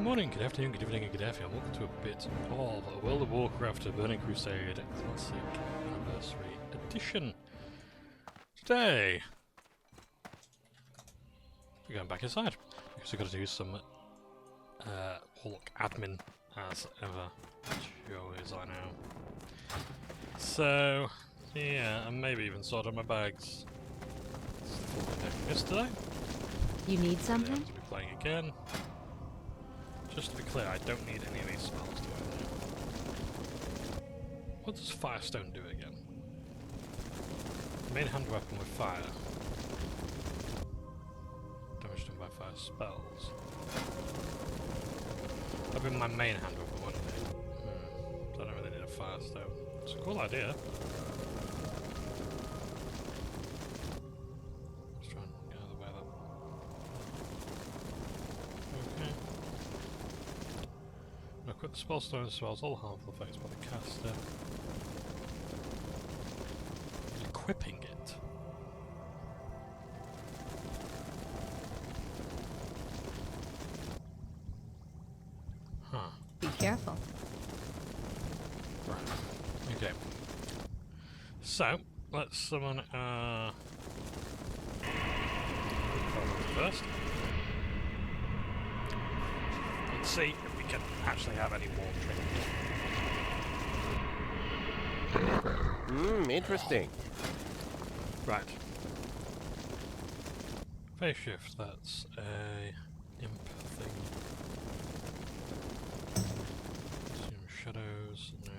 morning, good afternoon, good evening, and good afternoon. Welcome to a bit of World of Warcraft, a Burning Crusade Classic Anniversary Edition. Today, we're going back inside because we've got to do some Warlock admin as ever, which you always I know. So, yeah, and maybe even sort out my bags. Yesterday. You need something? Yeah, be playing again. Just to be clear, I don't need any of these spells, do I? What does Firestone do again? Main hand weapon with fire. Damage done by fire spells. That'd be my main hand weapon, wouldn't it? I don't really need a Firestone. It's a cool idea. Let's try and get out of the way of that. Okay. Equip the spellstone spells all harmful effects by the caster. Equipping it. Huh. Be careful. Right. Okay. So, let's summon first. Let's see if we can actually have any more training. Interesting. Right. Phase shift, that's a imp thing. Assume shadows, no.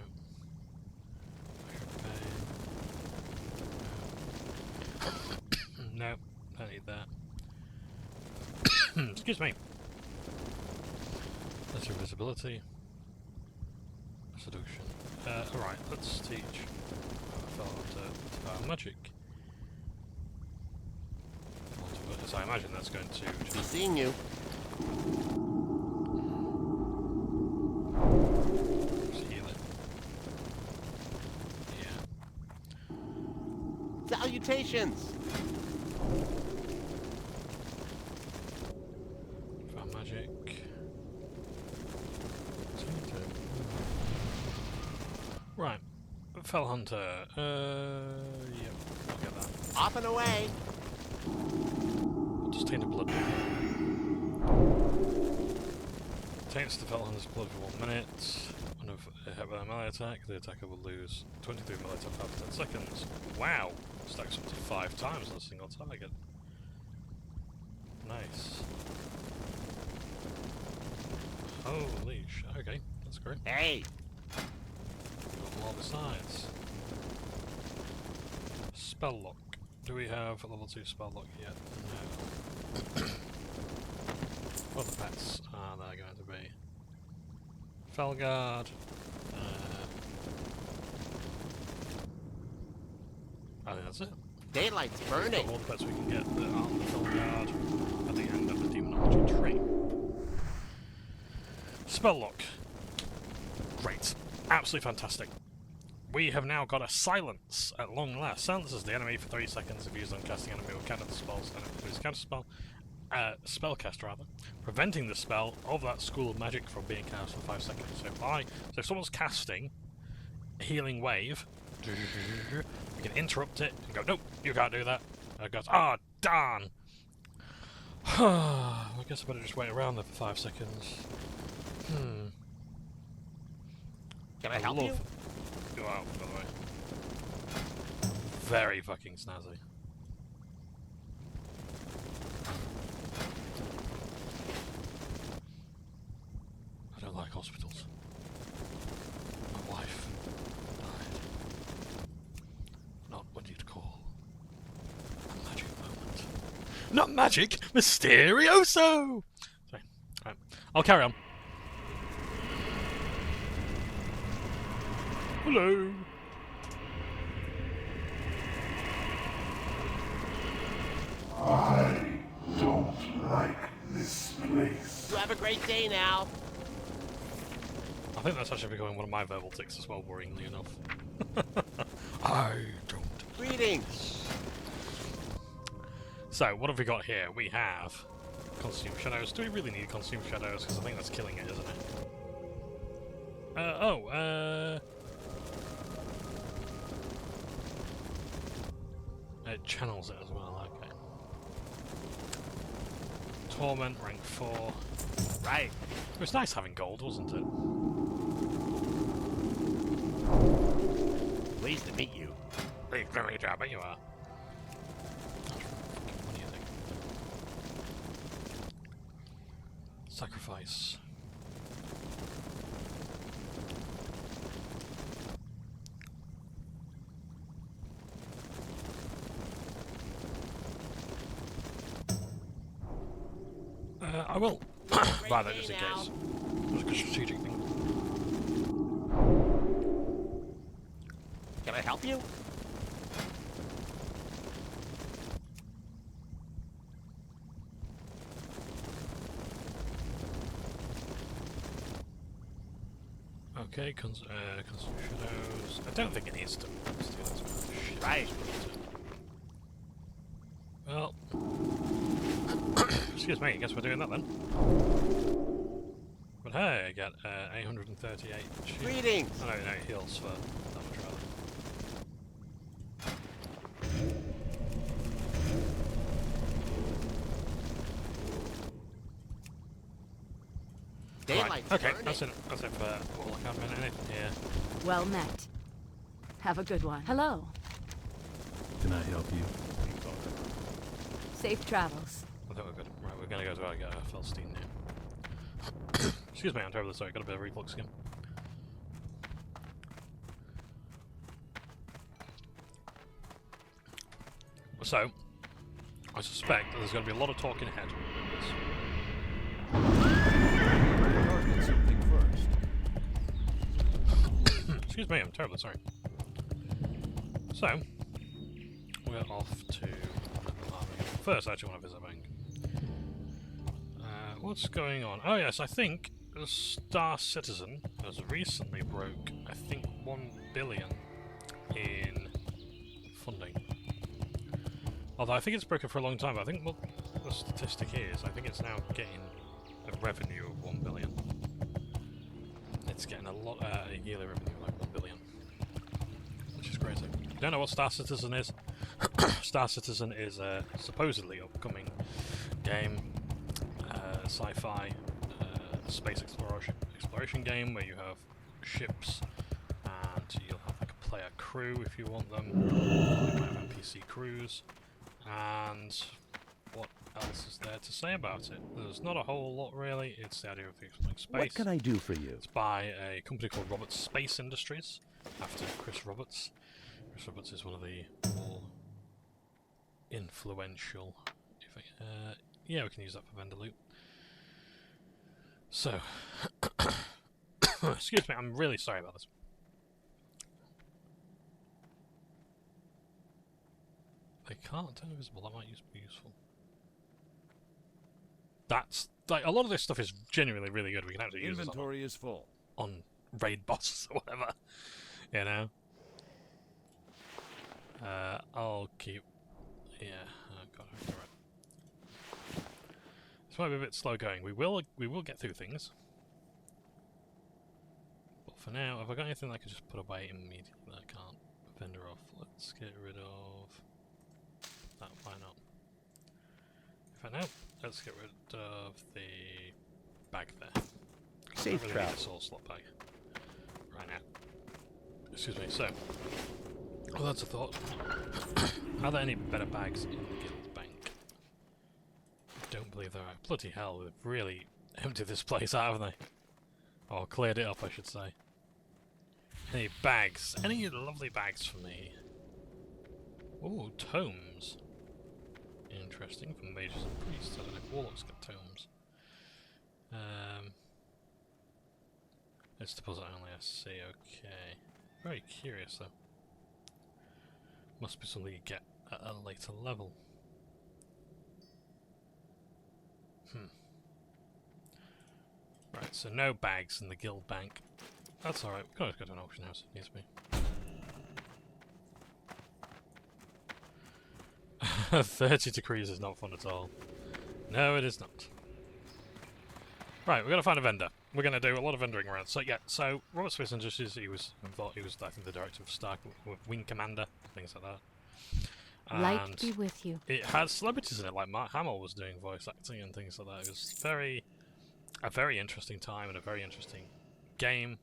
No, don't need that. Excuse me. That's invisibility. Seduction. Alright, let's teach to magic. As I imagine that's going to Be seeing you. heal it. Yeah. Salutations. Magic. Right. Fell Hunter. Yep. I'll get that. Off and away. I'll just taint a blood. Taints the Fell Hunter's blood for 1 minute. When hit by a melee attack, the attacker will lose 23 melee attack after 10 seconds. Wow! Stacks up to 5 times on a single target. Nice. Holy shit. Okay, that's great. Hey. Got more besides. Spell lock. Do we have a level 2 spell lock yet? No. What the pets are there going to be? Felguard. I think that's it. Daylight's We've burning. got all the pets we can get that aren't the Felguard at the end of the demonology tree. Spell lock. Great. Absolutely fantastic. We have now got a silence at long last. Silences the enemy for 3 seconds if used on casting enemy or counter the spells. Counter spell. Spellcast rather. Preventing the spell of that school of magic from being cast for 5 seconds. So if someone's casting healing wave, we can interrupt it and go, nope, you can't do that. And it goes, ah, darn. I guess I better just wait around there for 5 seconds. Can I help you? Go out, by the way. Very fucking snazzy. I don't like hospitals. My wife died. Not what you'd call a magic moment. Not magic! Mysterioso! Sorry. Alright. I'll carry on. Hello! I don't like this place. You have a great day now. I think that's actually becoming one of my verbal tics as well, worryingly enough. I don't. Greetings. So, what have we got here? We have consume shadows. Do we really need consume shadows? Because I think that's killing it, isn't it? It channels it as well, okay. Torment, rank 4. Right. It was nice having gold, wasn't it? Pleased to meet you. Big very job, but you are. What do you think? Sacrifice. I will buy that just in case. It was a good strategic thing. Can I help you? Okay, consume shadows. I don't think it needs to. Let's do this. Shit. Right. Well, excuse me. I guess we're doing that then. But hey, I get 838. Greetings. Oh, no, heals for damage rather. Daylight's Okay, burning. that's it for all I can't minute anything here. Well met. Have a good one. Hello. Can I help you? Safe travels. I think we're good. Right, we're gonna go to our Felstein now. Excuse me, I'm terribly sorry, got a bit of reflux again. So, I suspect that there's going to be a lot of talking ahead with this. Target something first. Excuse me, I'm terribly sorry. So, we're off to... First, I actually want to visit a bank. What's going on? Oh yes, I think the Star Citizen has recently broke, I think, 1 billion in funding. Although I think it's broken for a long time, but I think what the statistic is, I think it's now getting a revenue of 1 billion. It's getting a lot, a yearly revenue of like 1 billion. Which is crazy. If you don't know what Star Citizen is, Star Citizen is a supposedly upcoming game, sci-fi, space exploration game where you have ships and you'll have like a player crew if you want them. You might have NPC crews. And what else is there to say about it? There's not a whole lot really. It's the idea of exploring space. What can I do for you? It's by a company called Roberts Space Industries, after Chris Roberts. Chris Roberts is one of the more influential... yeah, we can use that for vendor loot. So... excuse me, I'm really sorry about this. They can't turn invisible, that might be useful. That's, like, a lot of this stuff is genuinely really good. We can actually use Inventory is full. on raid bosses or whatever, you know? I'll keep... yeah, oh god, okay, right. This might be a bit slow going. We will get through things. But for now, have I got anything that I can just put away immediately that I can't? Vendor off. Let's get rid of... that, why not? In fact, no. Let's get rid of the bag there. Safe I don't really travel. need a soul slot bag right now. Excuse me. So, well, that's a thought. Are there any better bags in the guild bank? I don't believe there are. Bloody hell! They've really emptied this place out, haven't they? Or cleared it up, I should say. Any bags? Any lovely bags for me? Ooh, tomes. Interesting, from mages and priests. I don't know if warlocks get tomes. It's deposit only, I see, okay. Very curious though. Must be something you get at a later level. Right, so no bags in the guild bank. That's alright, we can always go to an auction house if it needs to be. 30 degrees is not fun at all. No, it is not. Right, we're going to find a vendor. We're going to do a lot of vendoring around. So, yeah, so Robert Smith Industries, he was, I think, the director of Stark Wing Commander, things like that. Light And be with you. it had celebrities in it, like Mark Hamill was doing voice acting and things like that. It was a very interesting time and a very interesting game.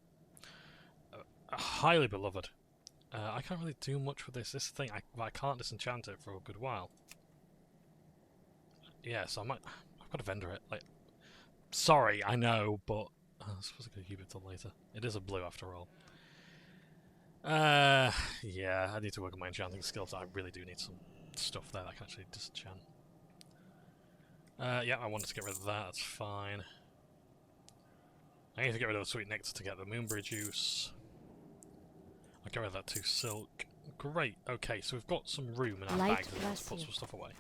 Highly beloved. I can't really do much with this. This thing, I can't disenchant it for a good while. Yeah, so I've got to vendor it. Like, sorry, I know, but I suppose I could keep it till later. It is a blue after all. Yeah, I need to work on my enchanting skills. I really do need some stuff there that I can actually disenchant. Yeah, I wanted to get rid of that. That's fine. I need to get rid of the sweet nectar to get the moonberry juice. I'll get rid of that too. Silk. Great. Okay, so we've got some room in our Light bags. Let's put bless some stuff away.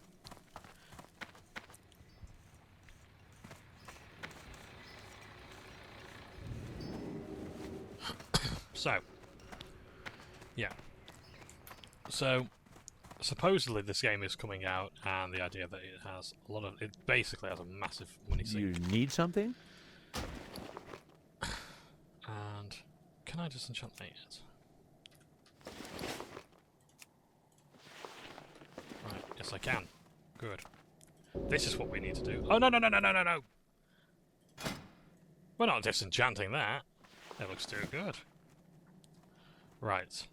So, yeah. So, supposedly this game is coming out, and the idea that it has a lot of... It basically has a massive money sink. You need something? And can I disenchant that yet? Right, yes I can. Good. This is what we need to do. Oh, no, no, no, no, no, no, no! We're not disenchanting that. It looks too good. Right.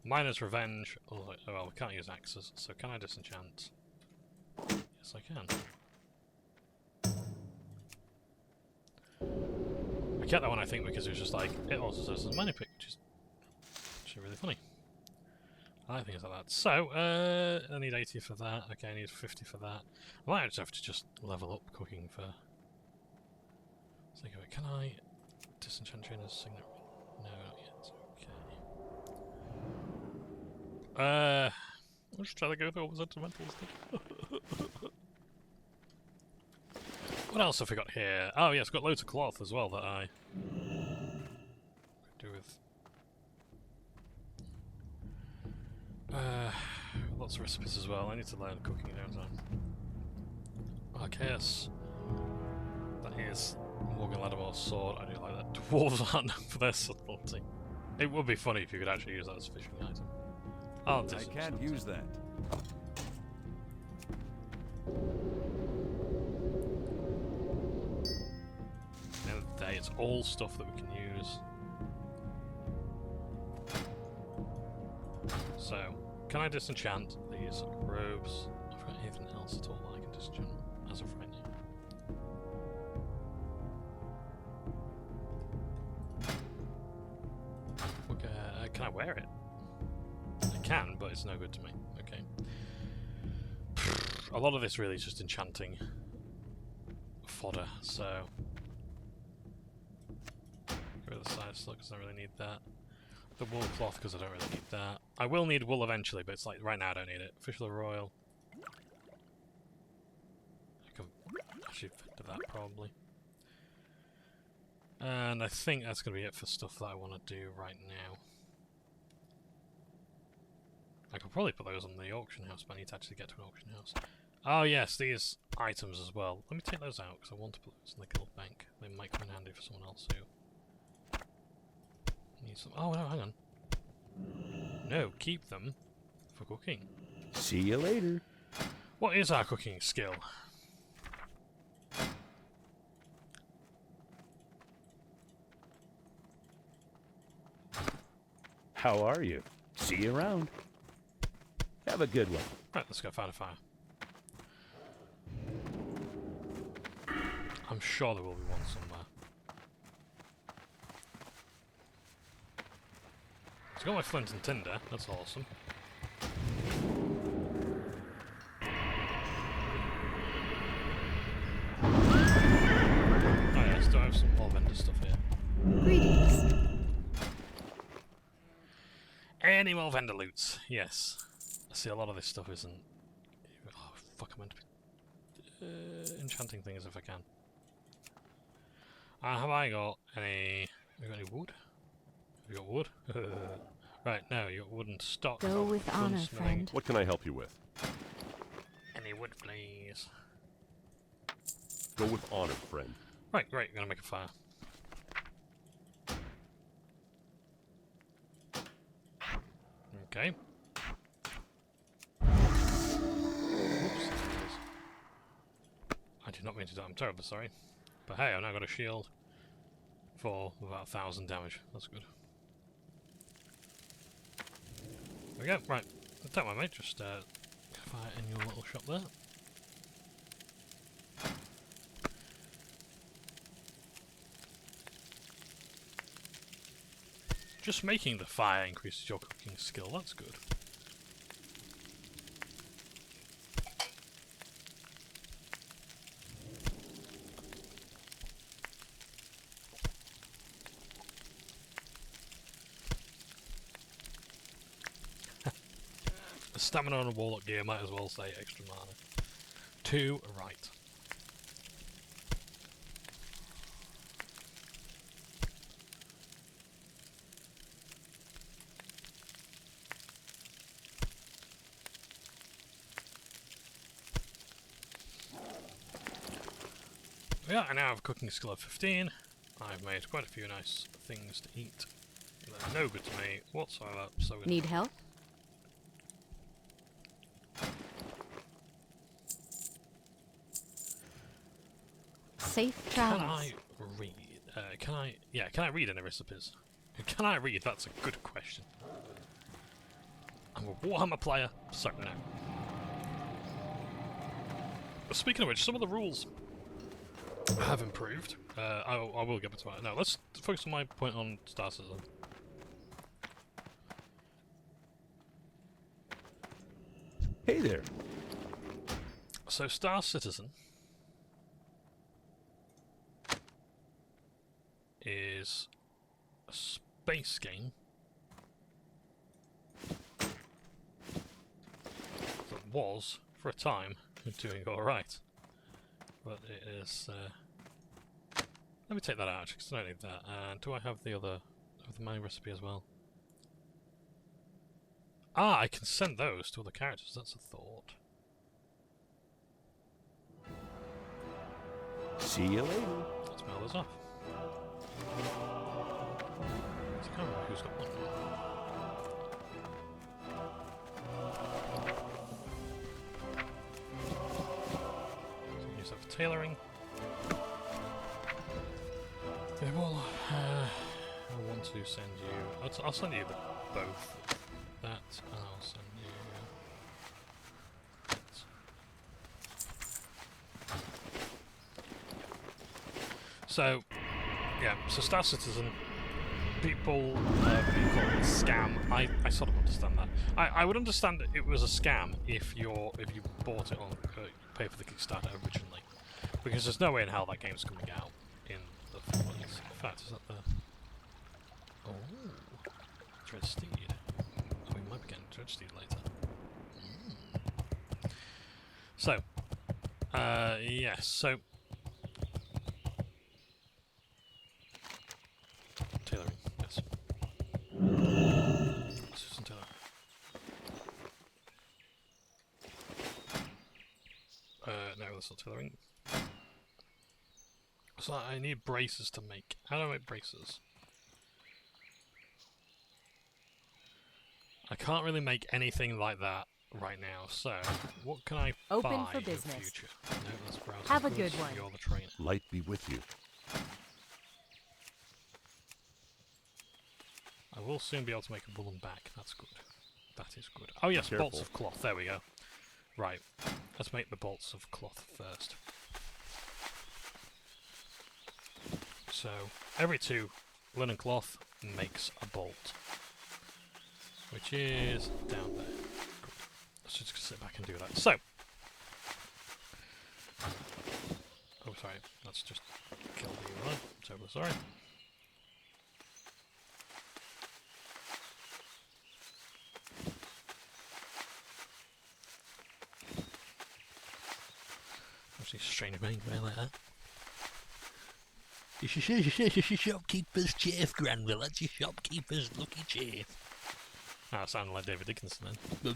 Miner's Revenge. Oh, well, we can't use axes, so can I disenchant? Yes, I can. I get that one, I think, because it was just like, it also says there's a miner pick, which is actually really funny. I like things like that. So, I need 80 for that. Okay, I need 50 for that. I might just have to just level up cooking for... Let's think of it. Can I disenchant Trina's signet? No, not yet. Okay. I'm just trying to go through all the sentimental stuff. What else have we got here? Oh, yeah, it's got loads of cloth as well that I could do with. Lots of recipes as well. I need to learn cooking now. Arceus. That is Morgan Lattimore's sword. I do like that. Dwarves aren't known for their subtlety. It would be funny if you could actually use that as a fishing item. Oh, I can't use that. End of the day, it's all stuff that we can use. So, can I disenchant these robes? I've got anything else at all that I can disenchant as of right now. Okay, can I wear it? I can, but it's no good to me. Okay. A lot of this really is just enchanting fodder, so... Get rid of the side slug because I don't really need that. The wool cloth because I don't really need that. I will need wool eventually, but it's like right now I don't need it. Fish of the Royal. I can actually fit to that probably. And I think that's going to be it for stuff that I want to do right now. I could probably put those on the auction house, but I need to actually get to an auction house. Oh yes, these items as well. Let me take those out because I want to put those in the guild bank. They might come in handy for someone else who needs them. Oh no, hang on. No, keep them for cooking. See you later. What is our cooking skill? How are you? See you around. Have a good one. Right, let's go find a fire. I'm sure there will be one somewhere. It's got my flint and tinder, that's awesome. Oh yeah, still have some more vendor stuff here. Greetings. Any more vendor loots? Yes. I see a lot of this stuff isn't... Oh, fuck, I meant to be... enchanting things if I can. Have I got any... Have you got any wood? Have you got wood? Right, no, you got wooden stock. Go with honor, friend. What can I help you with? Any wood, please? Go with honor, friend. Right, great. We're gonna make a fire. Okay. Oops. I did not mean to do that. I'm terribly sorry. But hey, I've now got a shield for about 1,000 damage. That's good. There we go. Right. Don't mind, mate. Just fire in your little shop there. Just making the fire increases your cooking skill. That's good. The stamina on a warlock gear might as well say extra mana. 2 right. Yeah, I now have a cooking skill of 15. I've made quite a few nice things to eat. They're no good to me whatsoever, so we're Need help? Safe Can travels. I read? Can I read any recipes? Can I read? That's a good question. I'm a Warhammer player, so no. Speaking of which, some of the rules have improved. I will get to that. No, let's focus on my point on Star Citizen. Hey there. So Star Citizen is a space game that was, for a time, doing alright. But it is... let me take that out, actually, because I don't need that. And do I have the other... have the main recipe as well? Ah, I can send those to other characters, that's a thought. See you later. Let's mail those off. I can't remember who's got one. Use that for tailoring. Yeah, well, I want to send you... I'll send you both. That, and I'll send you... So, yeah, so Star Citizen, people call it a scam. I sort of understand that. I would understand that it was a scam if you bought it on pay for the Kickstarter originally, because there's no way in hell that game's coming out in the full release. In fact, is that the Dread Steed? Oh, we might be getting Dread Steed later. So, yes, so. Tailoring, yes. Susan Taylor. No, that's not tailoring. So I need braces to make. How do I make braces? I can't really make anything like that right now, so what can I Open buy for in the business. future? No, let's browse. Have a goods. good one. You're the trainer. Light be with you. I will soon be able to make a woolen back. That's good. That is good. Oh yes, Careful. bolts of cloth. There we go. Right. Let's make the bolts of cloth first. So, every 2 linen cloth makes a bolt. Which is down there. Good. Let's just sit back and do that. So. Oh, sorry. Let's just kill the one. Terribly sorry. Actually, strange mind way like that. It's your shopkeeper's chafe, Granville. That's your shopkeeper's lucky chafe. Ah, it sounded like David Dickinson then.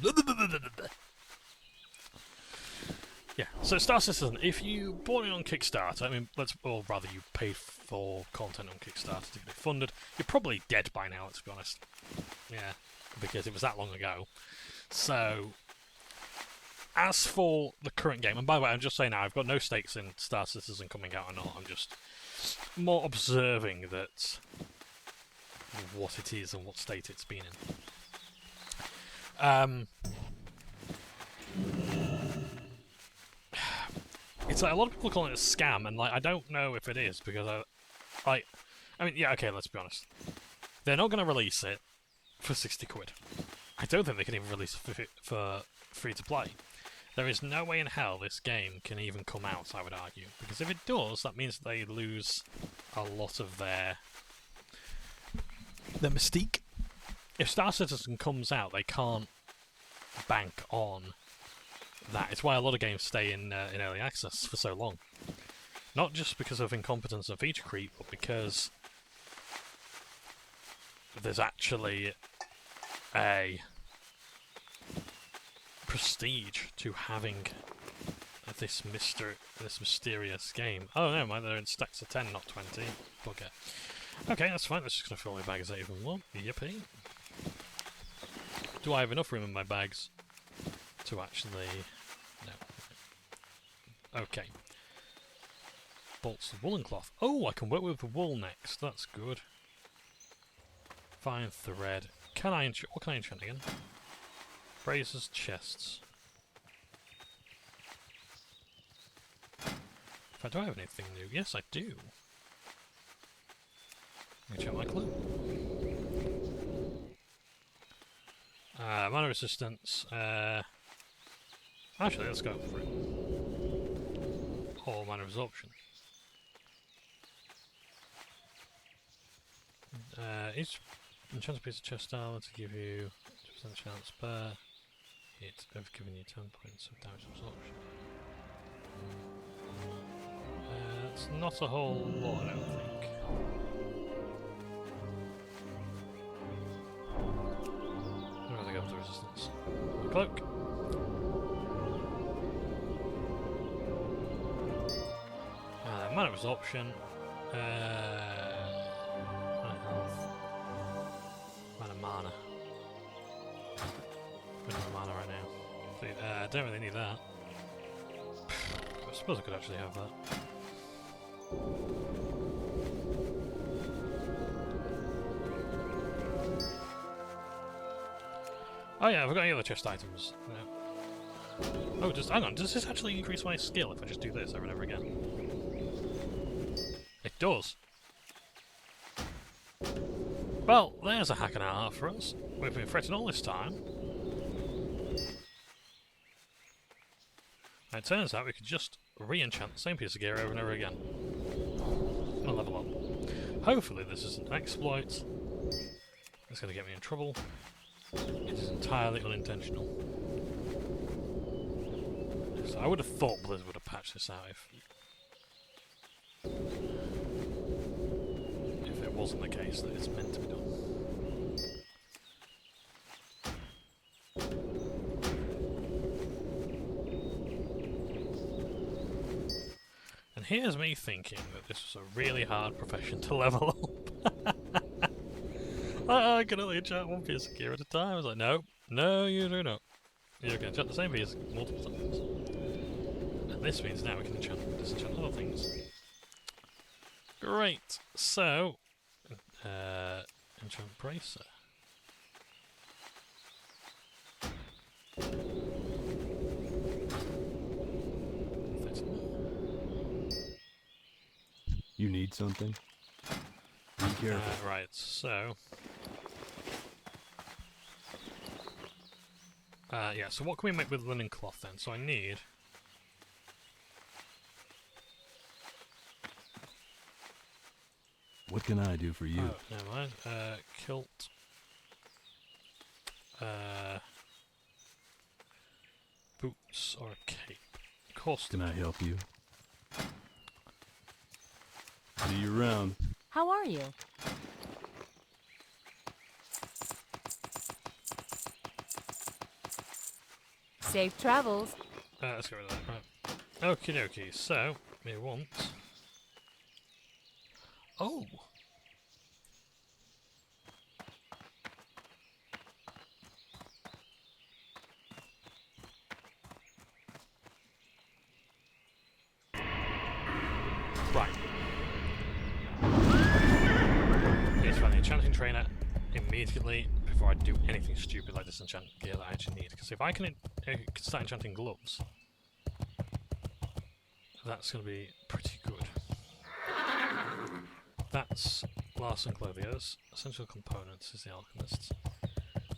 Yeah, so Star Citizen, if you bought it on Kickstarter, I mean, or rather you paid for content on Kickstarter to get it funded, you're probably dead by now, let's be honest. Yeah, because it was that long ago. So, as for the current game, and by the way, I'm just saying now, I've got no stakes in Star Citizen coming out or not, I'm just more observing that what it is and what state it's been in. It's like a lot of people call it a scam, and like I don't know if it is because I mean, yeah, okay, let's be honest. They're not going to release it for 60 quid. I don't think they can even release it for free to play. There is no way in hell this game can even come out, I would argue, because if it does, that means they lose a lot of their mystique. If Star Citizen comes out, they can't bank on that. It's why a lot of games stay in early access for so long. Not just because of incompetence and feature creep, but because there's actually a prestige to having this mysterious game. Oh no, they're in stacks of 10, not 20. Bugger. Okay, that's fine. That's just going to fill my bags even more. Yippee. Do I have enough room in my bags to actually... No. Okay. Bolts of woolen cloth. Oh, I can work with the wool next. That's good. Fine thread. Can I what can I enchant again? Braces, chests. In fact, do I have anything new? Yes, I do. Let me check my clue. Mana resistance. Actually, let's go for it. Or mana absorption. Each enchanted piece of chest armor to give you 2% chance per hit of giving you 10 points of damage absorption. That's not a whole lot, I don't think. I'd rather go with the resistance. Cloak. Mana absorption. Mana health. Mana. I don't have mana right now. So, I don't really need that. I suppose I could actually have that. Oh yeah, I've got any other chest items. No. Oh, hang on, does this actually increase my skill if I just do this over and over again? It does. Well, there's a hack and a half for us. We've been fretting all this time. And it turns out we could just re-enchant the same piece of gear over and over again. And level up. Hopefully this isn't an exploit. It's going to get me in trouble. It is entirely unintentional. So I would have thought Blizzard would have patched this out if it wasn't the case that it's meant to be done. And here's me thinking that this was a really hard profession to level up. I can only enchant one piece of gear at a time. I was like, no, no, you do not. You can enchant the same piece multiple times. And this means now we can disenchant other things. Great. So, enchant bracer. You need something? Be careful. Right, so... yeah, so what can we make with linen cloth then? So I need... What can I do for you? Oh, never mind. Kilt. Boots or a cape. Of course. Can I help you? See you around. How are you? Safe travels. Let's get rid of that, right. Okie dokie, so we want. Oh! Right. Need to find the enchanting trainer immediately before I do anything stupid like disenchant gear that I actually need. Because if I can start enchanting gloves, that's going to be pretty good. That's Larson Clothier's. Essential components is the alchemist.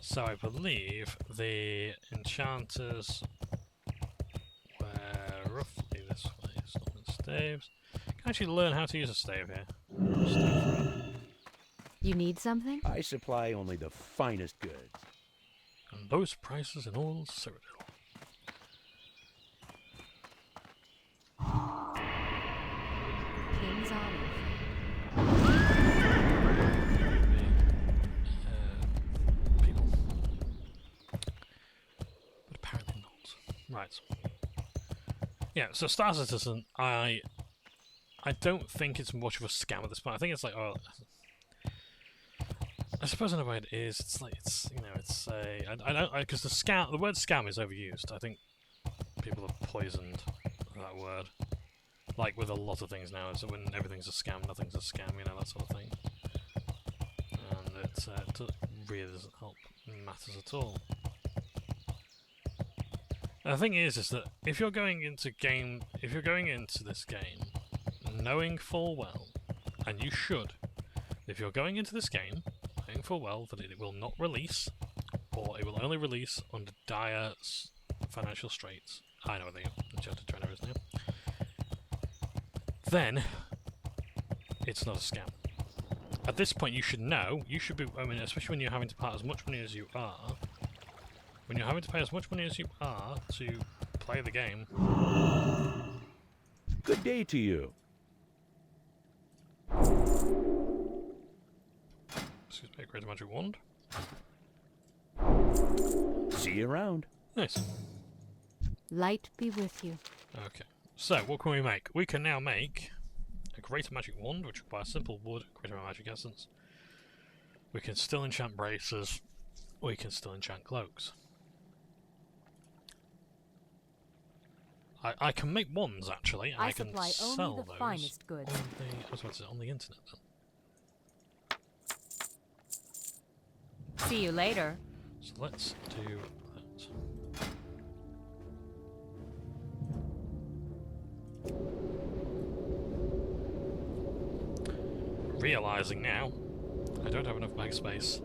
So I believe the enchanters were roughly this way. Summon staves. Can actually learn how to use a stave here. Stave free. You need something? I supply only the finest goods. And lowest prices in all Cyrodiil. King's Olive. People. But apparently not. Right. Yeah, so Star Citizen, I don't think it's much of a scam at this point. I think it's like, oh, I suppose in a way it is. It's like, it's, you know, it's a, I don't, because the word scam is overused. I think people have poisoned that word. Like with a lot of things now, is when everything's a scam, nothing's a scam, you know, that sort of thing. And it really doesn't help matters at all. And the thing is that if you're going into this game, knowing full well, and you should, if you're going into this game, knowing full well that it will not release, or it will only release under dire financial straits. I know what the enchanted trainer is now. Then it's not a scam. At this point, you should know. You should be. I mean, especially when you're having to pay as much money as you are. When you're having to pay as much money as you are to play the game. Good day to you. Excuse me, great magic wand. See you around. Nice. Light be with you. Okay. So, what can we make? We can now make a greater magic wand, which requires simple wood, greater magic essence. We can still enchant braces. We can still enchant cloaks. I can make wands actually. And I can supply sell only the those finest goods. on the internet then. See you later. So let's do that. Realising now, I don't have enough bag space.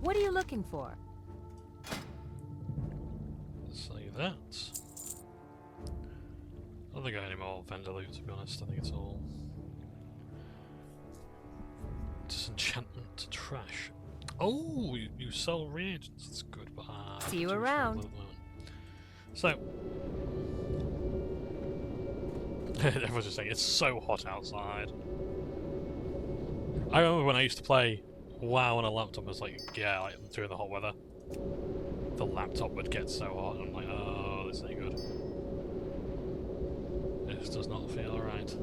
What are you looking for? Say that. I don't think I got any more vendor loot, to be honest. I think it's all disenchantment trash. Oh, you sell reagents. That's good, but see you around. So everyone's just saying it's so hot outside. I remember when I used to play WoW on a laptop, it was like, yeah, like during the hot weather, the laptop would get so hot, and I'm like, oh, this ain't good. This does not feel right.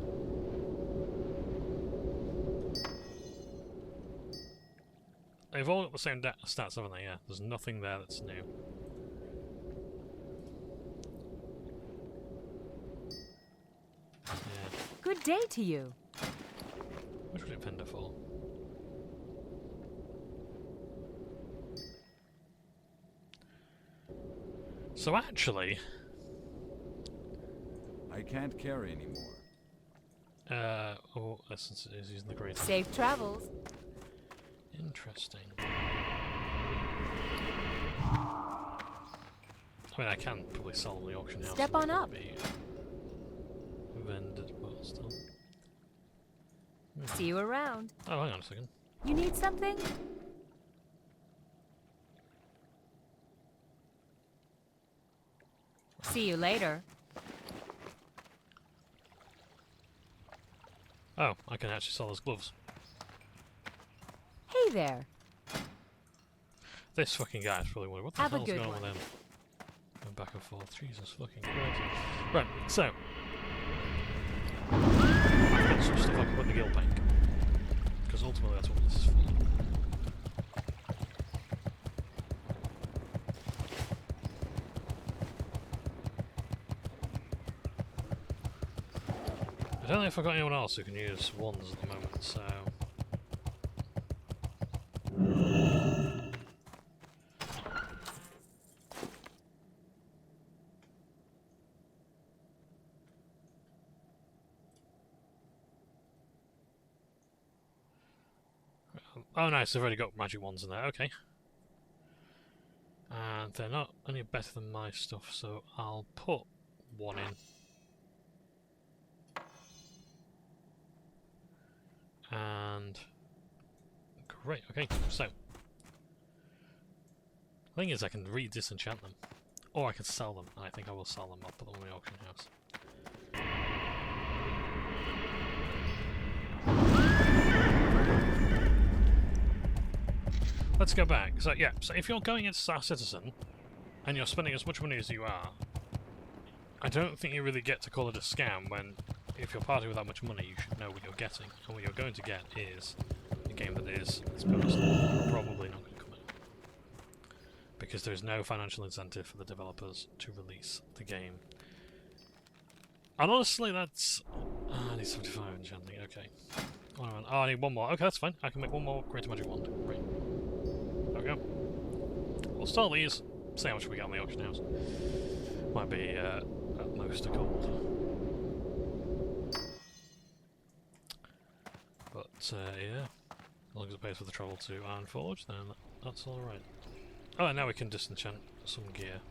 They've all got the same stats, haven't they? Yeah, there's nothing there that's new. Yeah. Good day to you. Which would it vendor for? So actually, I can't carry anymore. oh, essence is using the great. Safe travels. Interesting. I mean, I can probably sell them the auction house. Step on up. Be vended, but still. See you around. Oh, hang on a second. You need something? See you later. Oh, I can actually sell those gloves. Hey there. This fucking guy is probably wondering what the Have a hell's good going on with one. him. Going back and forth. Jesus fucking Christ. Right, so. I've got some stuff I can put in the guild bank. Because ultimately that's what this is for. I don't know if I've got anyone else who can use wands at the moment, so... Oh nice, they've already got magic wands in there, okay. And they're not any better than my stuff, so I'll put one in. And great, okay, so the thing is I can re-disenchant them. Or I can sell them, and I think I will sell them. I'll put them in the auction house. Let's go back. So yeah, so if you're going into Star Citizen and you're spending as much money as you are, I don't think you really get to call it a scam when, if you're partying with that much money, you should know what you're getting. And what you're going to get is a game that is, let's be honest, probably not going to come in. Because there is no financial incentive for the developers to release the game. And honestly, that's... I need 75 enchanting, okay. Oh, I need one more. Okay, that's fine. I can make one more Greater Magic Wand. Great. There we go. We'll sell these, see how much we get on the auction house. Might be at most a gold. But yeah, as long as it pays for the travel to Ironforge, then that's alright. Oh, and now we can disenchant some gear.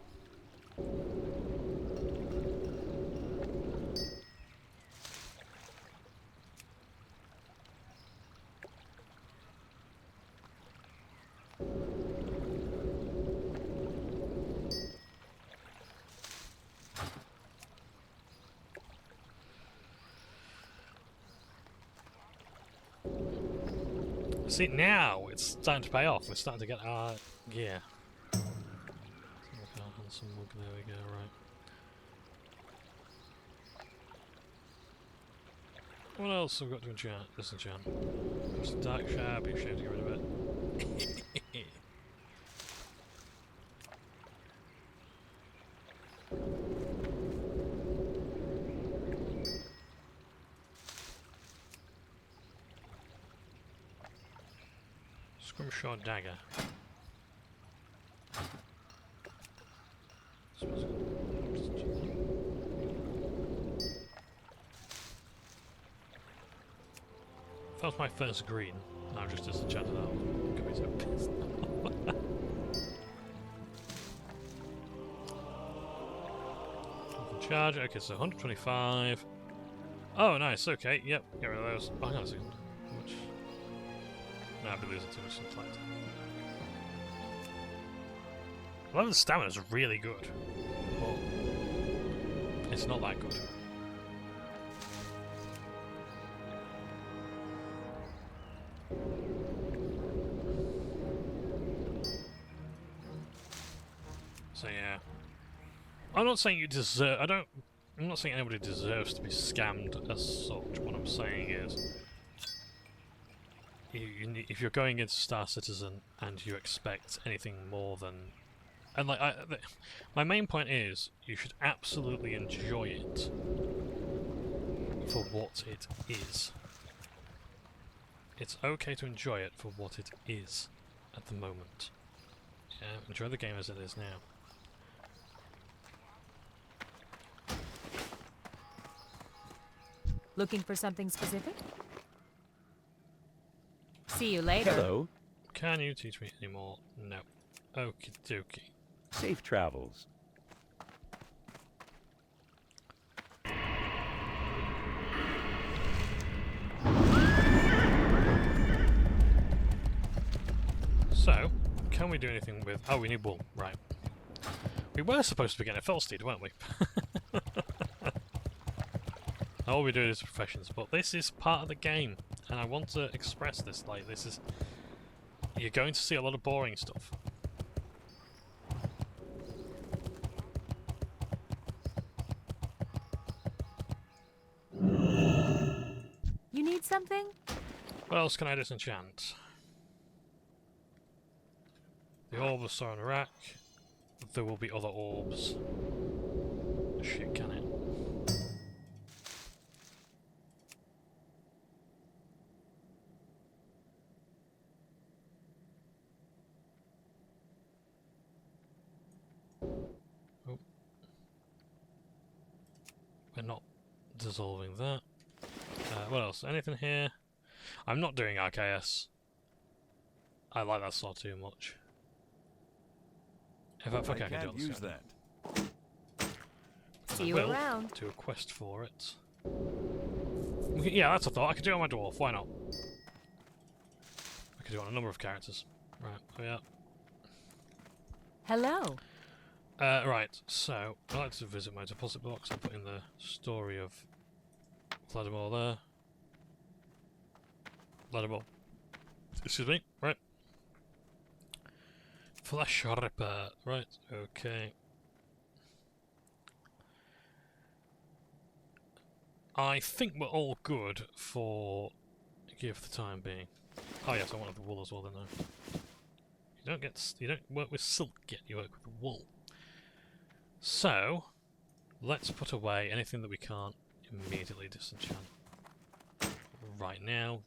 See, now it's starting to pay off. We're starting to get our gear. Some mug, there we go, right. What else have we got to enchant? Disenchant. There's a dark shard, be ashamed to get rid of it. Scrimshaw dagger. If that was my first green, I've just disenchanted that one. Could be so pissed. Charge, okay, so 125. Oh, nice, okay, yep, get rid of those. Oh, hang on a second. How much? No, I'd be losing too much intellect. 11 stamina is really good, but it's not that good. So yeah, I'm not saying you deserve. I'm not saying anybody deserves to be scammed as such. What I'm saying is, if you're going into Star Citizen and you expect anything more than, and like, my main point is, you should absolutely enjoy it for what it is. It's okay to enjoy it for what it is at the moment. Yeah, enjoy the game as it is now. Looking for something specific? See you later. Hello. Can you teach me any more? No. Okie dokie. Safe travels. So, can we do anything with... Oh, we need wool. Right. We were supposed to be getting a Felsteed, weren't we? All we do is professions, but this is part of the game, and I want to express this. Like, this is... You're going to see a lot of boring stuff. something? What else can I disenchant? The orb of Soren Rack. There will be other orbs. Shit, can it? Oh. We're not dissolving that. What else? Anything here? I'm not doing RKS. I like that slot too much. In fact, fuck, I can do it. Use that. See you will around. do a quest for it. Yeah, that's a thought. I could do it on my dwarf. Why not? I could do it on a number of characters. Right, yeah. Hello. Right, so I'd like to visit my deposit box. I'll put in the story of Vladimir there. Vladimir. Excuse me. Right. Flesh Ripper. Right, okay. I think we're all good for gear for the time being. Oh yes, I wanted the wool as well, didn't I? You don't work with silk yet, you work with wool. So, let's put away anything that we can't immediately disenchant right now.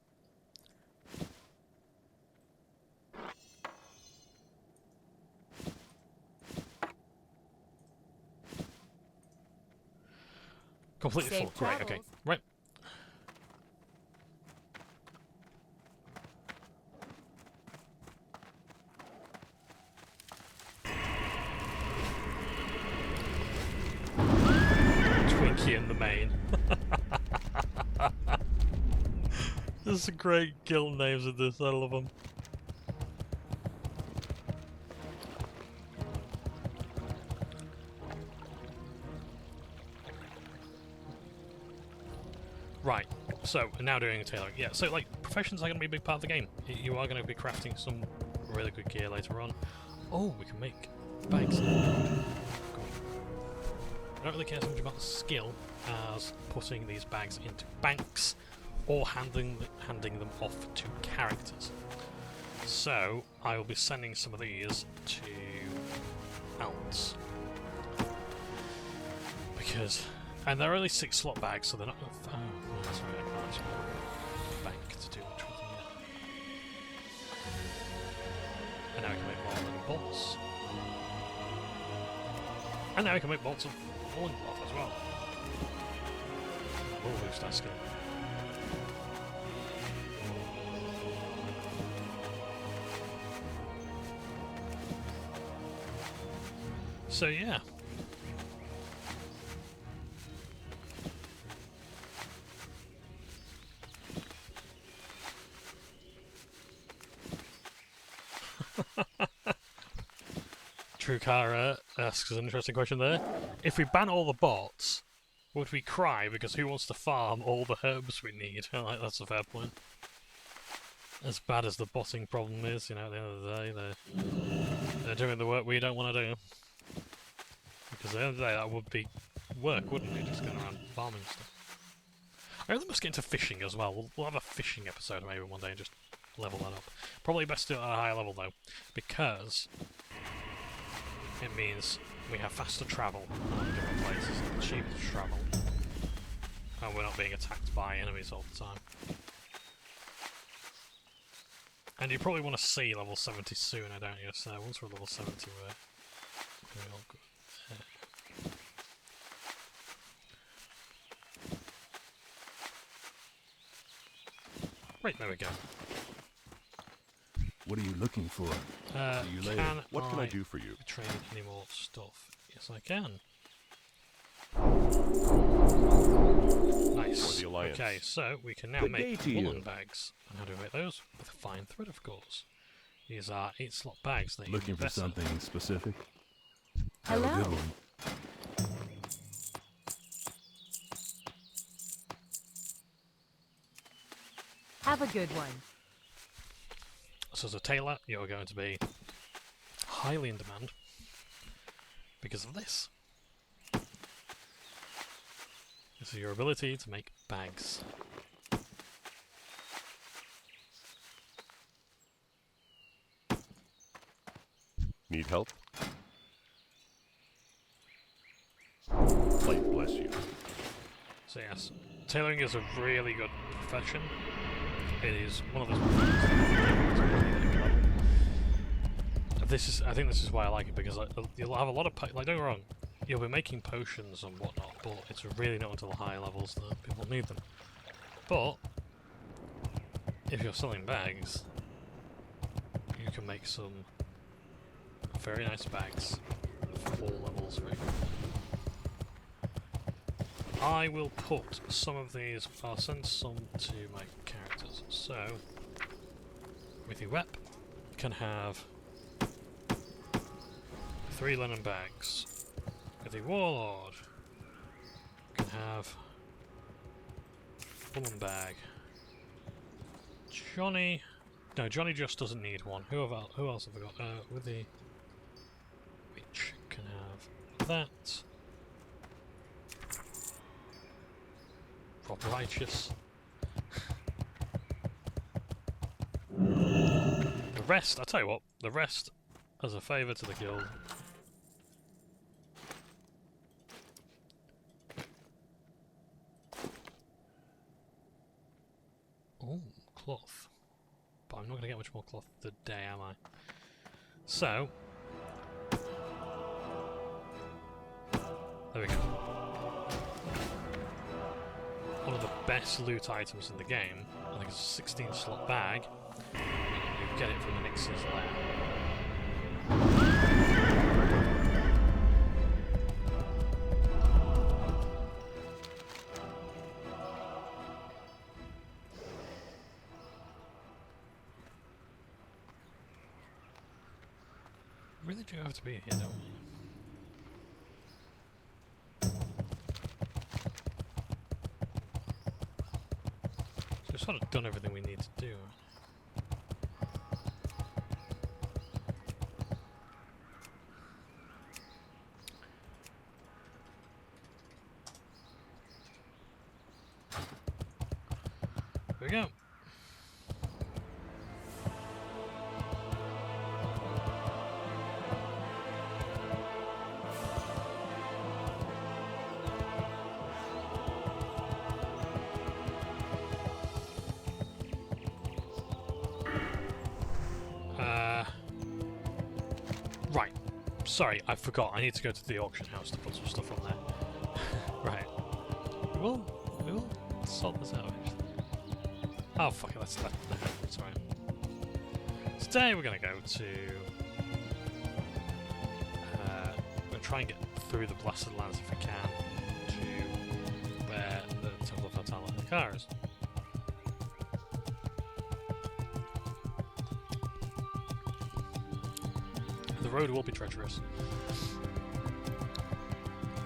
Completely Safe full. Great, okay. travels. Right. Twinkie in the main. There's some great guild names in this, I love them. Right, so we're now doing tailoring. Yeah, so like professions are going to be a big part of the game. You are going to be crafting some really good gear later on. Oh, we can make bags. Good. I don't really care so much about the skill as putting these bags into banks or handing them off to characters. So I will be sending some of these to Alts because. And they're only 6 slot bags, so they're not. Oh, no, sorry, I can't actually bank to do much with them yet. And now we can make more little bolts. And now we can make bolts of woolen cloth as well. We'll boost our skill. So yeah. Trukara asks an interesting question there. If we ban all the bots, would we cry because who wants to farm all the herbs we need? Like, that's a fair point. As bad as the botting problem is, you know, at the end of the day, they're doing the work we don't want to do. Because at the end of the day, that would be work, wouldn't it? Just going around farming stuff. I really must get into fishing as well. We'll have a fishing episode maybe one day and just level that up. Probably best to do it at a higher level though, because it means we have faster travel on different places, cheaper to travel, and we're not being attacked by enemies all the time. And you probably want to see level 70 sooner, don't you? So once we're level 70, we're all good there. Right, there we go. What are you looking for? See you later. What can I do for you? Trade any more stuff? Yes, I can. Nice. For the Alliance. Okay, so we can now Good make day to woolen you. bags. And how do we make those? With a fine thread, of course. These are 8-slot bags. They're Looking even for better. something specific? Have a Hello. good one. Have a good one. So as a tailor, you're going to be highly in demand because of this. This is your ability to make bags. health? Light bless you. So yes, tailoring is a really good profession. It is one of those professions. I think this is why I like it, because you'll have a lot of like, don't get me wrong, you'll be making potions and whatnot, but it's really not until the higher levels that people need them. But if you're selling bags, you can make some very nice bags for all levels, right? I will put some of these, I'll send some to my characters. So, Withywarlock can have 3 linen bags. Withywarlock can have 1 bag. Johnny, no, Johnny just doesn't need one. Who else have I got? Withy Witch can have that. Rob Righteous. The rest, I'll tell you what, the rest as a favour to the guild. Oh, cloth. But I'm not going to get much more cloth today, am I? So, there we go. One of the best loot items in the game, I think it's a 16 slot bag. You get it from the Nix's lair. Really do have to be here, don't we? So we've sort of done everything we need to do. Here we go. Right. Sorry, I forgot. I need to go to the auction house to put some stuff on there. Right. We will sort this out, actually. Oh, fuck it. That's alright. Today we're going to go to... we're going to try and get through the Blasted Lands if we can to where the Temple of Fatale and the car is. The road will be treacherous.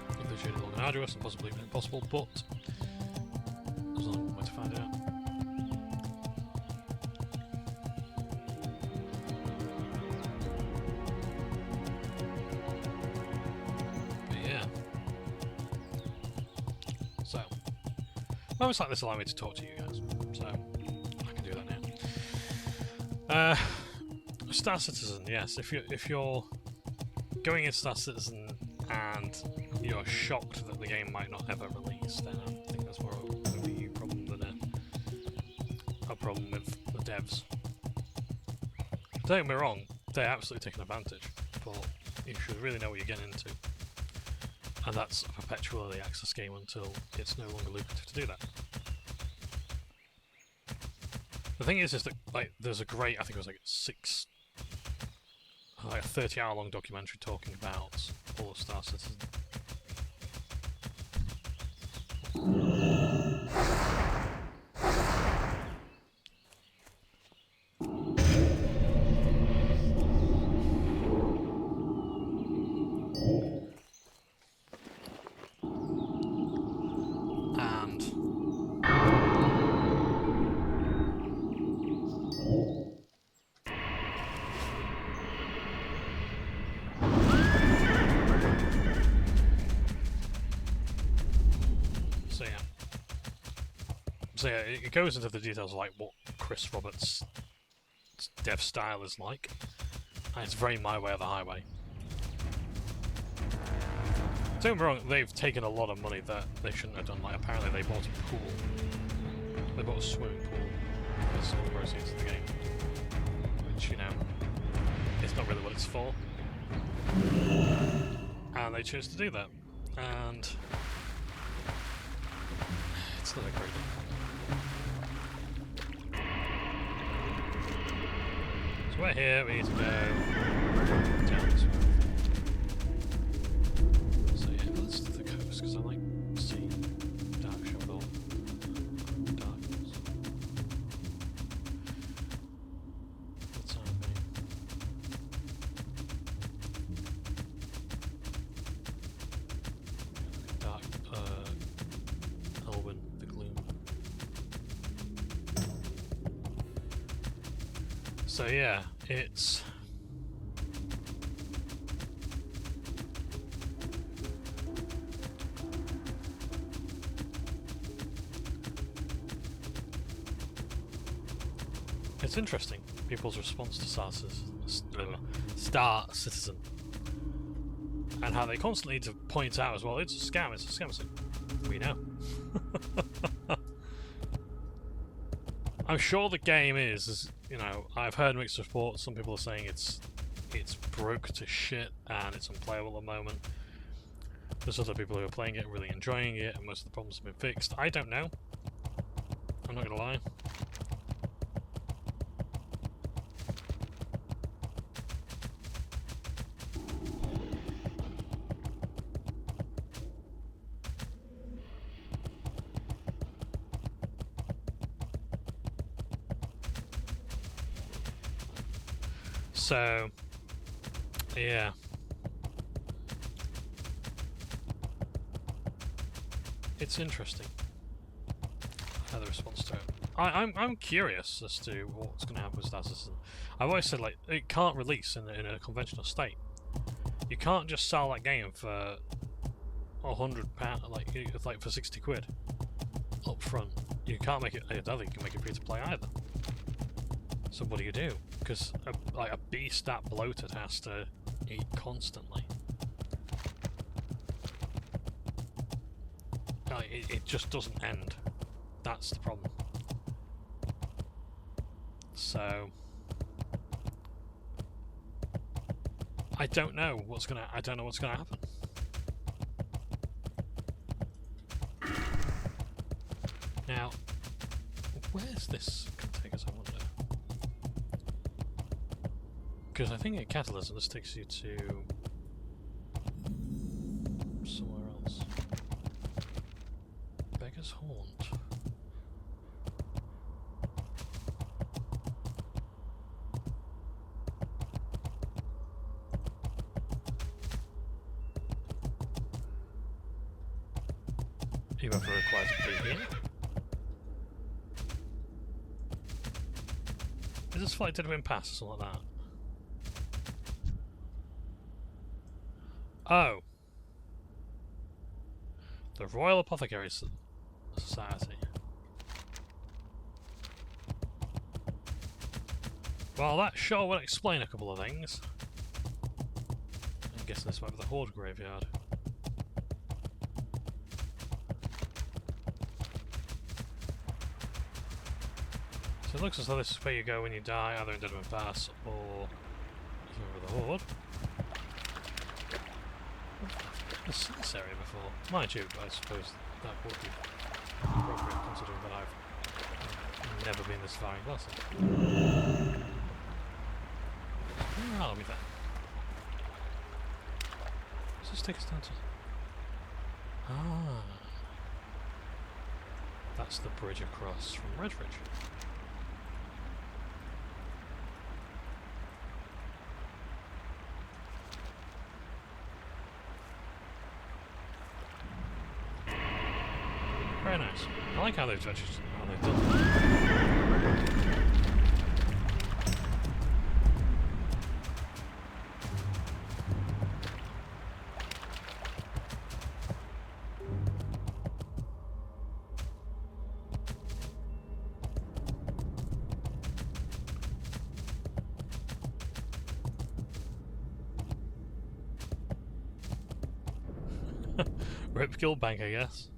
Completely long and arduous and possibly even impossible, but there's only one way to find out. But yeah. So, moments like this allow me to talk to you guys, so I can do that now. Star Citizen, yes. If you're going into Star Citizen and you're shocked that the game might not ever release, then I think that's more of a you problem than a problem with the devs. Don't get me wrong, they're absolutely taking advantage, but you should really know what you're getting into. And that's a perpetual early access game until it's no longer lucrative to do that. The thing is that like there's a great, I think it was like a 30-hour long documentary talking about all of Star Citizen. So yeah, it goes into the details of like what Chris Roberts' dev style is like, and it's very my way or the highway. don't get me wrong, they've taken a lot of money that they shouldn't have done. Like, apparently they bought a pool. They bought a swimming pool with some proceeds of the game. Which, you know, it's not really what it's for. And they chose to do that. And it's not a great deal. So we're here, we need to go down this way. So yeah, let's do the coast, because I like sea, dark shore, darkness. What's happening? Dark, Elwyn, the gloom. So yeah, it's... It's interesting, people's response to Star Citizen. And how they constantly need to point out as well, it's a scam, it's a scam. It's like, we know. I'm sure the game is, you know, I've heard mixed reports. Some people are saying it's broke to shit and it's unplayable at the moment. There's other people who are playing it, really enjoying it, and most of the problems have been fixed. I don't know. I'm not gonna lie. So, yeah. It's interesting how the response to it. I'm curious as to what's going to happen with Star Citizen. I've always said, like, it can't release in a conventional state. You can't just sell that game for £100, like for 60 quid up front. You can't make it. I don't think you can make it free to play either. So what do you do? Because like a beast that bloated has to eat constantly. It just doesn't end. That's the problem. So I don't know what's gonna happen. Now, where's this gonna take us, I wonder? Because I think at Catalysm this takes you to somewhere else. Beggar's Haunt. You ever required to be here? Is this flight did have been passed or something like that? Oh. The Royal Apothecary Society. Well, that sure will explain a couple of things. I'm guessing this might be the Horde graveyard. So it looks as though this is where you go when you die, either in Deadman Pass or with the Horde. I've seen this area before. Mind you, I suppose that would be appropriate considering that I've never been this far in Glassing. Where are we then? Does this take us down to... Ah. That's the bridge across from Redridge. Very nice. I like how they've done that. Rip Guild Bank, I guess.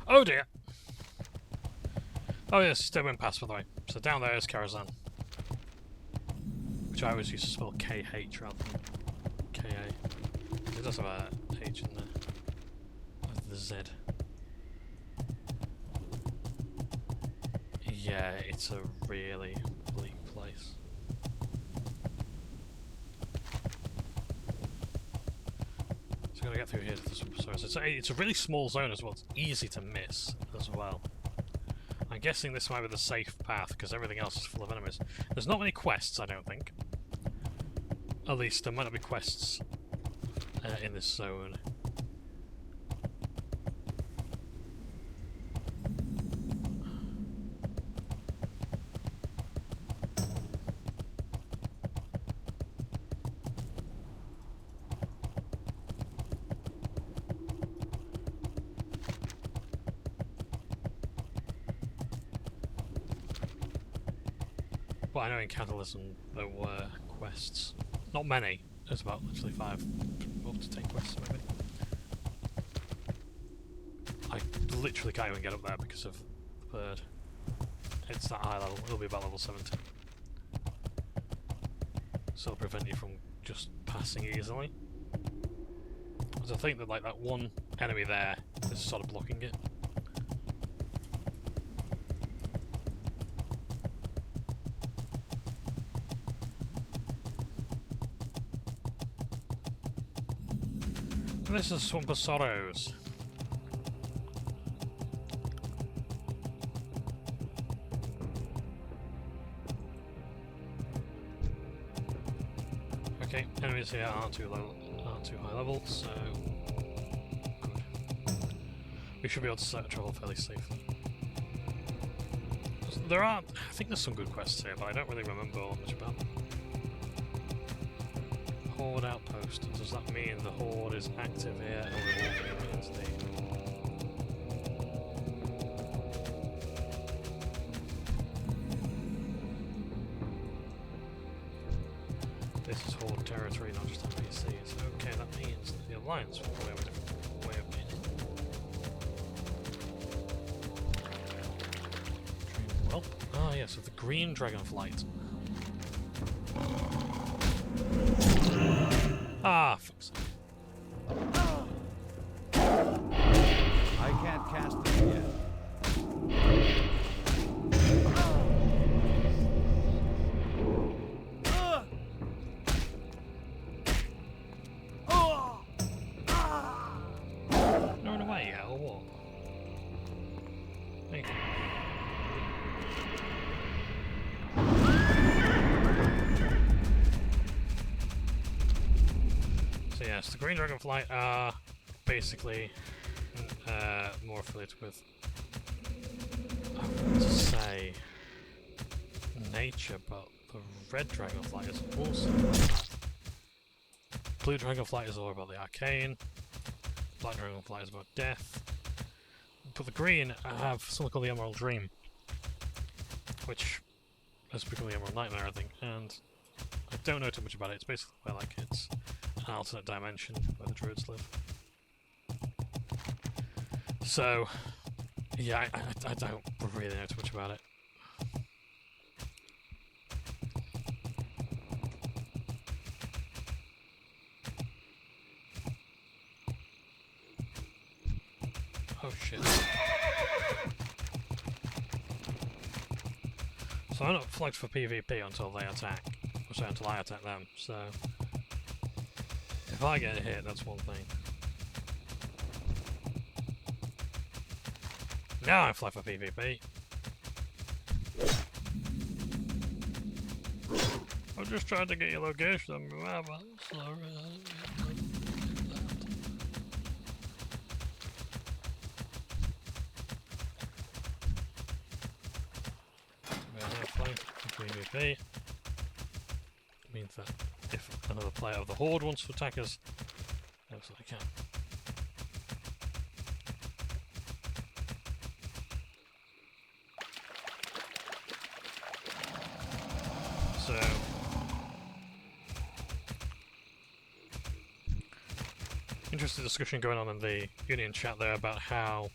Oh dear! Oh yes, still went past, by the way. So down there is Karazhan. Which I always used to spell KH rather than KA. It does have a H in there. With the Z. Yeah, it's a really bleak place. So I'm gonna get through here to the super source. It's a really small zone as well. It's easy to miss as well. I'm guessing this might be the safe path because everything else is full of enemies. There's not many quests, I don't think. At least there might not be quests in this zone. But I know in Catalysm there were quests. Not many. There's about literally 5 up to 10 quests maybe. I literally can't even get up there because of the bird. It's that high level. It'll be about level 70. So it'll prevent you from just passing easily. Because I think that like that one enemy there is sort of blocking it. This is Swamp of Sorrows. Okay, enemies here aren't too high level, so good. We should be able to travel fairly safely. There are, I think there's some good quests here, but I don't really remember all much about them. Horde outpost. Does that mean the Horde is active here and we're moving against the... This is Horde territory, not just NPCs. Okay, that means that the Alliance will probably have a different way of being. Well, ah yes, so the green dragonflight. Ah, fuck's sake. I can't cast it yet. Run away, yeah, or what? Thank you. So yes, the green dragonfly are basically more affiliated with, I want to say, nature, but the red dragonfly is also that. Blue dragonfly is all about the arcane, black dragonfly is about death, but the green have something called the Emerald Dream, which has become the Emerald Nightmare, I think, and I don't know too much about it. It's basically where like it's an alternate dimension where the druids live. So, yeah, I don't really know too much about it. Oh shit. So I'm not flagged for PvP until they attack. Or sorry, until I attack them, so... If I get hit, that's one thing. Now I fly for PvP. I'm just trying to get your location. PvP means that if another player of the Horde wants to attack us, they absolutely can. So interesting discussion going on in the Union chat there about how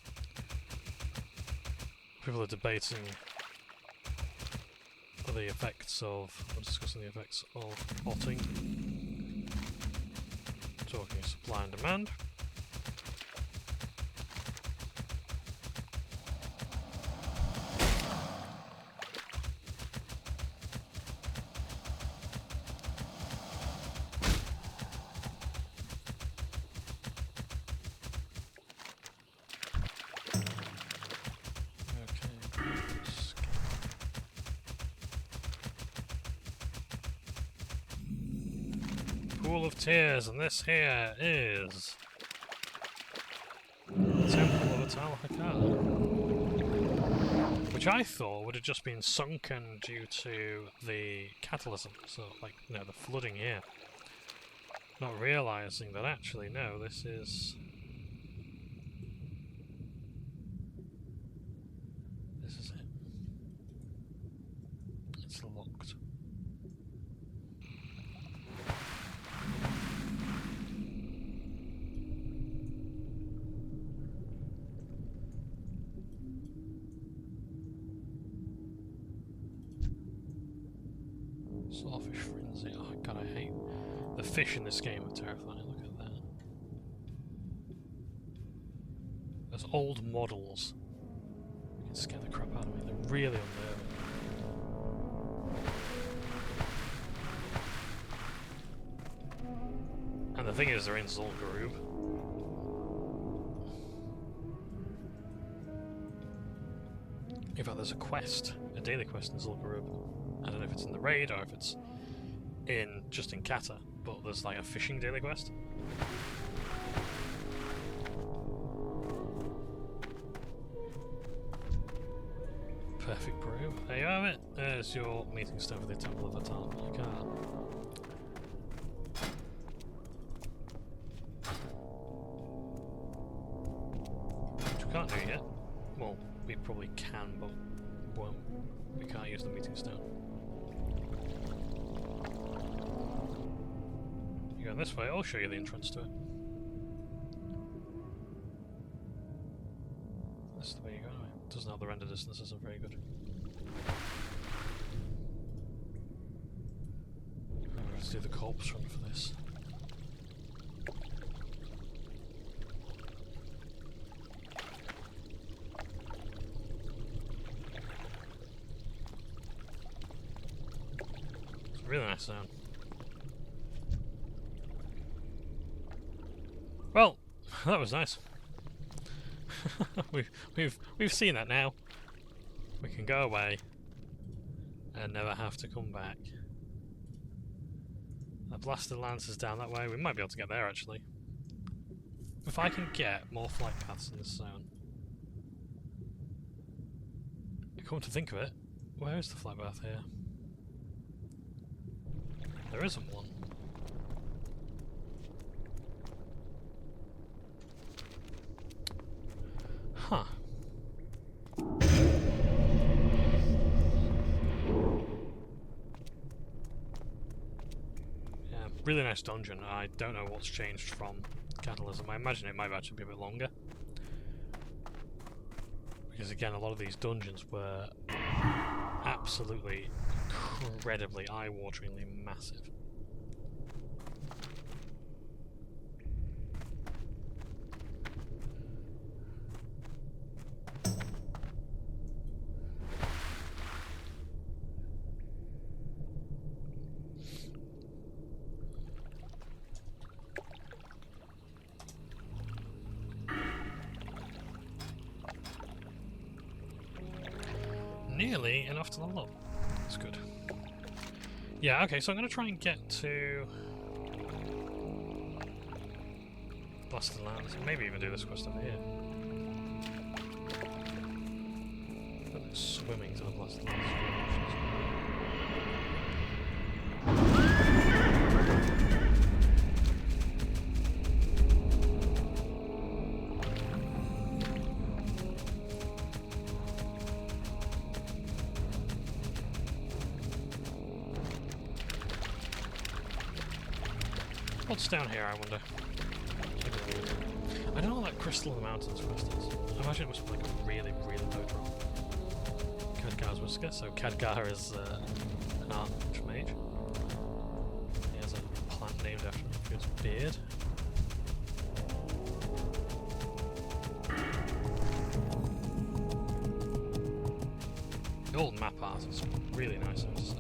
people are debating the effects of, or discussing the effects of botting, talking supply and demand. Pool of Tears, and this here is the Temple of Atal Hakar, which I thought would have just been sunken due to the catalysm, so like, you know, the flooding here. Not realising that actually, no, this is it. It's locked. Sawfish Frenzy. Oh god, I hate the fish in this game are terrifying. Look at that. Those old models. You can scare the crap out of me. They're really unnerving. And the thing is, they're in Zul'Gurub. In fact, there's a quest, a daily quest in Zul'Gurub. I don't know if it's in the raid or if it's in just in Kata, but there's like a fishing daily quest. Perfect brew. There you have it. There's your meeting stone for the Temple of Atal Hakar. Which we can't do yet. Well, we probably can, but won't. We can't use the meeting stone. You go this way, I'll show you the entrance to it. This is the way you go anyway. Doesn't have the render distance, isn't very good. Let's do the corpse run for this. It's a really nice sound. Well, that was nice. we've seen that now. We can go away and never have to come back. The blasted lance is down that way. We might be able to get there actually. If I can get more flight paths in this zone. Come to think of it, where is the flight path here? There isn't one. Huh. Yeah, really nice dungeon. I don't know what's changed from Catalysm. I imagine it might actually be a bit longer. Because again, a lot of these dungeons were absolutely incredibly eye-wateringly massive. Nearly enough to level up. That's good. Yeah, okay, so I'm going to try and get to Blasted Lands, maybe even do this quest over here. Swimming to the Blasted Lands. What's down here, I wonder? I don't know what that Crystal of the Mountains quest is. I imagine it must be like a really, really low drop. Khadgar's Whisker, so Khadgar is an archmage. He has a plant named after him for his beard. The old map art is really nice, I have to say.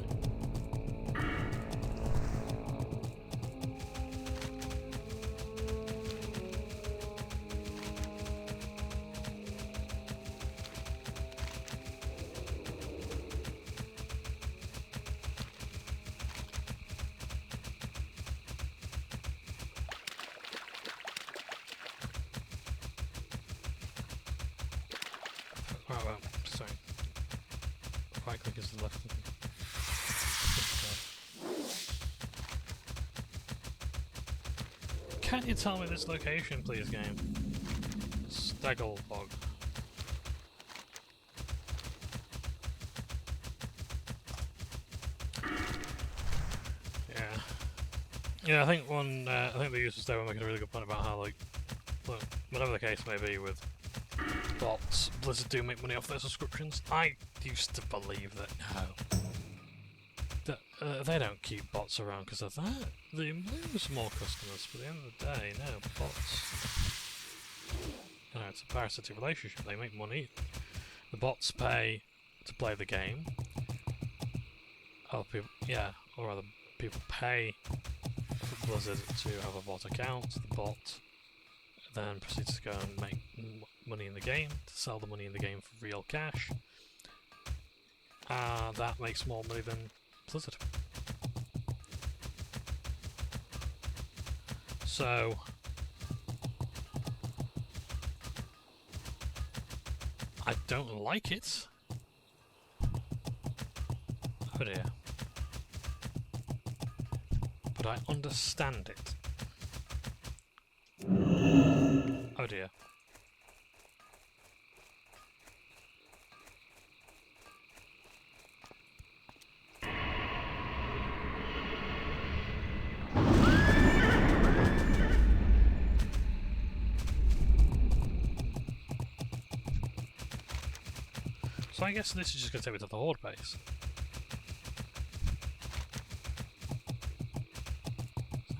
Right, well, sorry. Right click is the left click. Can you tell me this location, please, game? Stegelbog. Yeah, I think I think the users there were making a really good point about how, like, look, whatever the case may be with bots, Blizzard do make money off their subscriptions. I used to believe that they don't keep bots around because of that. They lose more customers, but at the end of the day, no, bots. You know, it's a parasitic relationship. They make money. The bots pay to play the game. Other people, yeah, or rather, people pay for Blizzard to have a bot account. The bot then proceeds to go and make money in the game, to sell the money in the game for real cash. That makes more money than Blizzard. So I don't like it. Oh dear. But I understand it. Oh dear. So I guess this is just going to take me to the Horde base.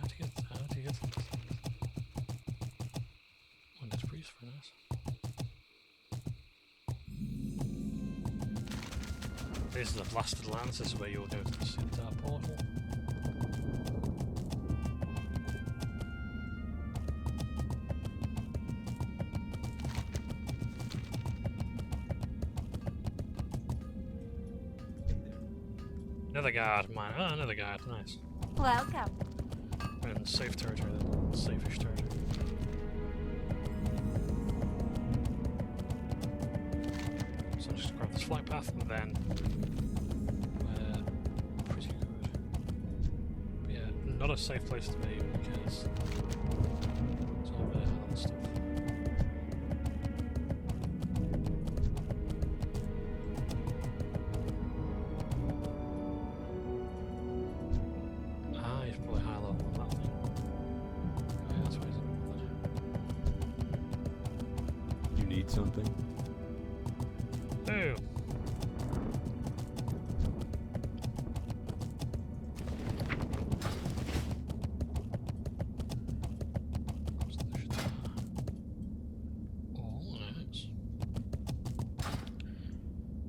How do you get to this? Wonders Breeze for this. This is the Blasted Lands, this is where you'll go to the Citadel portal. Another guard, mine. Oh, another guard, nice. Welcome. We're in safe territory then. Safe-ish territory. So I'll just grab this flight path and then we're pretty good. But yeah, not a safe place to be because it's all bit of stuff. Something. Ooh.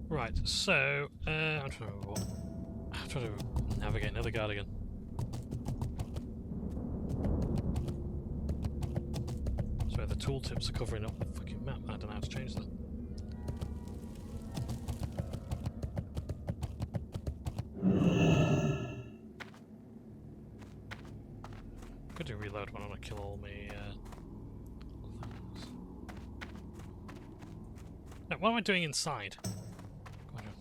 Right, so I'm trying to remember what. I'm trying to navigate another guard again. So the tooltips are covering up the fucking map. I don't know how to change that. Come on, I'm gonna kill all me. No, what am I doing inside? Come on, John.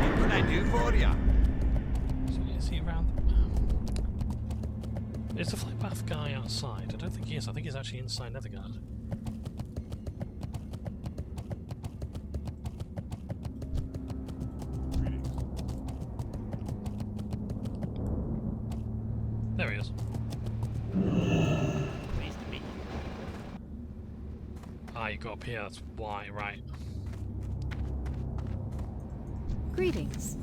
What can I do for ya? So is he around? Is the flight path guy outside? I don't think he is. I think he's actually inside Nethergard. There he is. Pleased to meet you. Ah, you go up here. That's why, right? Greetings.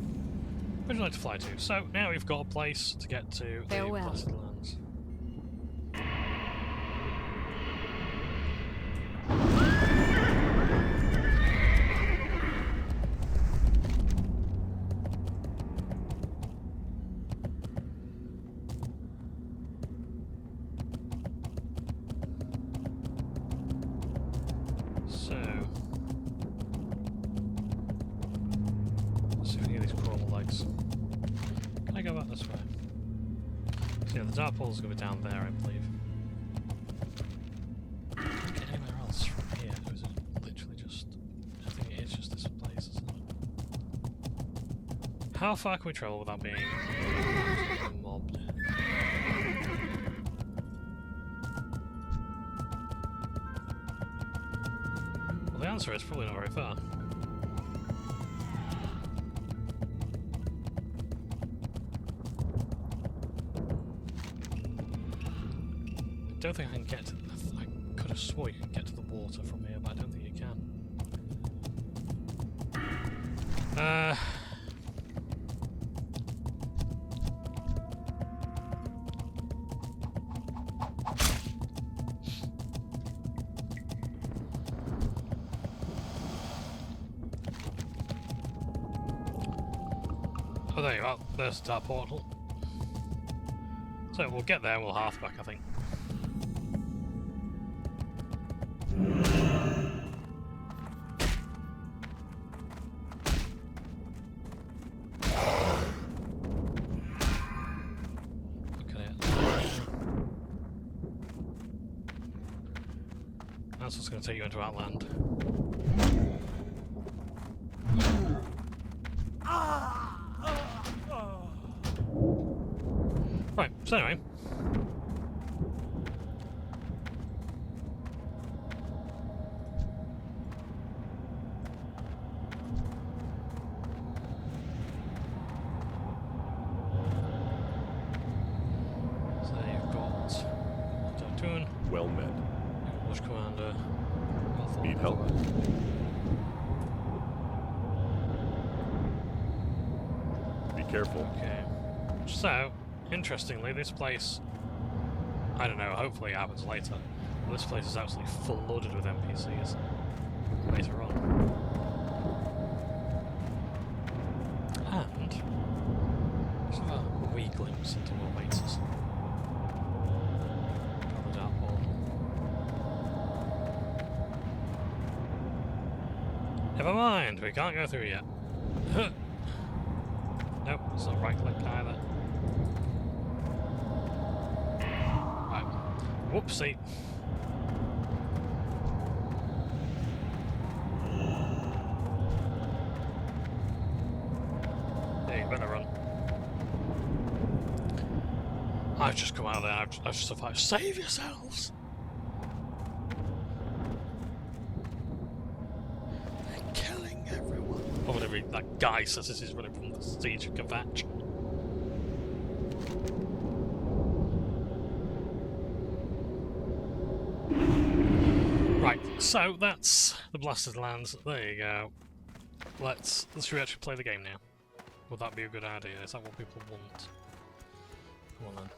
Where would you like to fly to? So now we've got a place to get to the Farewell. Blasted Lands. So let's see if we can get these crawler legs. Can I go back this way? So yeah, the dark pole's gonna be down there, I believe. Can't get anywhere else from here. Or is it literally just? I think it is just this place, isn't it? How far can we travel without being mobbed? Well, the answer is probably not very far. I don't think I can get to... I could have swore you could get to the water from here, but I don't think you can. Oh, there you are. There's the portal. So we'll get there and we'll half back, I think. Look at it. That's what's going to take you into Outland. Right, so anyway. So you've got Tartoon, Well met. English Commander. Need help? Be careful. Okay. So, interestingly, this place, I don't know, hopefully it happens later, but this place is absolutely flooded with NPCs later on. And, let's have a wee glimpse into what awaits us. Got the dark portal. Never mind, we can't go through yet. Nope, it's not right click either. Right. Whoopsie. Yeah, you better run. I've just come out of there, I've just survived. Save yourselves! They're killing everyone. Or whatever that guy says as he's running from the siege of Kvatch. Right, so that's the Blasted Lands. There you go. Let's we actually play the game now. Would that be a good idea? Is that what people want? Come on then.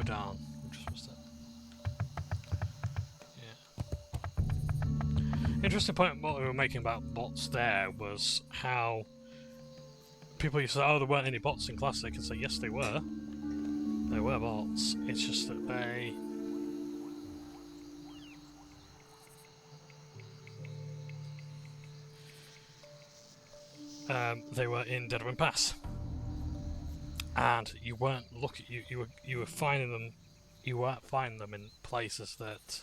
Hodon. Just missed it. Yeah. Interesting point what we were making about bots there was how people used to say, oh, there weren't any bots in Classic, and say, yes, they were. There were bots. It's just that they were in Deadwind Pass, and you weren't looking. You were finding them. You weren't finding them in places that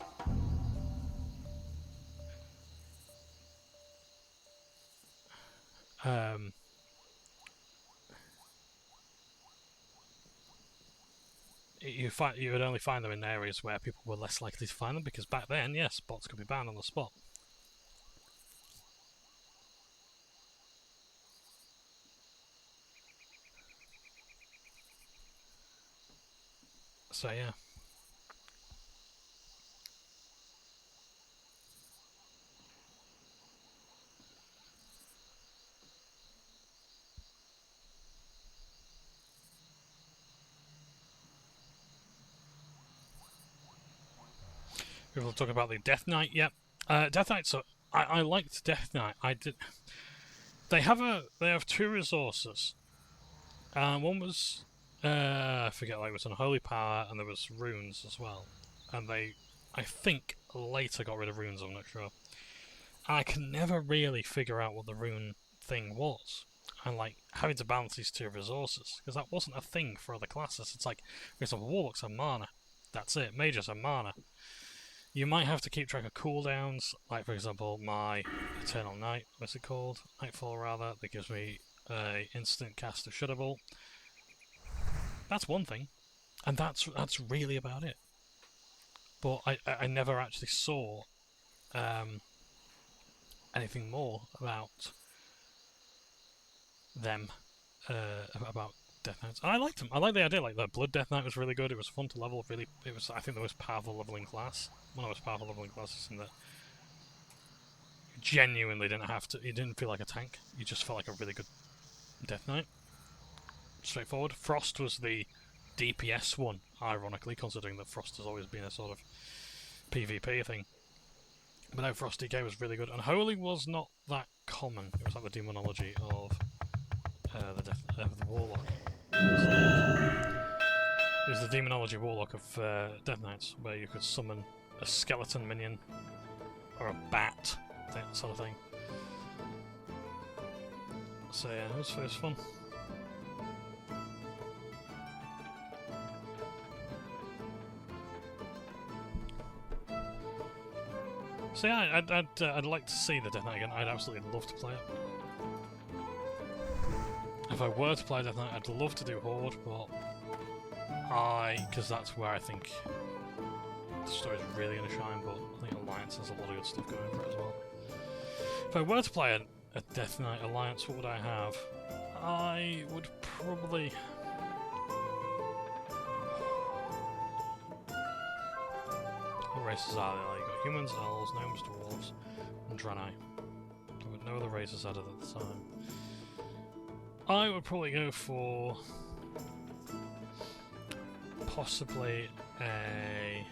you would only find them in areas where people were less likely to find them, because back then, yes, bots could be banned on the spot. So yeah. People talk about the Death Knight. Yep, Death Knight. So I liked Death Knight. I did. They have two resources. One was I forget, like it was Unholy Power, and there was runes as well. And I think later got rid of runes. I'm not sure. I can never really figure out what the rune thing was. And like having to balance these two resources, because that wasn't a thing for other classes. It's like, for example, Warlocks are mana. That's it. Mages are mana. You might have to keep track of cooldowns, like for example my Eternal Night, what's it called? Nightfall rather, that gives me a instant cast of Shudder Bolt. That's one thing, and that's really about it. But I never actually saw anything more about them, about Death Knights. And I liked them. I like the idea. Like the Blood Death Knight was really good. It was fun to level. Really, it was. I think the most powerful leveling class. One of the most powerful leveling classes in that. You genuinely didn't have to. You didn't feel like a tank. You just felt like a really good Death Knight. Straightforward. Frost was the DPS one, ironically, considering that Frost has always been a sort of PvP thing. But no, Frost DK was really good. And Holy was not that common. It was like the demonology of the Warlock. It was the demonology Warlock of Death Knights, where you could summon a skeleton minion or a bat, that sort of thing. So yeah, it was fun. So yeah, I'd like to see the Death Knight again. I'd absolutely love to play it. If I were to play Death Knight, I'd love to do Horde, but because that's where I think the story's really going to shine, but I think Alliance has a lot of good stuff going for it as well. If I were to play a Death Knight Alliance, what would I have? I would probably... What races are there? Like, you've got humans, elves, gnomes, dwarves, and Draenei. But no other races added at the time. I would probably go for possibly a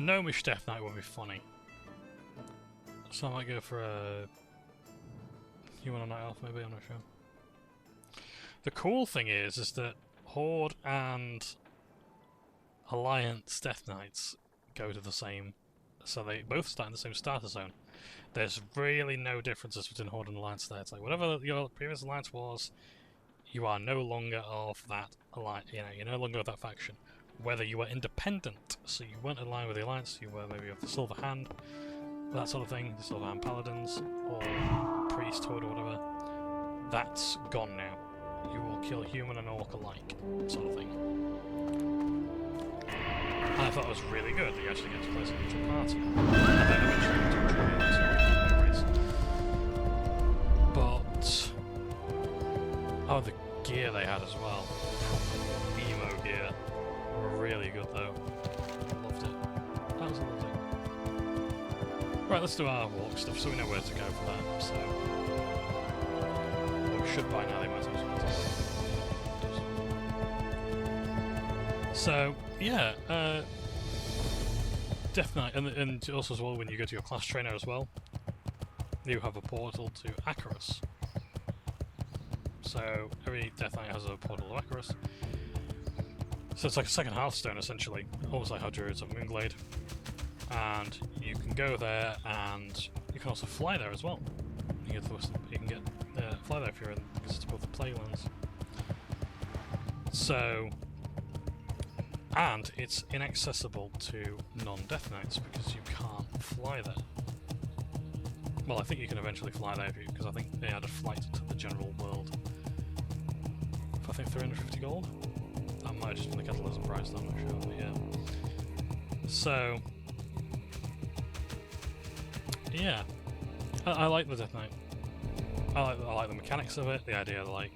gnomish Death Knight would be funny. So I might go for a human or Night Elf, maybe, I'm not sure. The cool thing is that Horde and Alliance Death Knights go to the same, so they both start in the same starter zone. There's really no differences between Horde and Alliance there. It's like whatever your previous Alliance was, you are no longer of that Alliance. You know, you're no longer of that faction. Whether you were independent, so you weren't aligned with the Alliance, you were maybe of the Silver Hand, that sort of thing, the Silver Hand Paladins, or Priesthood or whatever, that's gone now. You will kill human and orc alike, sort of thing. And I thought it was really good that you actually get to play as a neutral party. And then eventually to race. But oh, the gear they had as well. Emo gear. Really good though. Loved it. That was a lovely thing. Right, let's do our walk stuff so we know where to go for that. So we should by now, they might have some. So yeah, Death Knight, and also as well when you go to your class trainer as well, you have a portal to Acheros. So every Death Knight has a portal to Acheros. So it's like a second Hearthstone essentially, almost like how Druids have Moonglade. And you can go there, and you can also fly there as well. You can get fly there if you're in because it's above the Playlands. So, and it's inaccessible to non-Death Knights because you can't fly there. Well, I think you can eventually fly there because I think they added flight to the general world. I think 350 gold. That might have just been the catalysm price, I'm not sure, but yeah. So, yeah, I like the Death Knight. I like the mechanics of it, the idea of like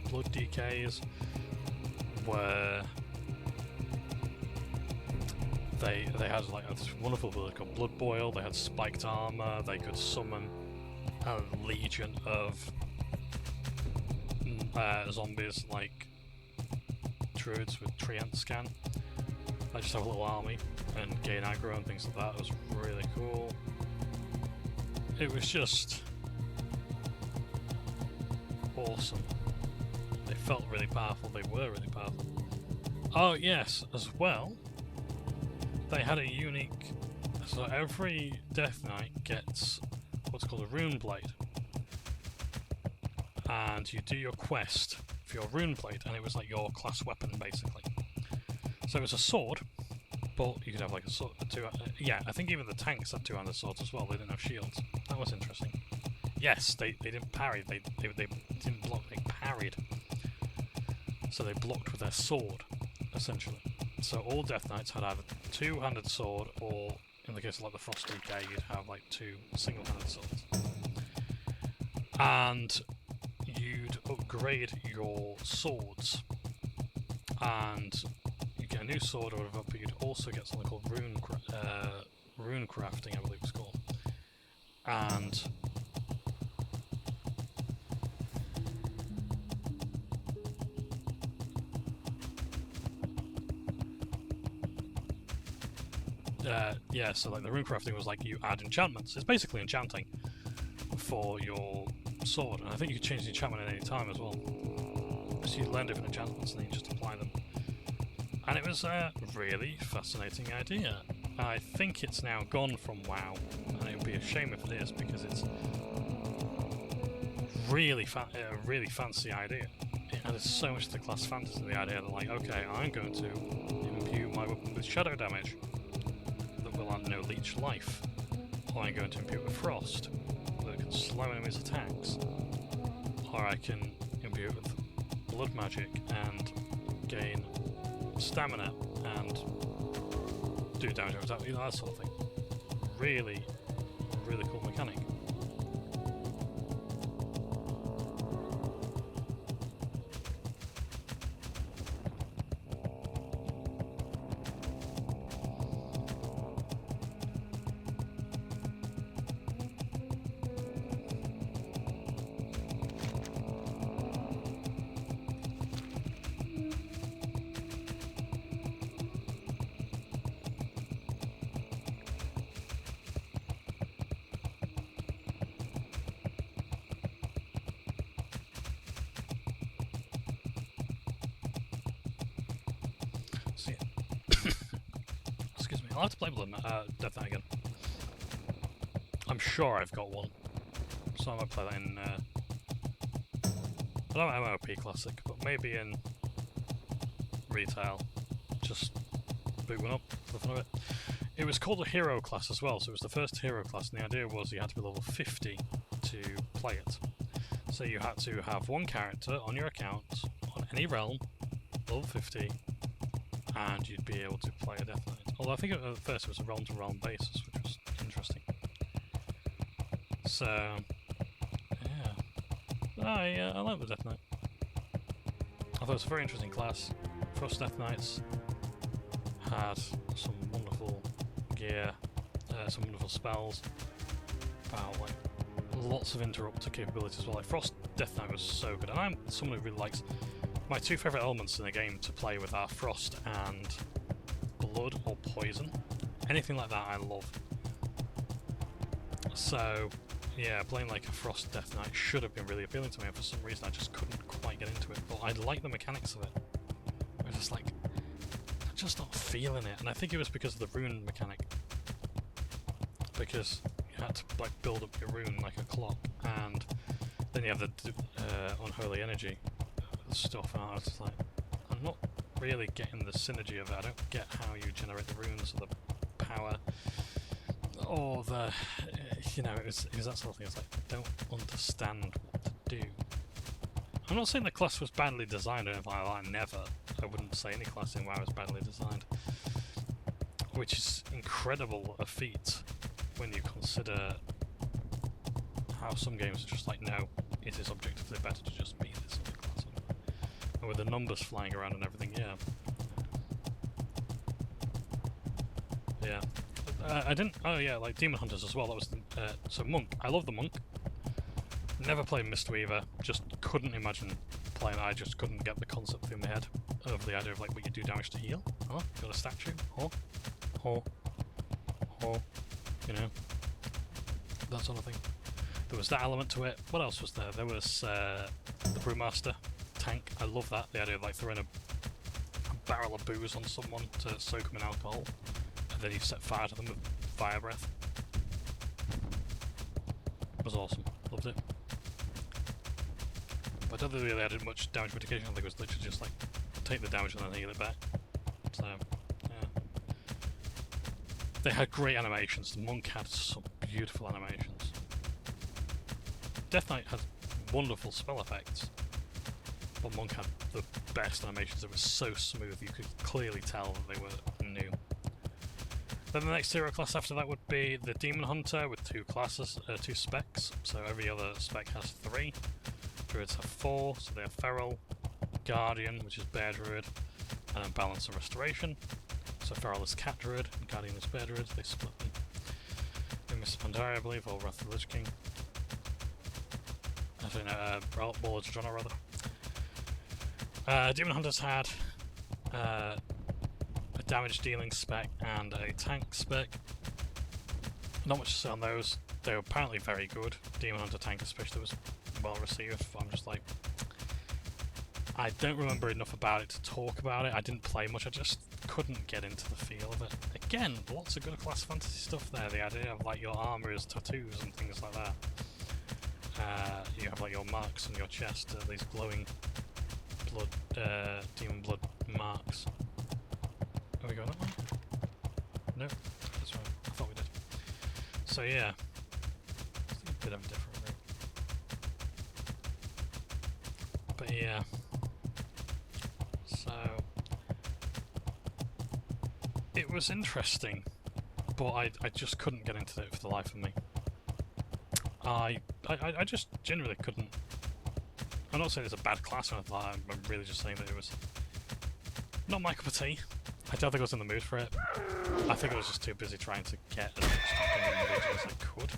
blood decays, where they had like this wonderful ability called Blood Boil. They had spiked armor. They could summon a legion of zombies like druids with Treant Scan. They just have a little army and gain aggro and things like that. It was really cool. It was just awesome. They felt really powerful. They were really powerful. Oh yes, as well, they had a unique. So every Death Knight gets what's called a rune blade, and you do your quest for your rune blade, and it was like your class weapon basically. So it was a sword, but you could have like a sword. Yeah, I think even the tanks had two-handed swords as well. They didn't have shields. That was interesting. Yes, they didn't parry. They didn't block. They parried. So they blocked with their sword, essentially. So all Death Knights had either two-handed sword, or in the case of like the Frost Decay, you'd have like two single-handed swords. And you'd upgrade your swords, and you get a new sword or whatever. But you'd also get something called rune crafting, I believe it's called, and yeah, so like the rune crafting was like you add enchantments. It's basically enchanting for your sword, and I think you can change the enchantment at any time as well. So you learn different enchantments and then you just apply them. And it was a really fascinating idea. I think it's now gone from WoW, and it would be a shame if it is, because it's really a really fancy idea. It added so much to the class fantasy, the idea that like, okay, I'm going to imbue my weapon with shadow damage that will add no leech life, or I'm going to imbue it with frost that can slow enemies' attacks, or I can imbue it with blood magic and gain stamina and do damage over attack, you know, that sort of thing. Really, really cool mechanic. So, yeah. Excuse me, I'll have to play Death Knight again. I'm sure I've got one, so I might play that in, I don't know MOP Classic, but maybe in Retail. Just boot one up for the fun of it. It was called a hero class as well, so it was the first hero class, and the idea was you had to be level 50 to play it. So you had to have one character on your account, on any realm, level 50, and you'd be able to play a Death Knight. Although I think at first it was a realm-to-realm basis, which was interesting. So, yeah. I like the Death Knight. I thought it was a very interesting class. Frost Death Knights had some wonderful gear, some wonderful spells, like lots of interrupter capabilities as well. Like Frost Death Knight was so good, and I'm someone who really likes My two favourite elements in the game to play with are frost and blood or poison. Anything like that I love. So, yeah, playing like a Frost Death Knight should have been really appealing to me, and for some reason I just couldn't quite get into it. But I like the mechanics of it. I was just like, I'm just not feeling it. And I think it was because of the rune mechanic. Because you had to like build up your rune like a clock, and then you have the unholy energy stuff, and I was just like, I'm not really getting the synergy of it. I don't get how you generate the runes or the power or the, you know, it was that sort of thing. It's like, I don't understand what to do. I'm not saying the class was badly designed or anything like that, never. I wouldn't say any class in WoW was badly designed. Which is incredible a feat when you consider how some games are just like, no, it is objectively better to just be this other class. And with the numbers flying around and everything, yeah. Yeah. I didn't... Oh yeah, like Demon Hunters as well, that was the... so Monk. I love the Monk. Never played Mistweaver, just couldn't imagine playing it. I just couldn't get the concept through my head of the idea of like what you do damage to heal. Oh, got a statue. Oh. You know, that sort of thing. There was that element to it. What else was there? There was the Brewmaster tank. I love that. The idea of like throwing a barrel of booze on someone to soak them in alcohol, and then you set fire to them with fire breath. It was awesome. Loved it. But I don't think they really added much damage mitigation. I think it was literally just like take the damage and then heal it back. So, yeah. They had great animations. The Monk had some beautiful animations. Death Knight had wonderful spell effects, but Monk had the best animations. It was so smooth, you could clearly tell that they were new. Then the next hero class after that would be the Demon Hunter with two classes, two specs. So every other spec has 3. Druids have 4, so they have Feral, Guardian, which is Bear Druid, and then Balance and Restoration. So Feral is Cat Druid, and Guardian is Bear Druid. They split them. In Miss Pandaria, I believe, or Wrath of the Lich King. I don't know, Warlords of Draenor, rather. Demon Hunters had a damage dealing spec and a tank spec. Not much to say on those. They were apparently very good. Demon Hunter tank especially was well received. I'm just like, I don't remember enough about it to talk about it. I didn't play much. I just couldn't get into the feel of it. Again, lots of good class fantasy stuff there. The idea of like your armor is tattoos and things like that. You have like your marks on your chest, these glowing blood, demon blood marks. Are we going that way? No, that's right. I thought we did. So yeah, it's a bit of a different route. But yeah, so it was interesting, but I just couldn't get into it for the life of me. I just generally couldn't. I'm not saying it's a bad class or anything like that. I'm really just saying that it was not my cup of tea. I don't think I was in the mood for it. I think I was just too busy trying to get as much stuff as I could.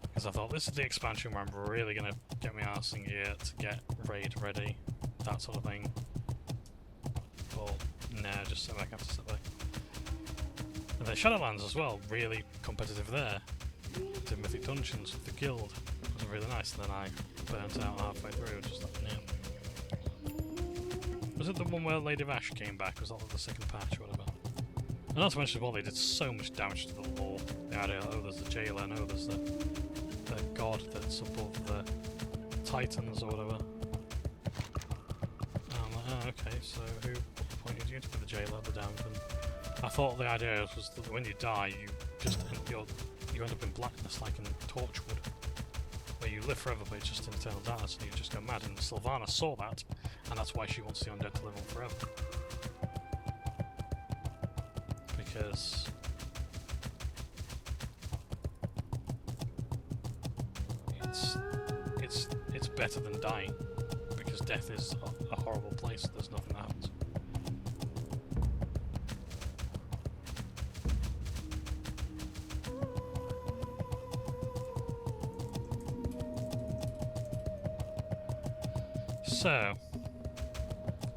Because I thought, this is the expansion where I'm really going to get my arse in gear to get raid ready, that sort of thing. But nah, just sit back, I have to sit back. And then Shadowlands as well, really competitive there. Did Mythic Dungeons with the guild. It was really nice, and then I burnt out halfway through, just like, yeah. Was it the one where Lady of Ash came back? Was that like the second patch or whatever? And not to mention as well, they did so much damage to the lore. The idea, oh, there's the jailer, and oh, there's the god that's above the titans or whatever. And I'm like, oh, okay, so who appointed you to be the jailer, the damned? And I thought the idea was that when you die, you just you end up in blackness like in Torchwood, where you live forever but it's just in eternal darkness and you just go mad, and Sylvana saw that, and that's why she wants the undead to live on forever. Because it's better than dying, because death is a horrible place, there's nothing that happens. So,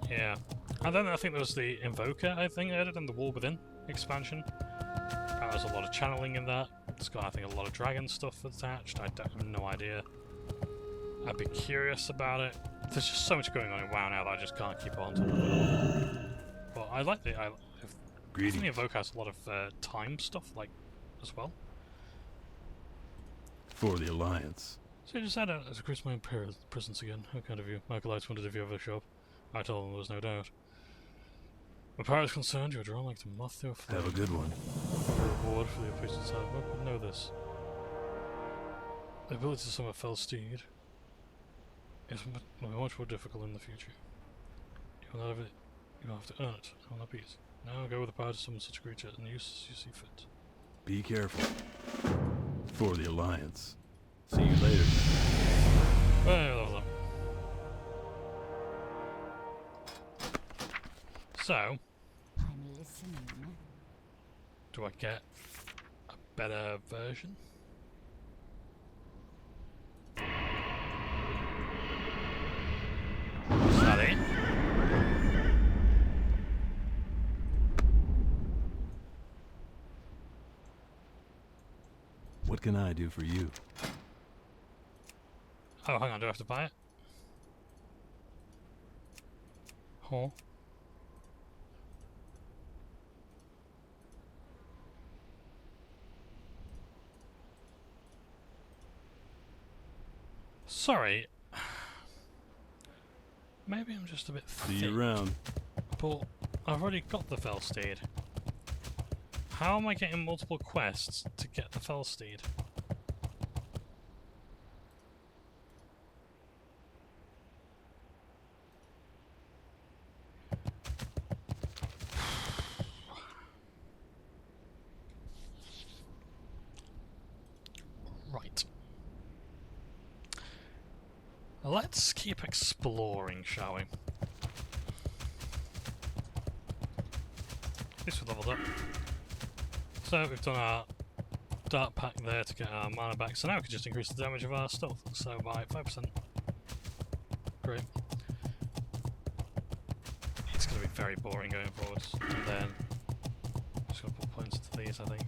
Yeah. And then I think there was the Invoker, I think, added in the Wall Within expansion. There's a lot of channeling in that. It's got, I think, a lot of dragon stuff attached. I have no idea. I'd be curious about it. There's just so much going on in WoW now that I just can't keep on top of it all. But I like the... I think the Invoker has a lot of time stuff, like, as well. For the Alliance. So you just had to increase my presence again. How kind of you. My acolytes wondered if you ever show up. I told them there was no doubt. Where power is concerned, you are drawn like the moth to a flame. Have a good one. The reward for the opposition's hard work, but know this. The ability to summon a fell steed is much more difficult in the future. You will have to earn it. It will not be easy. Now go with the power to summon such a creature and use as you see fit. Be careful. For the Alliance. See you later. Well, level up. So, I'm listening. do I get a better version? Is that it? What can I do for you? Oh, hang on, do I have to buy it? Huh? Sorry. Maybe I'm just a bit thick. See you around. But I've already got the Fellsteed. How am I getting multiple quests to get the Fellsteed? Right. Let's keep exploring, shall we? At least we've leveled up. So we've done our Dark Pack there to get our mana back, so now we can just increase the damage of our stuff, so by 5%. Great. It's going to be very boring going forwards, and then I'm just going to put points into these, I think.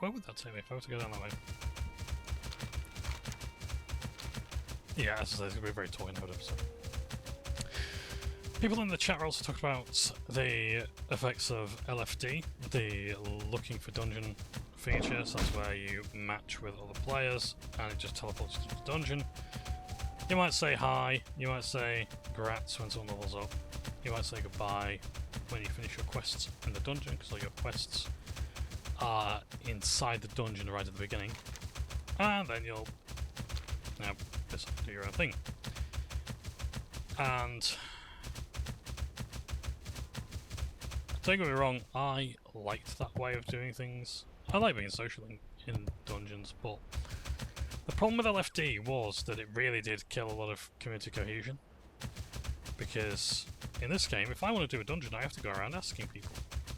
Where would that take me if I were to go down that way? Yeah, as I say, it's going to be a very toy node episode. People in the chat are also talking about the effects of LFD, the looking for dungeon feature, so that's where you match with other players and it just teleports you to the dungeon. You might say hi, you might say grats when someone levels up, you might say goodbye when you finish your quests in the dungeon, because all your quests are inside the dungeon right at the beginning, and then you'll just do your own thing. And don't get me wrong, I liked that way of doing things. I like being social in dungeons, but the problem with LFD was that it really did kill a lot of community cohesion. Because in this game, if I want to do a dungeon, I have to go around asking people,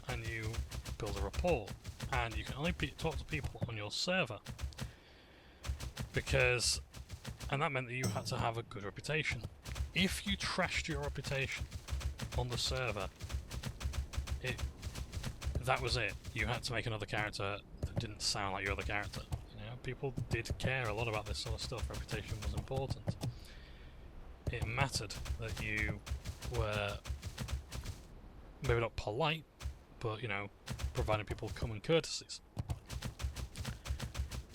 and you build a rapport. And you can only talk to people on your server, and that meant that you had to have a good reputation. If you trashed your reputation on the server, that was it. You had to make another character that didn't sound like your other character. You know, people did care a lot about this sort of stuff. Reputation was important. It mattered that you were maybe not polite, but, you know, providing people common courtesies.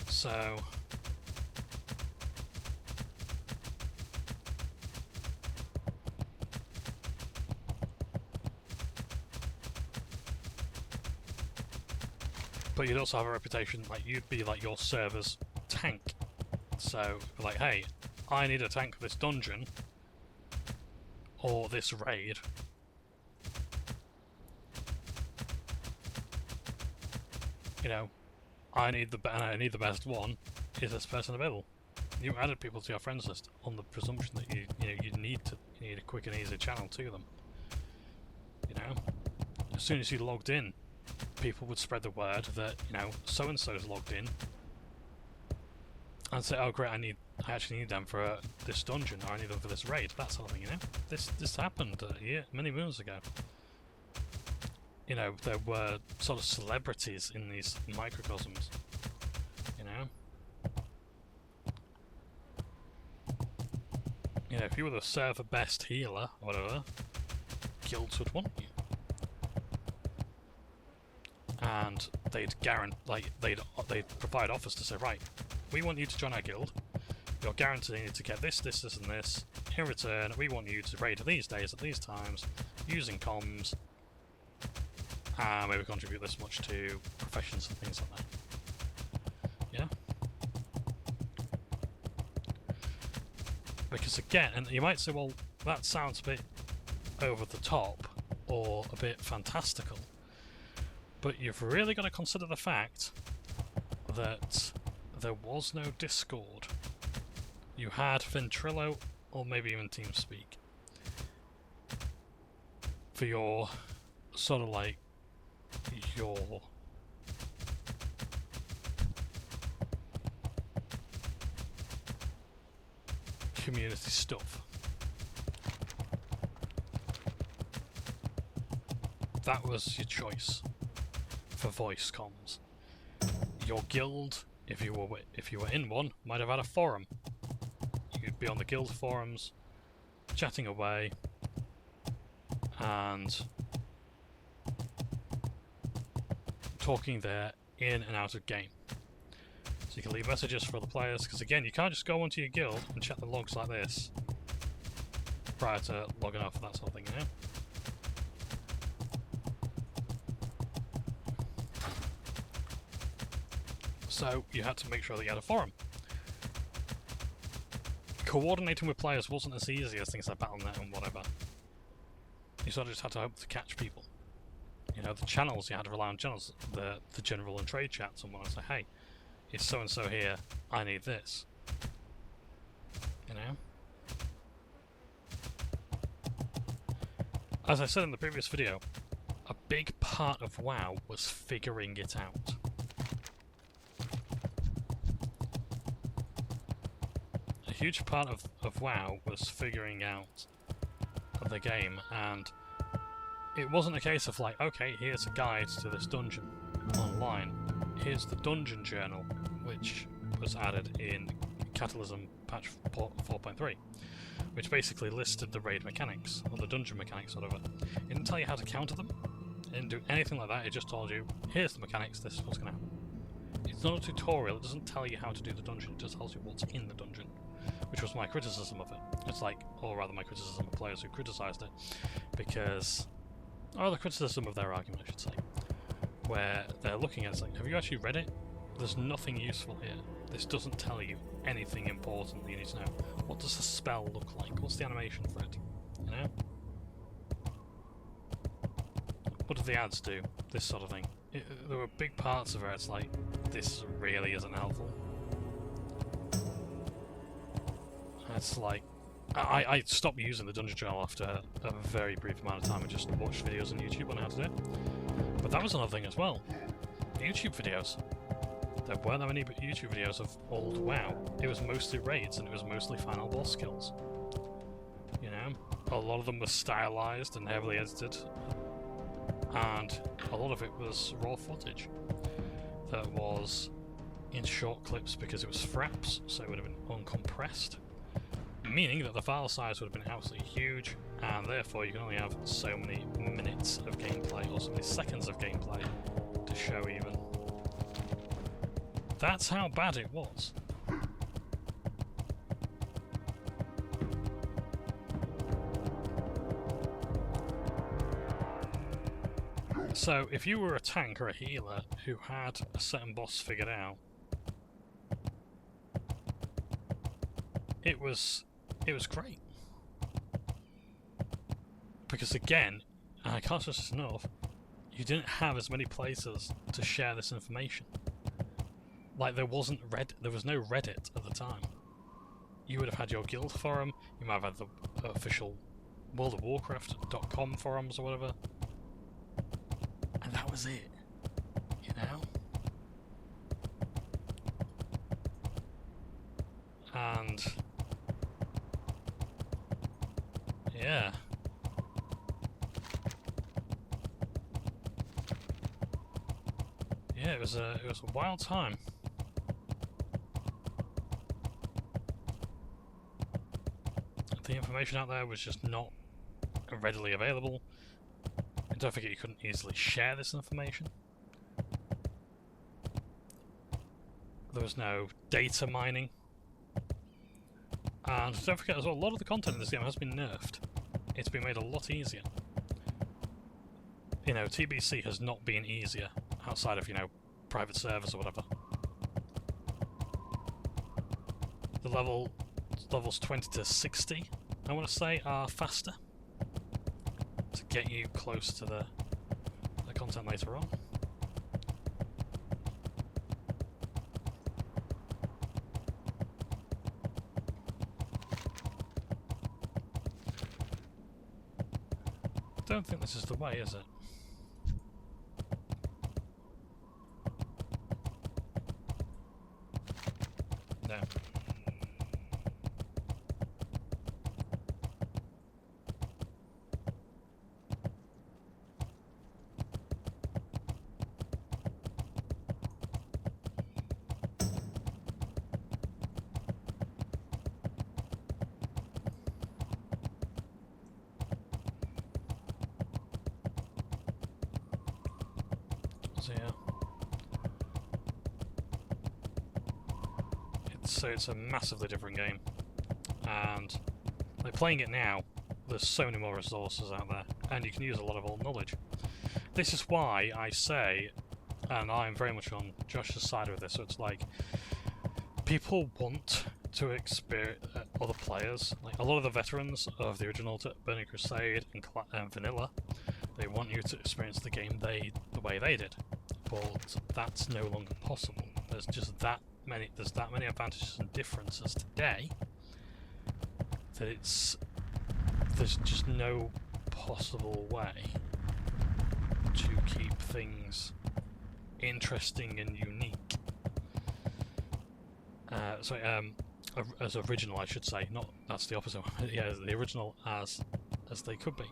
So but you'd also have a reputation, like you'd be like your server's tank. So like, hey, I need a tank for this dungeon or this raid. You know, I need the best one. Is this person available? You added people to your friends list on the presumption that you need a quick and easy channel to them. You know, as soon as you logged in, people would spread the word that, you know, so and so's logged in, and say, oh great, I actually need them for this dungeon, or I need them for this raid, that sort of thing. You know, this happened many moons ago. You know, there were sort of celebrities in these microcosms. You know, if you were the server best healer or whatever, guilds would want you. And they'd provide offers to say, right, we want you to join our guild. You're guaranteed to get this, this, this, and this. In return, we want you to raid these days at these times, using comms, and maybe contribute this much to professions and things like that. Yeah? Because again, and you might say, well, that sounds a bit over the top, or a bit fantastical. But you've really got to consider the fact that there was no Discord. You had Ventrilo, or maybe even TeamSpeak, for your sort of like your community stuff. That was your choice for voice comms. Your guild, if you were in one, might have had a forum. You'd be on the guild forums, chatting away, and talking there in and out of game. So you can leave messages for the players, because again, you can't just go onto your guild and check the logs like this prior to logging off and that sort of thing, you know? So you had to make sure that you had a forum. Coordinating with players wasn't as easy as things like Battle.net and whatever. You sort of just had to hope to catch people. You know, the channels, you had to rely on channels, the general and trade chat, someone would say, hey, it's so-and-so here, I need this. You know? As I said in the previous video, a big part of WoW was figuring it out. A huge part of WoW was figuring out the game, and it wasn't a case of like, okay, here's a guide to this dungeon online. Here's the dungeon journal, which was added in Catalysm patch 4.3, which basically listed the raid mechanics, or the dungeon mechanics, whatever. It didn't tell you how to counter them, it didn't do anything like that, it just told you, here's the mechanics, this is what's going to happen. It's not a tutorial, it doesn't tell you how to do the dungeon, it just tells you what's in the dungeon, which was my criticism of it. It's like, or rather my criticism of players who criticised it, because, or the criticism of their argument, I should say, where they're looking at it, it's like, have you actually read it? There's nothing useful here. This doesn't tell you anything important that you need to know. What does the spell look like? What's the animation for it? You know? What do the ads do? This sort of thing. There were big parts of it, it's like, this really isn't helpful. It's like, I stopped using the dungeon journal after a very brief amount of time and just watched videos on YouTube on how to do it. But that was another thing as well. YouTube videos. There weren't that many YouTube videos of old WoW. It was mostly raids and it was mostly final boss kills. You know? A lot of them were stylized and heavily edited. And a lot of it was raw footage. That was in short clips because it was fraps, so it would have been uncompressed. Meaning that the file size would have been absolutely huge, and therefore you can only have so many minutes of gameplay, or so many seconds of gameplay to show even. That's how bad it was. So, if you were a tank or a healer who had a certain boss figured out, it was great. Because again, and I can't stress this enough, you didn't have as many places to share this information. Like there was no Reddit at the time. You would have had your guild forum, you might have had the official World of Warcraft.com forums or whatever. was it, you know? And yeah. Yeah, it was a wild time. The information out there was just not readily available. And don't forget, you couldn't easily share this information. There was no data mining. And don't forget as well, a lot of the content in this game has been nerfed. It's been made a lot easier. You know, TBC has not been easier outside of, you know, private servers or whatever. The levels 20 to 60, I want to say, are faster to get you close to the content later on. I don't think this is the way, is it? No. So yeah. It's a massively different game, and like playing it now, there's so many more resources out there, and you can use a lot of old knowledge. This is why I say, and I'm very much on Josh's side with this, so it's like, people want to experience other players, like a lot of the veterans of the original Burning Crusade and Vanilla, they want you to experience the game the way they did, but that's no longer possible. There's just that many advantages and differences today that there's just no possible way to keep things interesting and unique. As original, I should say. Not that's the opposite. Yeah, the original as they could be.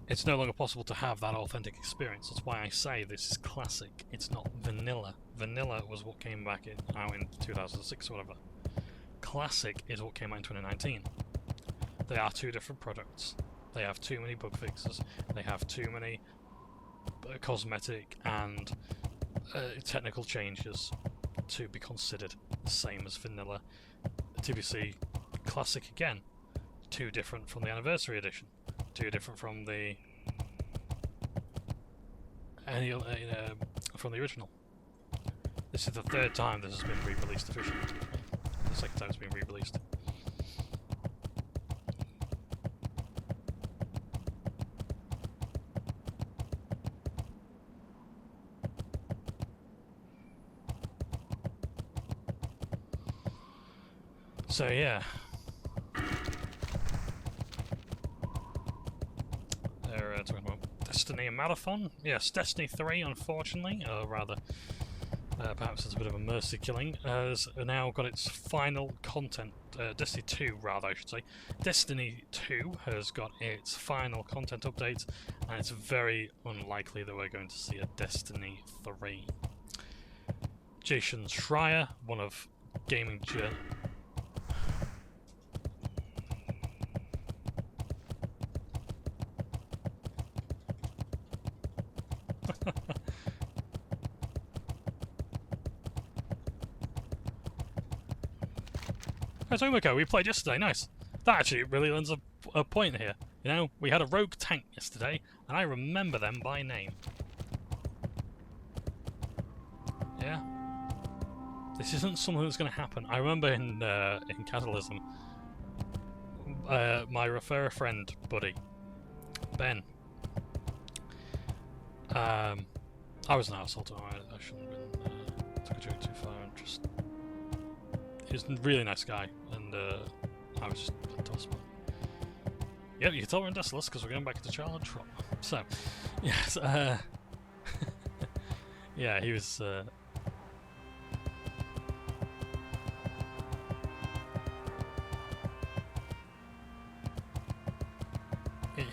It's no longer possible to have that authentic experience. That's why I say this is classic. It's not vanilla. Vanilla was what came back out in 2006 or whatever. Classic is what came out in 2019. They are two different products. They have too many bug fixes. They have too many cosmetic and technical changes to be considered the same as vanilla. TBC Classic again, too different from the Anniversary Edition. Too different from the original. This is the third time this has been re-released officially. The second time it's been re-released. So yeah. Talking about Destiny and Marathon. Yes, Destiny 3, unfortunately, or rather, perhaps it's a bit of a mercy killing, has now got its final content. Destiny 2, rather, I should say. Destiny 2 has got its final content update, and it's very unlikely that we're going to see a Destiny 3. Jason Schreier, one of gaming That's Umiko, we played yesterday, nice. That actually really lends a point here. You know, we had a rogue tank yesterday, and I remember them by name. Yeah. This isn't something that's going to happen. I remember in Catalysm, my refer friend buddy, Ben, I was an arsehole to him. I shouldn't have been took a joke too far and just... He's a really nice guy, and I was just a toss. Yep, you can tell we're in Desolus because we're going back to Challenge Rock. So, yes, yeah, he was.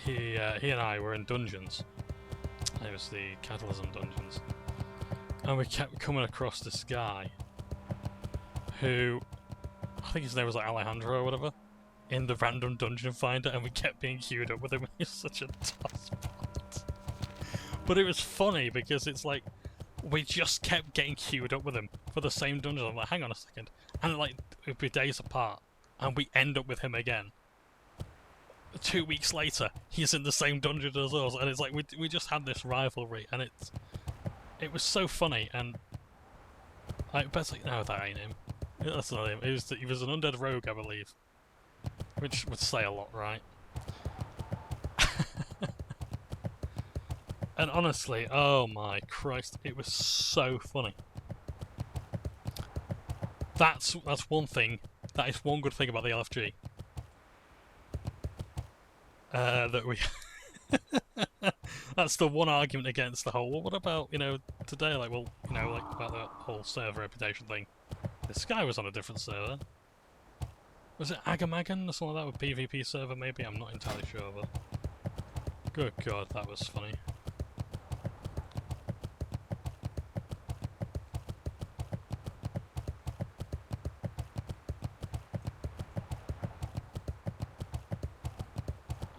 He and I were in dungeons. It was the Catalysm dungeons, and we kept coming across this guy who, I think his name was like Alejandro or whatever, in the random dungeon finder, and we kept being queued up with him. He's such a tosspot. But it was funny because it's like we just kept getting queued up with him for the same dungeon. I'm like, hang on a second, and like it'd be days apart, and we end up with him again. 2 weeks later, he's in the same dungeon as us, and it's like we just had this rivalry, and it was so funny. And like, but it's like, no, that ain't him. That's not him. He was an undead rogue, I believe, which would say a lot, right? And honestly, oh my Christ, it was so funny. That's one thing. That is one good thing about the LFG. That we that's the one argument against the whole, well, what about, you know, today, like, well, you know, like, about the whole server reputation thing. This guy was on a different server. Was it Agamagan or something like that, with PvP server maybe? I'm not entirely sure, but good God, that was funny.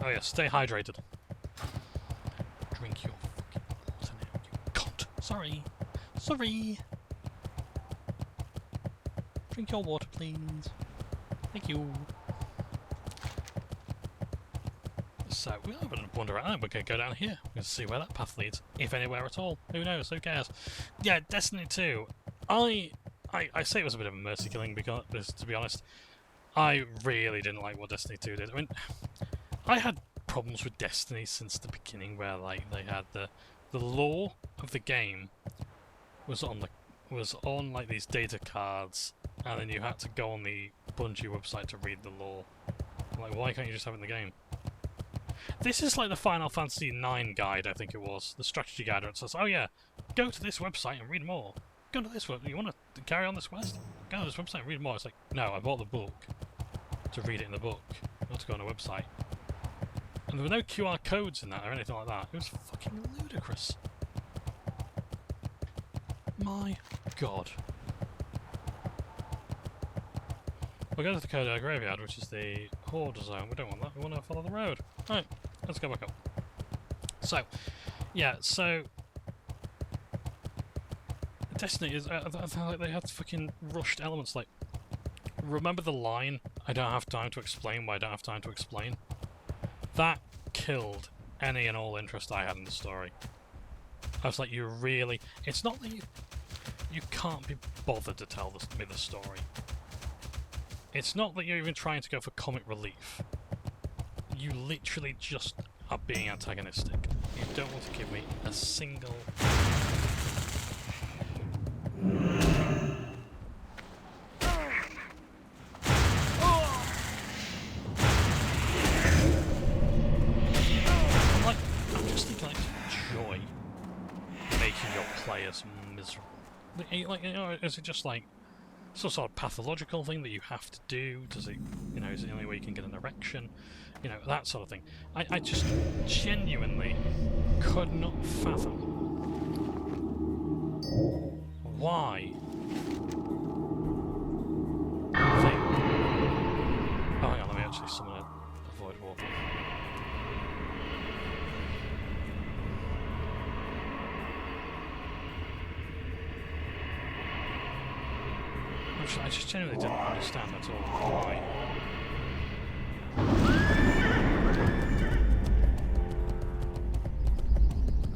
Oh yeah, stay hydrated. Drink your fucking water now, you cunt. Sorry. Sorry. Drink your water, please. Thank you. So, we're going to wander around. We're going to go down here. We're going to see where that path leads. If anywhere at all. Who knows? Who cares? Yeah, Destiny 2. I say it was a bit of a mercy killing because, to be honest, I really didn't like what Destiny 2 did. I mean, I had problems with Destiny since the beginning, where like they had the lore of the game was on like these data cards, and then you had to go on the Bungie website to read the lore. Like, why can't you just have it in the game? This is like the Final Fantasy IX guide, I think it was, the strategy guide, where it says, oh yeah, go to this website and read more. Go to this website. You want to carry on this quest? Go to this website and read more. It's like, no, I bought the book to read it in the book, not to go on a website. And there were no QR codes in that or anything like that. It was fucking ludicrous. My God. We'll go to the Kodai Graveyard, which is the Horde zone. We don't want that. We want to follow the road. Right, let's go back up. So, yeah, so Destiny is... they had fucking rushed elements, like... Remember the line, I don't have time to explain why I don't have time to explain? That killed any and all interest I had in the story. I was like, you really... It's not that you can't be bothered to tell me the story. It's not that you're even trying to go for comic relief. You literally just are being antagonistic. You don't want to give me a single... players miserable. Like, you know, is it just like some sort of pathological thing that you have to do? Does it, you know, is it the only way you can get an erection? You know, that sort of thing. I just genuinely could not fathom why oh, hang on, let me actually summon a Void Warcraft. I just genuinely didn't understand at all why.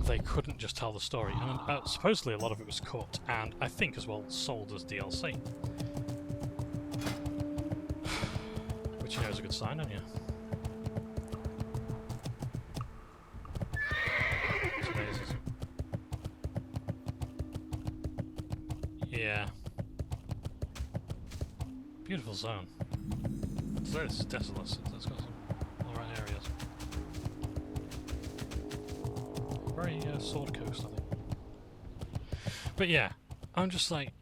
They couldn't just tell the story, and supposedly a lot of it was cut, and I think as well sold as DLC. Which, you know, is a good sign, don't you? Yeah. Beautiful zone. It's very desolate. It's got some alright areas. Very Sword Coast, I think. But yeah, I'm just like,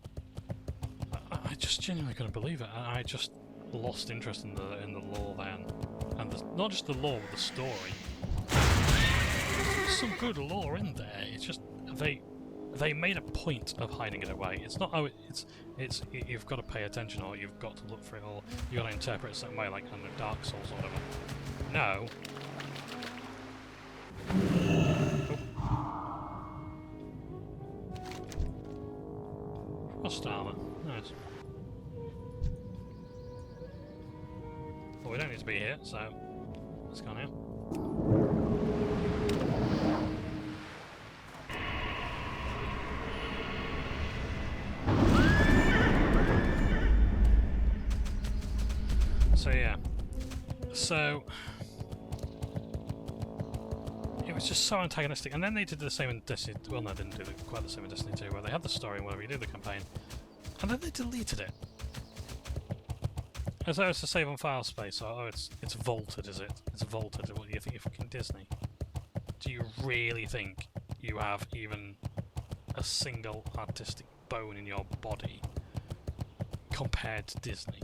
I just genuinely couldn't believe it. I just lost interest in the lore then, and not just the lore, but the story. There's some good lore in there. It's just they made a point of hiding it away. It's not it's you've got to pay attention, or you've got to look for it, or you've got to interpret it a certain way, like under Dark Souls or whatever. No. Frost armor. Nice. Well, we don't need to be here, so let's go now. So yeah, so it was just so antagonistic, and then they did the same in Destiny. Well, no, they didn't do quite the same in Destiny 2, where they had the story and whatever you do the campaign, and then they deleted it. As though it's a save on file space, or oh, it's vaulted, is it? It's vaulted. What do you think, you're fucking Disney? Do you really think you have even a single artistic bone in your body compared to Disney?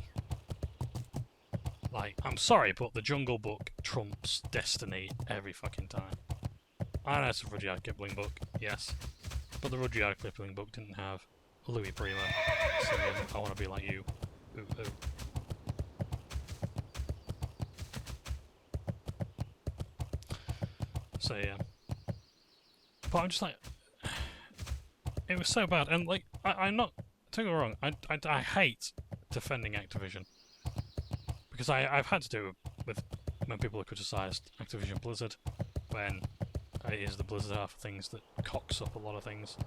Like, I'm sorry, but the Jungle Book trumps Destiny every fucking time. I know it's a Rudyard Kipling book, yes, but the Rudyard Kipling book didn't have Louis Prima singing "I Want to Be Like You." Ooh, ooh. So yeah, but I'm just like, it was so bad, and like, I'm not. Don't get me wrong, I hate defending Activision. Because I've had to do with when people have criticised Activision Blizzard, when it is the Blizzard half of things that cocks up a lot of things.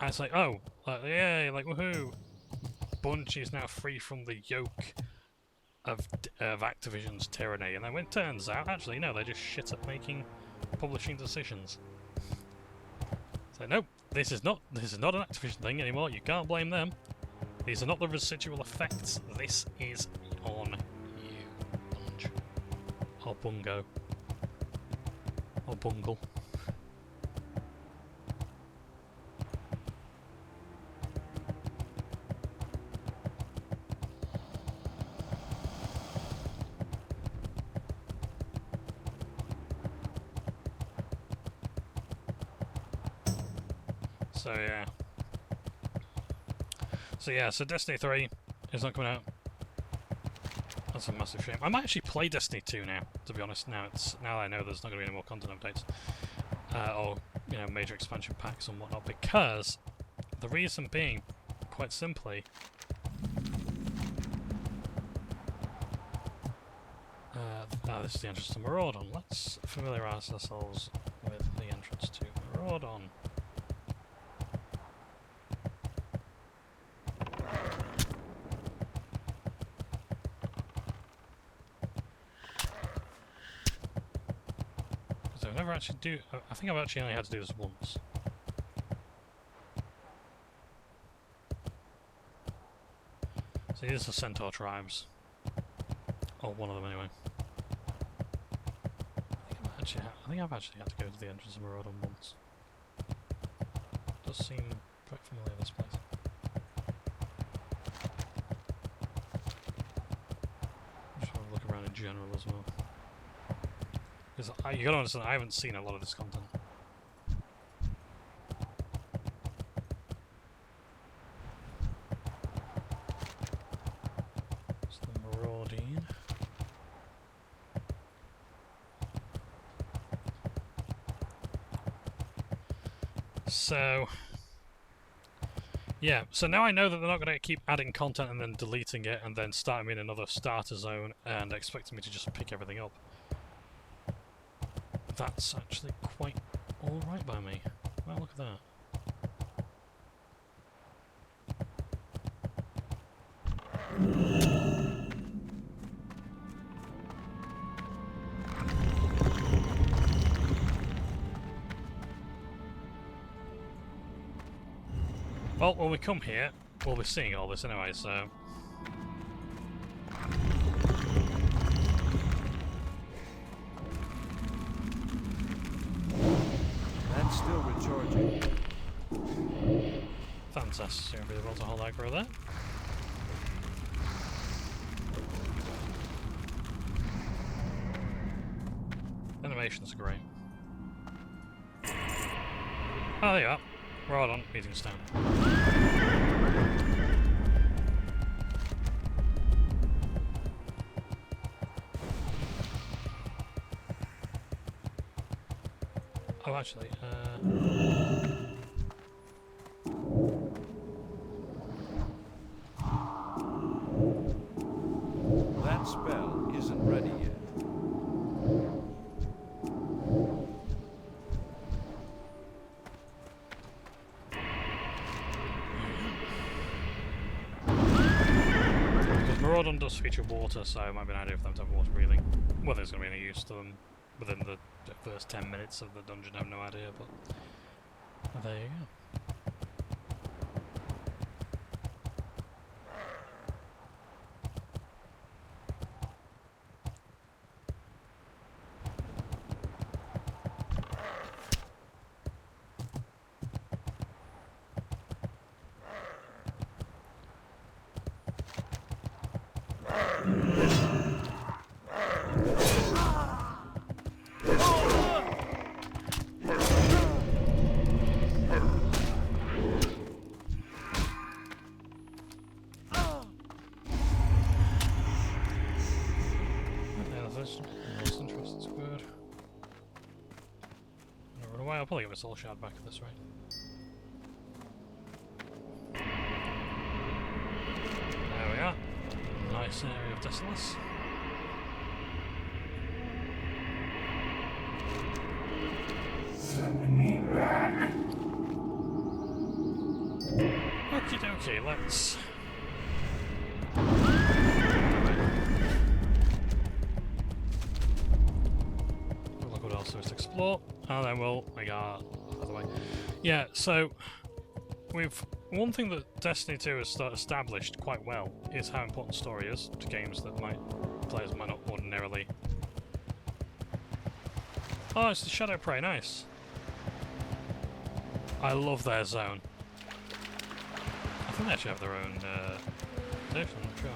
And it's like, oh, yay, like, woohoo! Bungie is now free from the yoke of Activision's tyranny. And then when it turns out, actually, no, they're just shit at making publishing decisions. So nope, this is not an Activision thing anymore. You can't blame them. These are not the residual effects. This is on you, Bunge. Or Bungo. Or Bungle. So yeah, so Destiny 3 is not coming out. That's a massive shame. I might actually play Destiny 2 now, to be honest. Now I know there's not going to be any more content updates. Or, you know, major expansion packs and whatnot, because the reason being, quite simply, this is the entrance to Maraudon. Let's familiarise ourselves with the entrance to Maraudon. I think I've actually only had to do this once. So these are Centaur tribes. Or one of them anyway. I think I've actually had to go to the entrance of Maraudon once. Does seem quite familiar, this place. Just want to look around in general as well. Because you gotta understand, I haven't seen a lot of this content. It's the Maraudine. So yeah, so now I know that they're not going to keep adding content and then deleting it and then starting me in another starter zone and expecting me to just pick everything up. That's actually quite alright by me. Well, look at that. Well, when we come here, we'll be seeing all this anyway, so... Princess. You're going to be able to hold aggro there. Animations are great. Oh, there you are. Right on, meeting stone. Oh, actually, That spell isn't ready yet. because Maraudon does feature water, so it might be an idea for them to have water breathing. Whether there's going to be any use to them within the first 10 minutes of the dungeon, I have no idea, but there you go. Most interest is good. Gonna run away. I'll probably get my soul shard back at this rate. There we are. Nice area of Desolus. Send me back. Okie dokie, let's. Look what else there is to explore. And then we'll. I got. By the way. Yeah, so. One thing that Destiny 2 has established quite well is how important story is to games that players might not ordinarily. Oh, it's the Shadow Prey, nice. I love their zone. I think they actually have their own station, I'm not sure.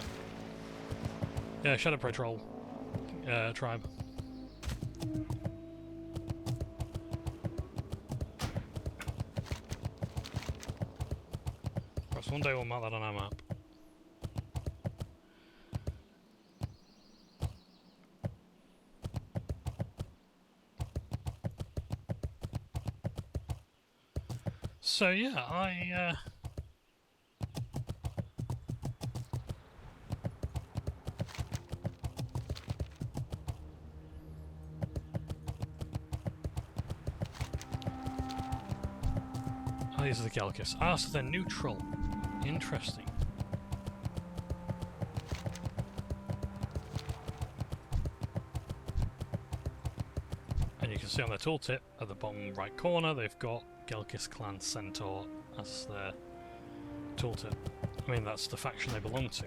Yeah, Shadow Prey Troll tribe. Perhaps one day we'll mark that on our map. So yeah, I these are the Galkis. Ah, so they're neutral. Interesting. And you can see on their tooltip at the bottom right corner, they've got Gelkis Clan Centaur as their tooltip. I mean, that's the faction they belong to.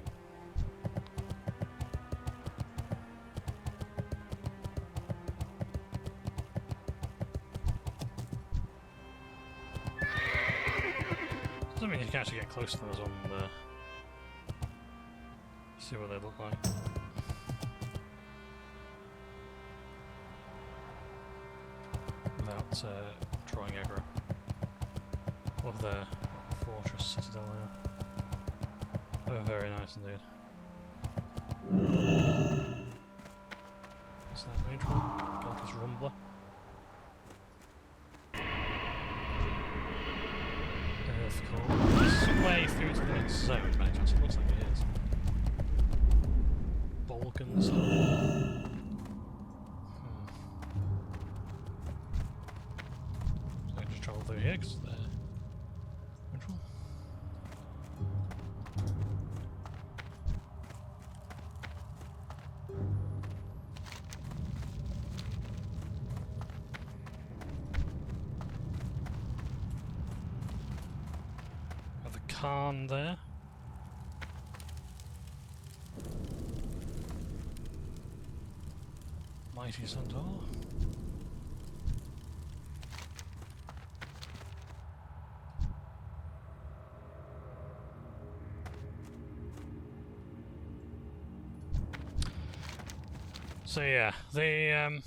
Doesn't mean you can actually get close to them as on the. See what they look like. Without drawing aggro. Love their fortress citadel there. They're very nice indeed. Is that neutral? Galkus Rumbler. Earth core. This is a way through to the next zone, but it looks like it is. Balkans. So I just travel through here because they're neutral. Have the Khan there. Mighty Centaur. So yeah, the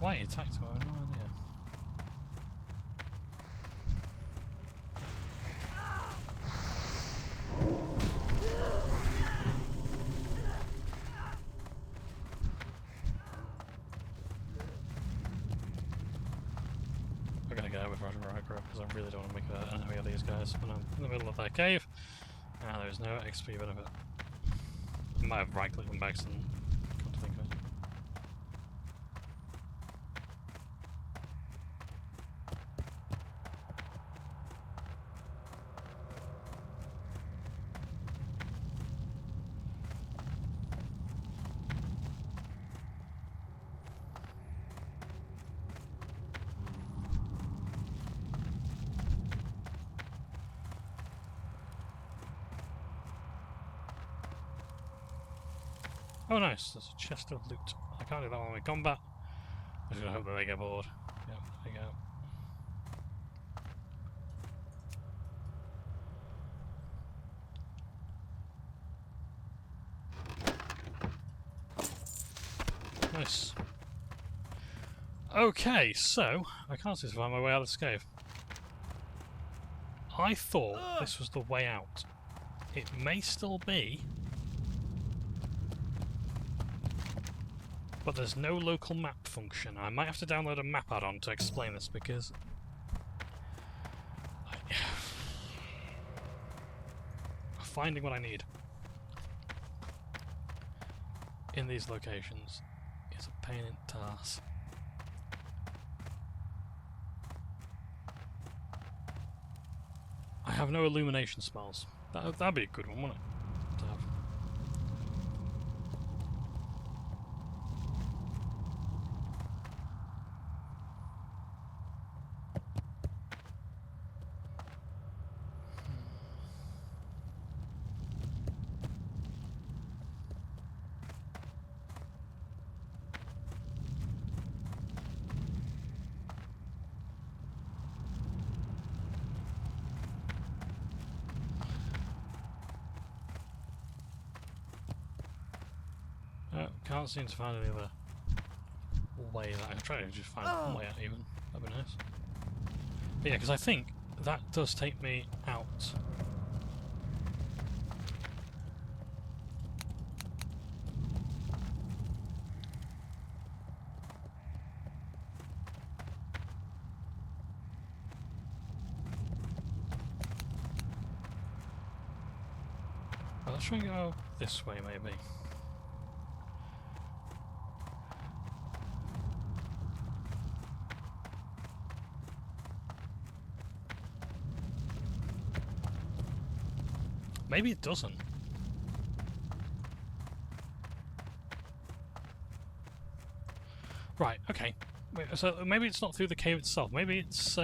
why he attacked him, I have no idea. We're gonna go with Roger Roger because I really don't want to make an enemy of these guys when I'm in the middle of their cave. And there's no XP benefit. I might have right-clicked them back and come to think of it. Oh nice, there's a chest of loot. I can't do that one with combat. I'm just gonna hope that they get bored. Yep, there you go. Nice. Okay, so I can't seem to find my way out of this cave. I thought this was the way out. It may still be, but there's no local map function. I might have to download a map add-on to explain this because finding what I need in these locations is a pain in the ass. I have no illumination spells. That'd be a good one, wouldn't it? To have. Can't seem to find any other way that I'm trying to just find one way out even. That'd be nice. But yeah, because I think that does take me out. Well, let's try and go this way maybe. Maybe it doesn't. Right, okay. Wait, so maybe it's not through the cave itself. Maybe it's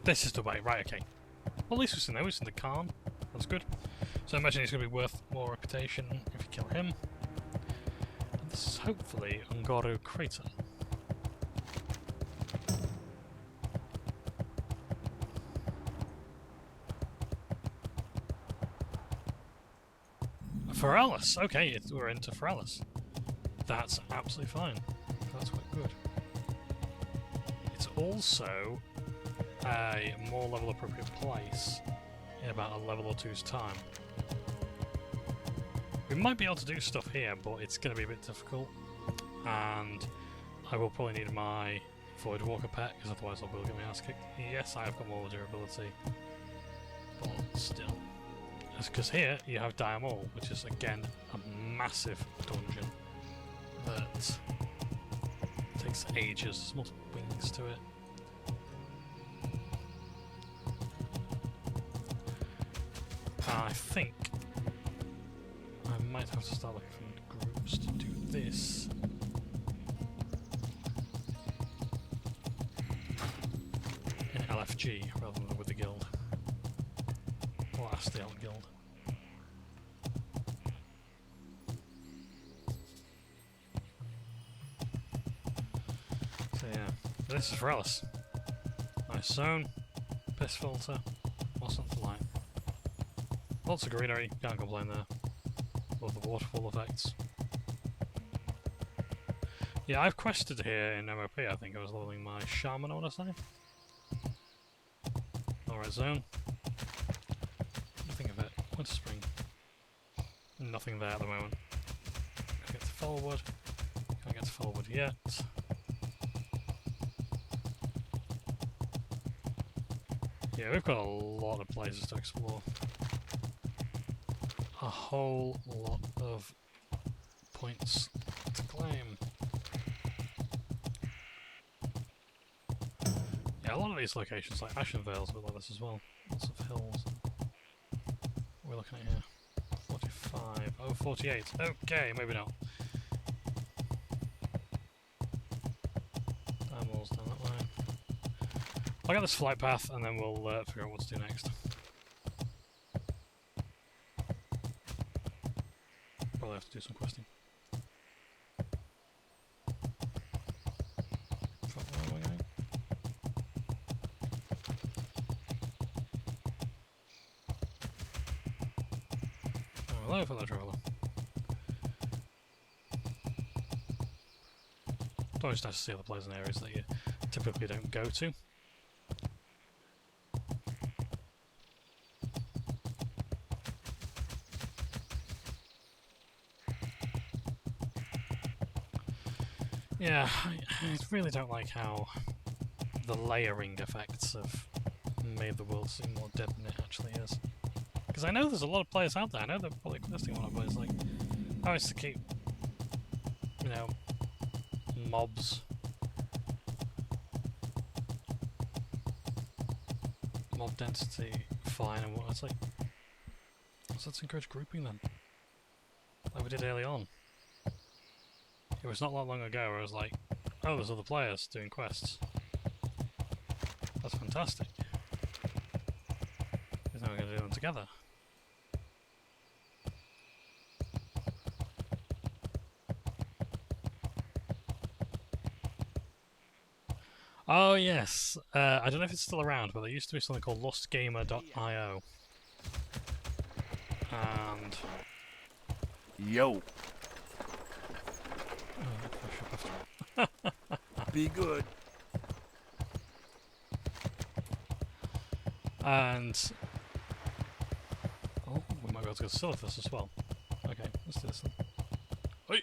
this is the way, right, okay. Well, at least it's in there, it's in the Khan. That's good. So I imagine he's going to be worth more reputation if you kill him. And this is hopefully Ungoro Crater. Feralis, okay, we're into Feralis. That's absolutely fine. That's quite good. It's also a more level appropriate place in about a level or two's time. We might be able to do stuff here, but it's going to be a bit difficult, and I will probably need my Voidwalker pet, because otherwise I will get my ass kicked. Yes, I have got more durability, but still. Because here you have Diamol, which is again a massive dungeon that takes ages, there's multiple wings to it. I think might have to start looking for groups to do this. In LFG rather than with the guild. Or Astiel guild. So yeah, this is for Alice. Nice zone, piss filter, wasn't the light. Lots of greenery, can't complain there. Love the waterfall effects. Yeah, I've quested here in MOP, I think I was leveling my shaman, I want to say. Alright, zone. Nothing of it. Winter spring. Nothing there at the moment. Can't get to Fellwood. Can't get to Fellwood yet. Yeah, we've got a lot of places to explore. A whole lot of points to claim. Yeah, a lot of these locations, like Ashenvale's a bit like this as well. Lots of hills. What are we looking at here? 45. Oh, 48. Okay, maybe not. Diamond's down that way. I'll get this flight path and then we'll figure out what to do next. Probably have to do some questing. Where am I going? Oh, hello, fellow traveller. It's always nice to see other pleasant areas that you typically don't go to. Yeah, I really don't like how the layering effects have made the world seem more dead than it actually is. Because I know there's a lot of players out there, I know they're probably questing a lot of players, like, how is to keep, you know, mobs, mob density fine and what, it's like, so let's encourage grouping then, like we did early on. It was not that long ago where I was like, oh, there's other players doing quests. That's fantastic. Because now we're going to do them together. Oh yes, I don't know if it's still around, but there used to be something called lostgamer.io. And... Yo. Be good. And oh, we might be able to go to Silithus as well. Okay, let's do this then. Oi!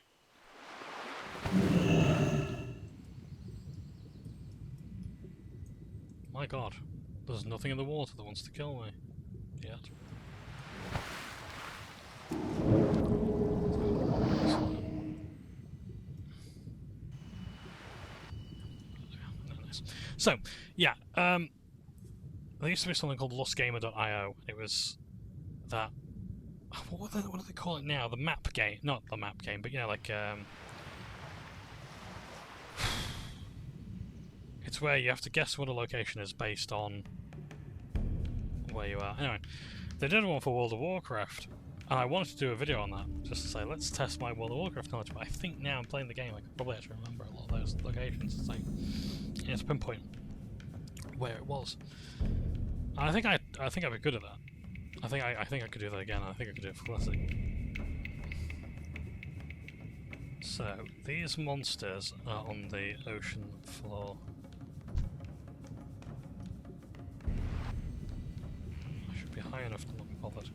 My god, there's nothing in the water that wants to kill me yet. So, yeah, there used to be something called lostgamer.io. It was that... What do they call it now? The map game. Not the map game, but, you know, like... it's where you have to guess what a location is based on where you are. Anyway, they did one for World of Warcraft, and I wanted to do a video on that, just to say, let's test my World of Warcraft knowledge, but I think now I'm playing the game, I could probably actually remember a lot of those locations. It's like... Yeah, it's pinpoint where it was. I think I'd be good at that. I think I could do that again. I think I could do it for classic. So these monsters are on the ocean floor. I should be high enough to not be bothered.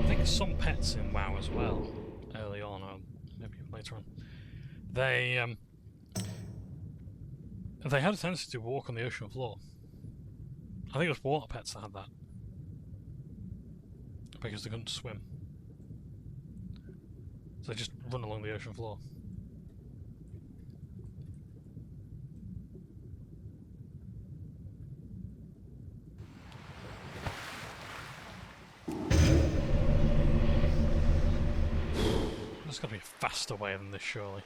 I think some pets in WoW as well. Early on, or maybe later on. They had a tendency to walk on the ocean floor. I think it was water pets that had that. Because they couldn't swim. So they just run along the ocean floor. There's got to be a faster way than this, surely.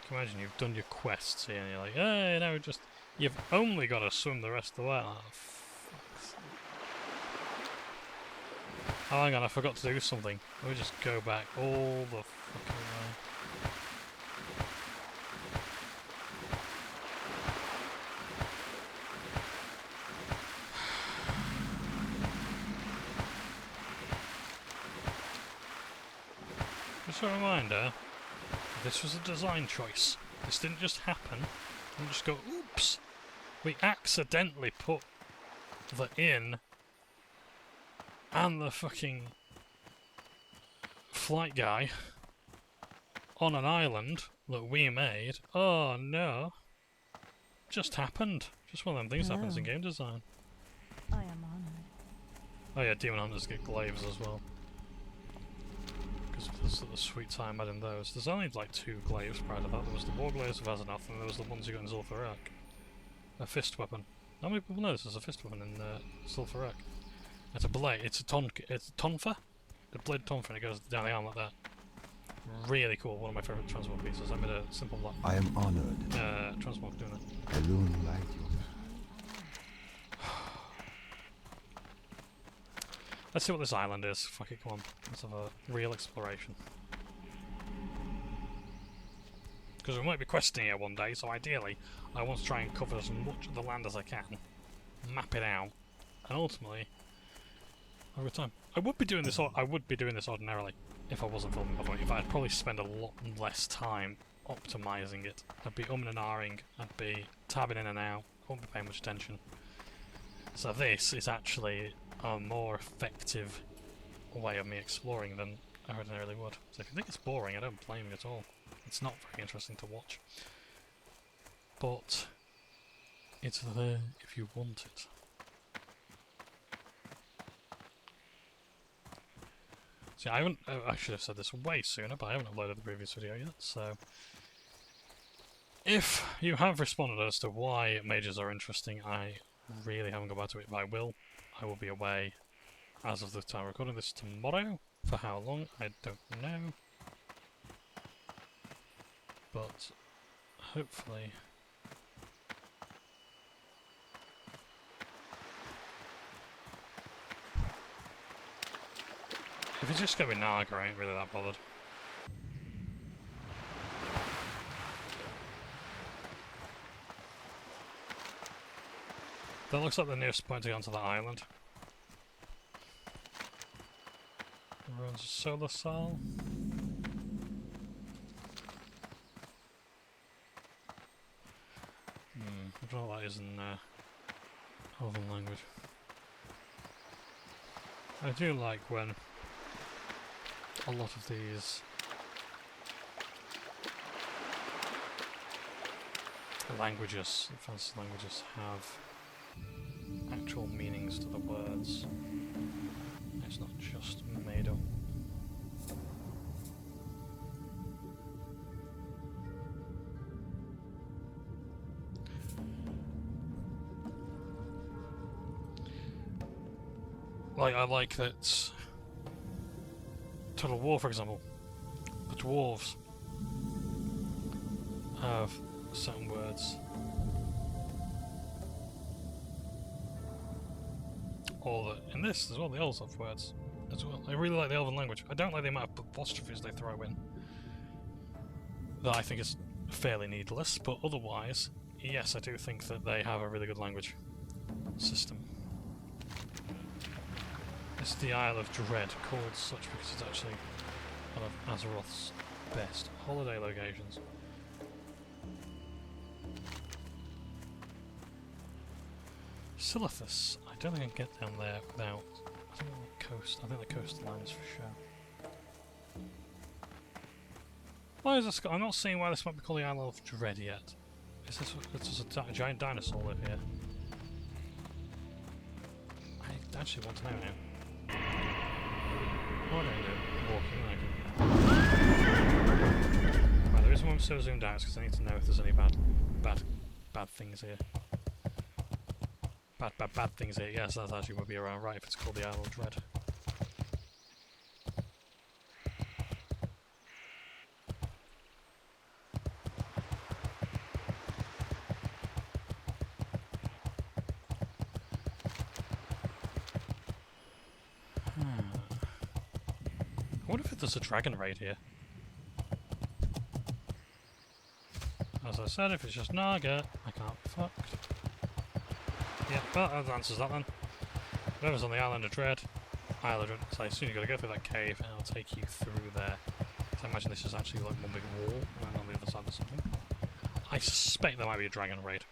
Can you imagine you've done your quests here and you're like, hey, no, just... You've only got to swim the rest of the way. Oh, fuck's sake. Oh, hang on, I forgot to do something. Let me just go back all the fucking way. Just a reminder, this was a design choice. This didn't just happen. And just go, oops! We accidentally put the inn and the fucking flight guy on an island that we made. Oh no. Just happened. Just one of them things happens in game design. I am honored. Oh yeah, Demon Hunters get glaives as well. Because of the sweet time adding those. There's only like 2 glaives prior to that. There was the war glaives of Azeroth, and there was the ones you got in Zul'Farrak. A fist weapon. Not many people know this is a fist weapon in Zul'Farrak. It's a blade. It's a tonfa. A blade tonfa, and it goes down the arm like that. Really cool. One of my favourite transform pieces. I made a simple like I am honored. transform doing that. Alone light your Let's see what this island is. Fuck it, come on. Let's have a real exploration. Because we might be questing here one day, so ideally I want to try and cover as much of the land as I can, map it out, and ultimately have a good time. I would be doing this ordinarily if I wasn't filming, by the way. If I'd probably spend a lot less time optimising it. I'd be and ahhing, I'd be tabbing in and out, I wouldn't be paying much attention. So this is actually a more effective way of me exploring than I ordinarily would. So if you think it's boring, I don't blame you at all. It's not very interesting to watch. But it's there if you want it. See, I should have said this way sooner, but I haven't uploaded the previous video yet, so... If you have responded as to why mages are interesting, I really haven't got back to it, but I will. I will be away as of the time recording this tomorrow. For how long, I don't know. But hopefully... If it's just going to be Naga, I ain't really that bothered. That looks like the nearest point to get onto that island. Ruins a solar cell. I don't know what that is in Elven language. I do like when a lot of these languages, fantasy languages, have actual meanings to the words. It's not just made up. Like, I like that Total War, for example, the dwarves have certain words. Or in this as well, the elves have words as well. I really like the Elven language. I don't like the amount of apostrophes they throw in. That I think is fairly needless, but otherwise, yes, I do think that they have a really good language system. It's the Isle of Dread, called such because it's actually one of Azeroth's best holiday locations. Silithus. I don't think I can get down there without... I think the coast. I think the coastline is for sure. Why is this... I'm not seeing why this might be called the Isle of Dread yet. Is this... Does a giant dinosaur live here? I actually want to know now. What do I do? Walking, I can... Right, there is one so zoomed out because I need to know if there's any bad things here. Bad things here. Yes, that actually would be around right if it's called the Isle of Dread. I wonder if there's a dragon raid here. As I said, if it's just Naga, I can't be fucked. Yeah, well, that answers that then. Whatever's on the Island of Dread. So I assume you've got to go through that cave and I'll take you through there. So I imagine this is actually like one big wall and then on the other side there's something. I suspect there might be a dragon raid.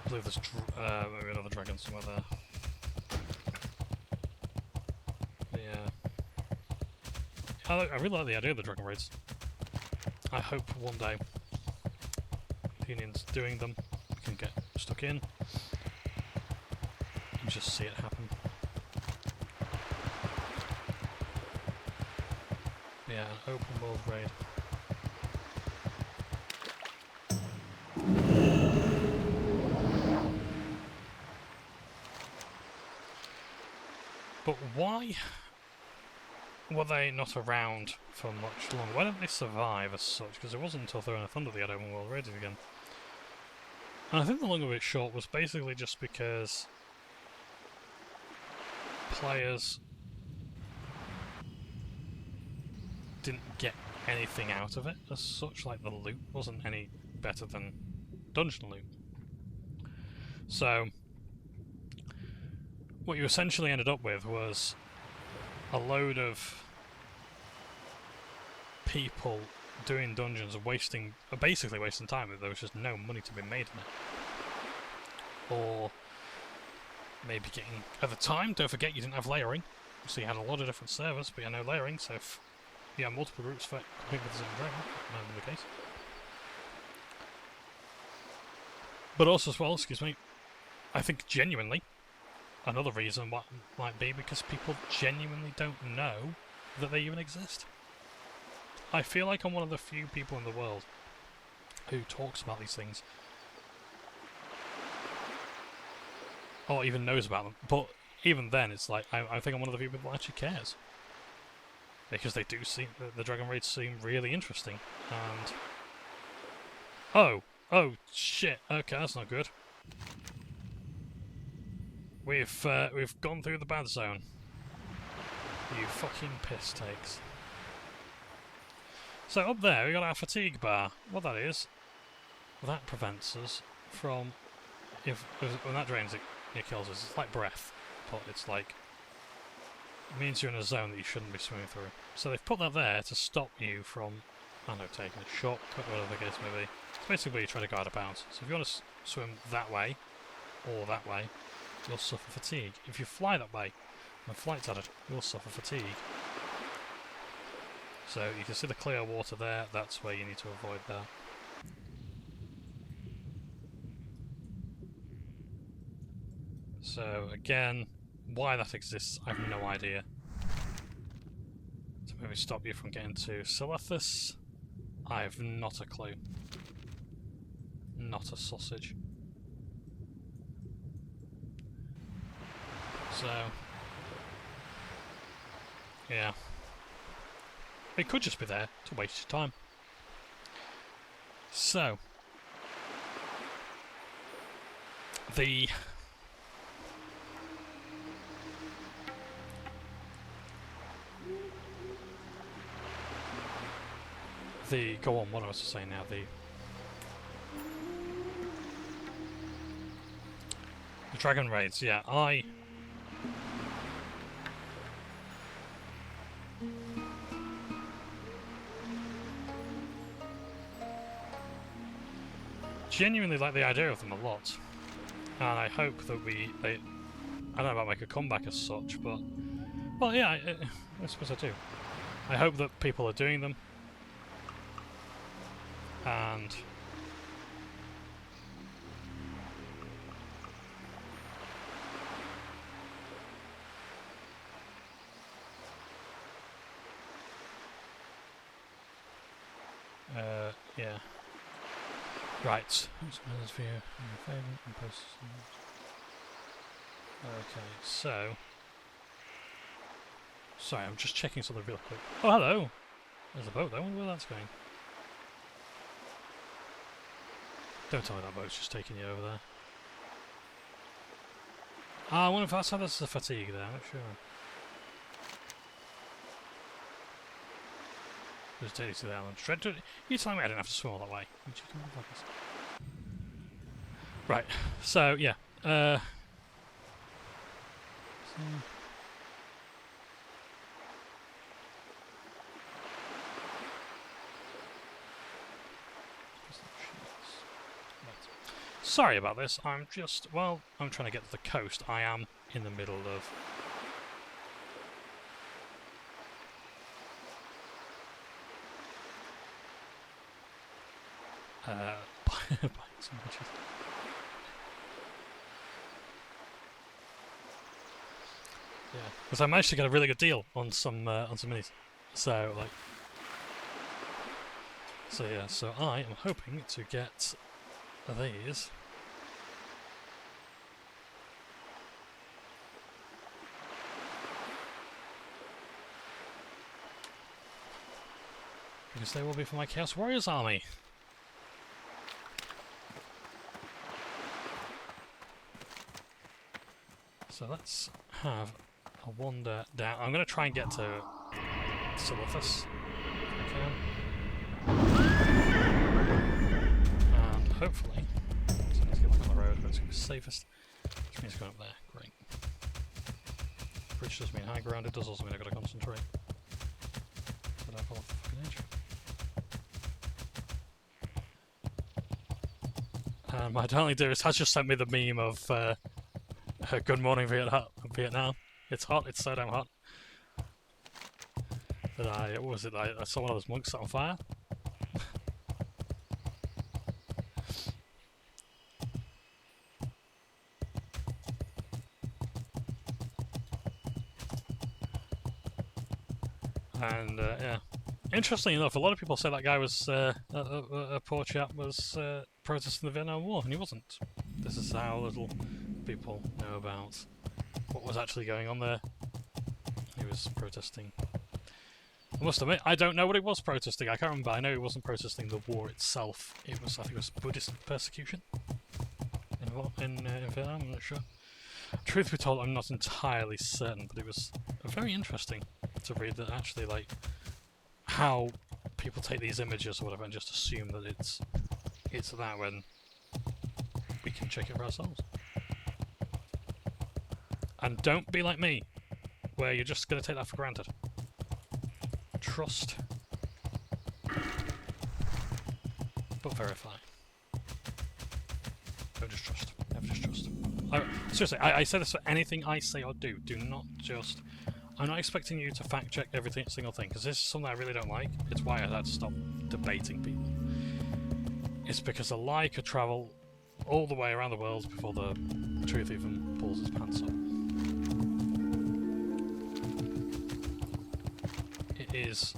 I believe there's maybe another dragon somewhere there. Yeah. I really like the idea of the dragon raids. I hope one day the Union's doing them, we can get stuck in and just see it happen. Yeah, an open world raid. But why were they not around for much longer? Why didn't they survive as such? Because it wasn't until Throne of Thunder they had open world raids again. And I think the long of it short was basically just because players didn't get anything out of it as such. Like, the loot wasn't any better than dungeon loot. So what you essentially ended up with was a load of people doing dungeons and basically wasting time. There was just no money to be made in it. Or maybe getting, at the time, don't forget you didn't have layering, so you had a lot of different servers, but you had no layering, so if you had multiple groups for competing with the same dragon, that might be the case. But also as well, excuse me, I think genuinely, another reason what might be because people genuinely don't know that they even exist. I feel like I'm one of the few people in the world who talks about these things, or even knows about them. But even then, it's like I think I'm one of the few people that actually cares, because they do seem the dragon raids seem really interesting. And oh shit! Okay, that's not good. We've gone through the bad zone. You fucking piss takes. So up there we got our fatigue bar. What that is, that prevents us from, when that drains it kills us. It's like breath, but it's like, it means you're in a zone that you shouldn't be swimming through. So they've put that there to stop you from, I don't know, taking a shortcut, whatever the case may be. It's basically you try to guard a bounce. So if you want to swim that way, or that way, you'll suffer fatigue. If you fly that way, when flight's added, you'll suffer fatigue. So you can see the clear water there, that's where you need to avoid that. So again, why that exists, I have no idea. To maybe stop you from getting to Silithus, I have not a clue. Not a sausage. So yeah. It could just be there to waste your time. So the go on, what I was saying now, the dragon raids, yeah, genuinely like the idea of them a lot, and I hope that I don't know about make a comeback as such, but well, yeah, I suppose I do. I hope that people are doing them, and yeah. Right. Okay, so sorry, I'm just checking something real quick. Oh, hello! There's a boat there. I wonder where that's going. Don't tell me that boat's just taking you over there. I wonder if that's how there's a fatigue there, I'm not sure. Just take you to the island. You telling me I didn't have to swim all that way? You chicken motherfuckers. Right, so yeah. Sorry about this, I'm just, well, I'm trying to get to the coast. I am in the middle of... buying some matches. Yeah, because I managed to get a really good deal on some minis. So, like... So yeah, so I am hoping to get these. Because they will be for my Chaos Warriors army. So let's have a wander down. I'm going to try and get to Silithus if I can. And hopefully, so I need to get back on the road, but it's going to be safest. Which means going up there. Great. Bridge does mean high ground, it does also mean I've got to concentrate. But I fall off the fucking edge. And my darling dearest has just sent me the meme of Good Morning Vietnam. It's hot, it's so damn hot. That what was it, I saw one of those monks set on fire. And yeah, interestingly enough, a lot of people say that guy was a poor chap was protesting the Vietnam War, and he wasn't. This is how little people know about what was actually going on there. He was protesting. I must admit, I don't know what he was protesting. I can't remember. I know he wasn't protesting the war itself. It was, I think, it was Buddhist persecution in Vietnam. I'm not sure. Truth be told, I'm not entirely certain, but it was very interesting to read that actually, like, how people take these images or whatever and just assume that it's that when we can check it for ourselves. And don't be like me, where you're just going to take that for granted. Trust, but verify. Don't just trust. Never just trust. Seriously, I say this for anything I say or do. Do not just... I'm not expecting you to fact check every single thing, because this is something I really don't like. It's why I had to stop debating people. It's because a lie could travel all the way around the world before the truth even pulls its pants up. It is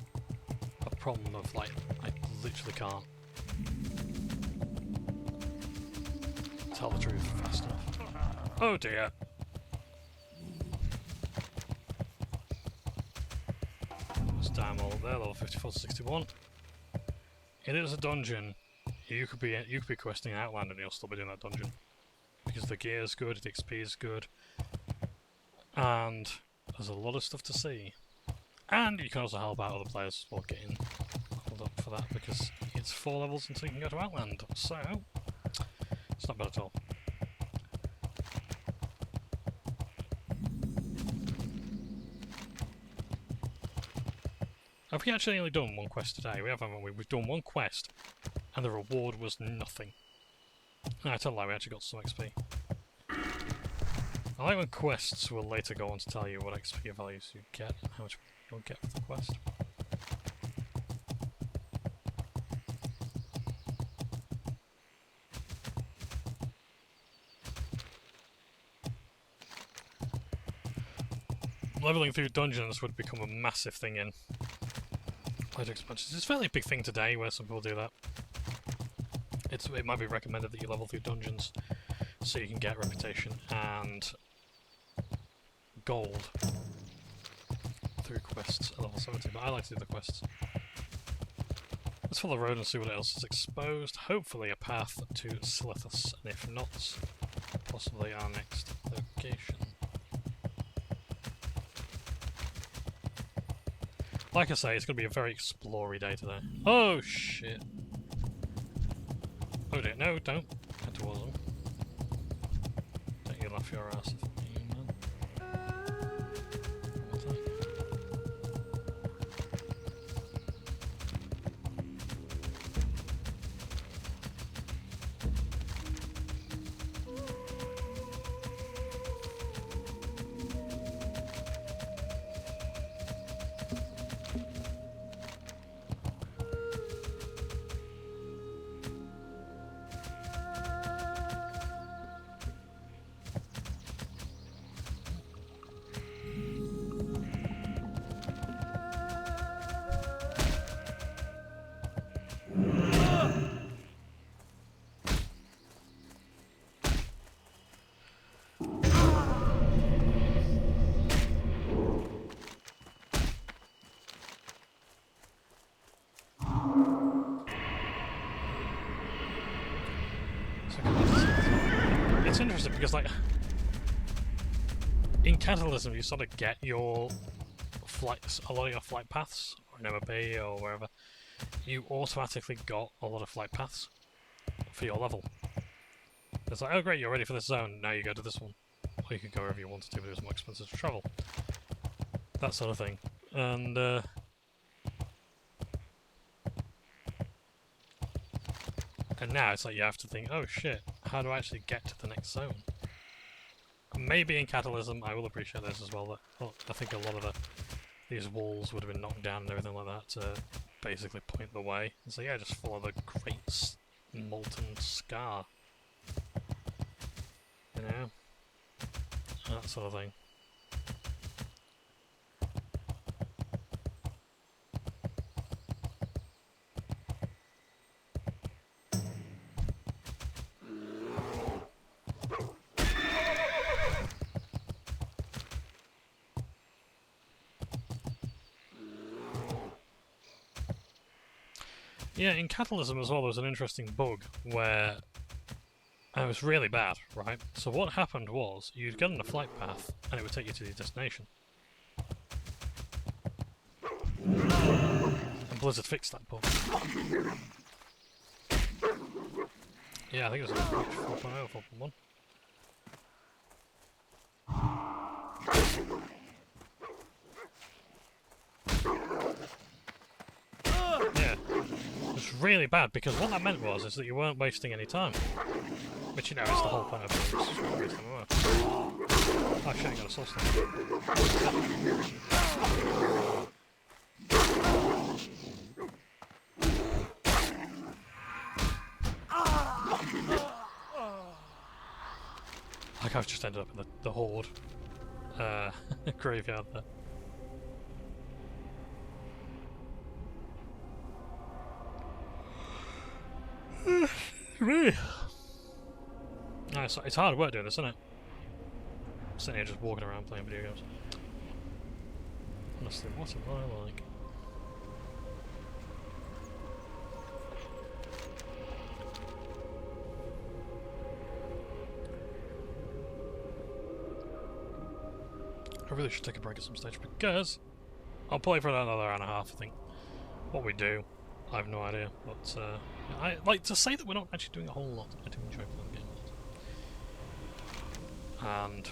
a problem of, like, I literally can't tell the truth fast enough. Oh dear. There's damn all up there, level 54 to 61. It is a dungeon. You could be questing an Outland and you'll still be doing that dungeon. Because the gear is good, the XP is good, and there's a lot of stuff to see. And you can also help out other players while getting leveled up for that, because it's 4 levels until you can go to Outland. So, it's not bad at all. Have we actually only done one quest today? We have, haven't we? We've done one quest, and the reward was nothing. No, I tell a lie, we actually got some XP. I like when quests will later go on to tell you what XP values you get, and how much you'll get for the quest. Leveling through dungeons would become a massive thing in later expansions. It's a fairly big thing today where some people do that. It might be recommended that you level through dungeons so you can get reputation and gold through quests at level 70, but I like to do the quests. Let's follow the road and see what else is exposed. Hopefully a path to Silithus, and if not, possibly our next location. Like I say, it's going to be a very explory day today. Oh shit! Oh dear, no, don't head towards them. Don't you laugh your ass off at me, man. What's that? It's interesting because, like, in Catalysm, you sort of get your flights, a lot of your flight paths, or in MOB or wherever, you automatically got a lot of flight paths for your level. It's like, oh great, you're ready for this zone, now you go to this one. Or you can go wherever you wanted to, but it was more expensive to travel. That sort of thing. And, and now it's like you have to think, oh shit, how do I actually get to the next zone? Maybe in Catalysm I will appreciate this as well, that I think a lot of these walls would have been knocked down and everything like that to basically point the way. And so yeah, just follow the great molten scar. You know? That sort of thing. Yeah, in Catalysm as well, there was an interesting bug where it was really bad, right? So what happened was, you'd get on a flight path, and it would take you to your destination. And Blizzard fixed that bug. Yeah, I think it was a patch 4.0 or 4.1. Yeah. It's really bad, because what that meant was is that you weren't wasting any time. Which, you know, is the whole point of it. Oh shit, I got a soul stone. Like, I've just ended up in the Horde graveyard there. Really? No, it's hard work doing this, isn't it? Sitting here just walking around playing video games. Honestly, what am I like? I really should take a break at some stage because I'll play for another hour and a half, I think. What we do, I have no idea, but I like to say that we're not actually doing a whole lot. I do enjoy playing the game a lot. And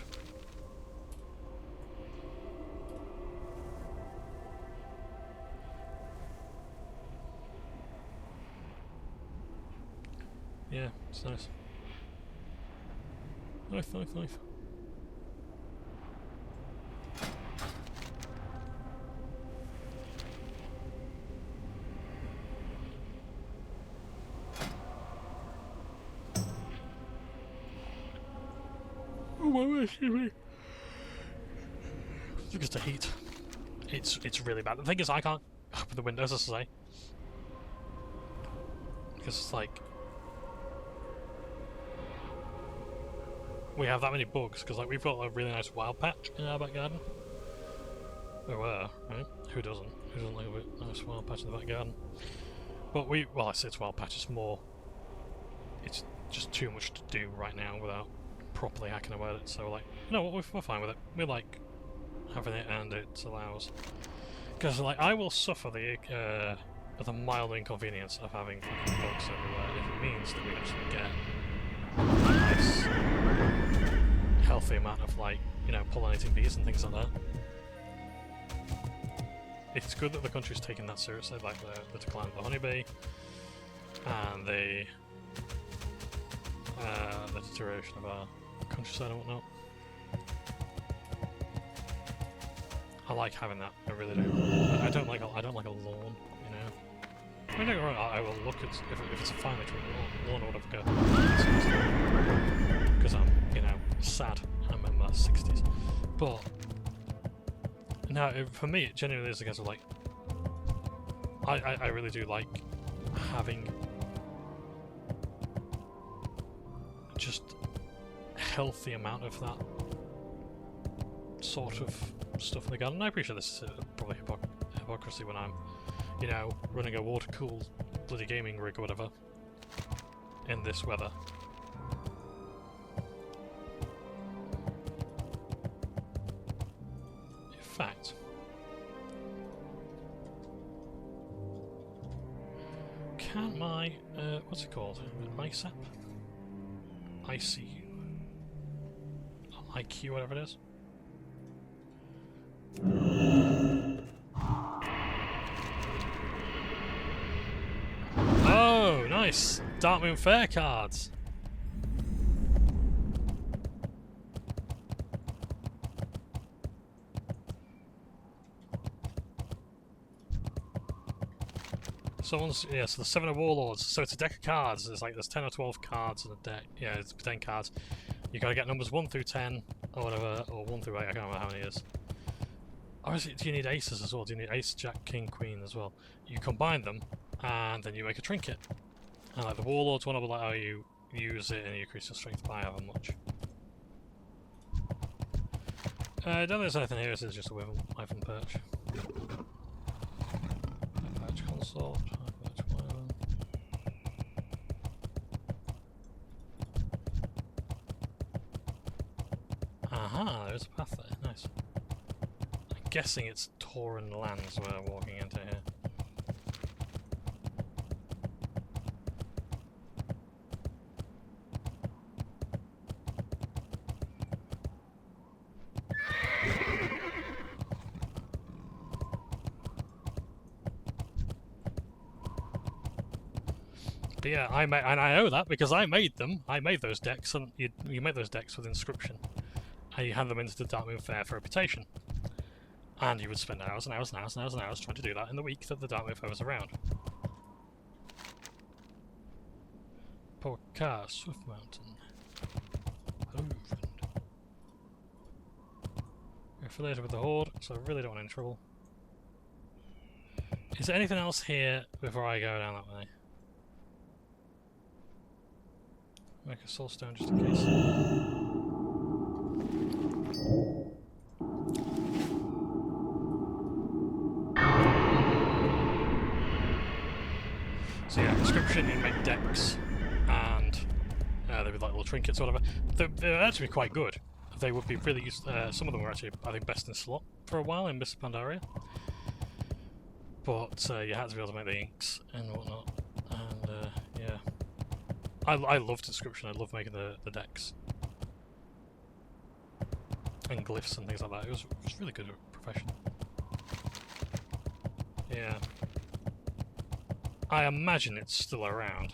yeah, it's nice. Nice. Oh my, excuse me. It's just the heat. It's really bad. The thing is, I can't open the windows, as I say, because it's like we have that many bugs. Because like we've got a really nice wild patch in our back garden. Oh, right? Who doesn't? Who doesn't like a nice wild patch in the back garden? But well, I say it's wild patch. It's more. It's just too much to do right now without properly hacking away at it. So like, you know what, we're fine with it. We like having it, and it allows. Because like, I will suffer the mild inconvenience of having fucking bugs everywhere if it means that we actually get a nice, healthy amount of like, you know, pollinating bees and things like that. It's good that the country's taking that seriously, like the decline of the honeybee and the deterioration of our countryside and whatnot. I like having that. I really do. I don't like a lawn, you know. I mean, don't get me wrong, I will look at if it's a finely trimmed lawn or whatever. Go because I'm, you know, sad. I'm in my 60s, but no, for me it genuinely is a case of like I really do like having just a healthy amount of that sort of stuff in the garden. I appreciate this is probably hypocrisy when I'm, you know, running a water-cooled bloody gaming rig or whatever in this weather. In fact, can my what's it called? ISAP? ICU? IQ, whatever it is. Oh, nice! Darkmoon Fair cards! Someone's, yeah, so the 7 of Warlords, so it's a deck of cards. It's like there's 10 or 12 cards in a deck. Yeah, it's 10 cards. You gotta get numbers 1 through 10, or whatever, or 1 through 8, I can't remember how many it is. Obviously, do you need aces as well? Do you need ace, jack, king, queen as well? You combine them, and then you make a trinket. And like the Warlords one will be like, oh, you use it and you increase your strength by however much. I don't think there's anything here, this is just a Wyvern perch. Perch consort, perch wyvern. Aha, there's a path there, nice. I'm guessing it's Tauran lands we're walking into here. But yeah, I know that because I made them. I made those decks, and you made those decks with inscription, and you hand them into the Darkmoon Fair for reputation. And you would spend hours and hours and hours and hours and hours trying to do that in the week that the Darkmoon Fair was around. Pokar, Swift Mountain, Hovland. We're affiliated with the Horde, so I really don't want any trouble. Is there anything else here before I go down that way? Make a soul stone just in case. So yeah, inscription, you make decks, and they would like little trinkets or whatever. They're actually quite good. They would be really useful. Some of them were actually, I think, best in slot for a while in Mists of Pandaria. But you had to be able to make the inks and whatnot, and yeah. I loved inscription. I loved making the decks and glyphs and things like that. It was really good profession. Yeah, I imagine it's still around.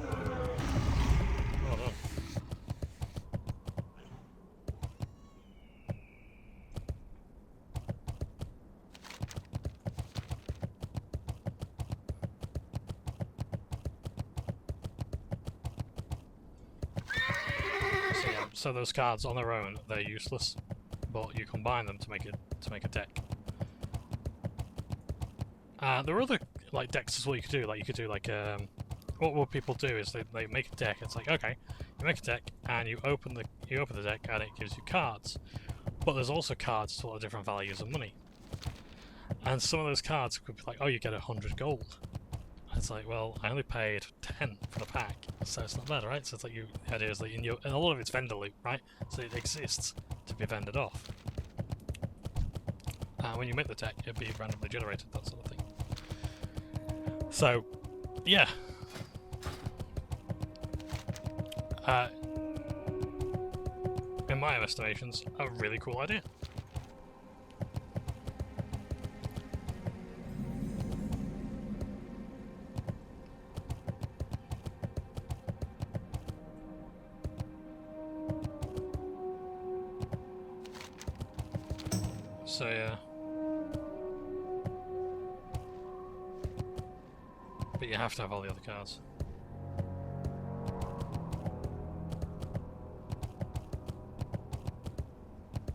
Oh no. So those cards on their own, they're useless, but you combine them to make a deck. There are other like decks as well you could do. Like you could do like what people do is they make a deck. It's like, okay, you make a deck and you open the deck and it gives you cards. But there's also cards to all the different values of money. And some of those cards could be like, oh, you get 100 gold. And it's like, well, I only paid 10 for the pack, so it's not bad, right? So it's like the idea is like and a lot of it's vendor loot, right? So it exists to be vended off. When you make the deck, it'd be randomly generated, that sort of thing. So, yeah. In my estimations, a really cool idea. So yeah. But you have to have all the other cards.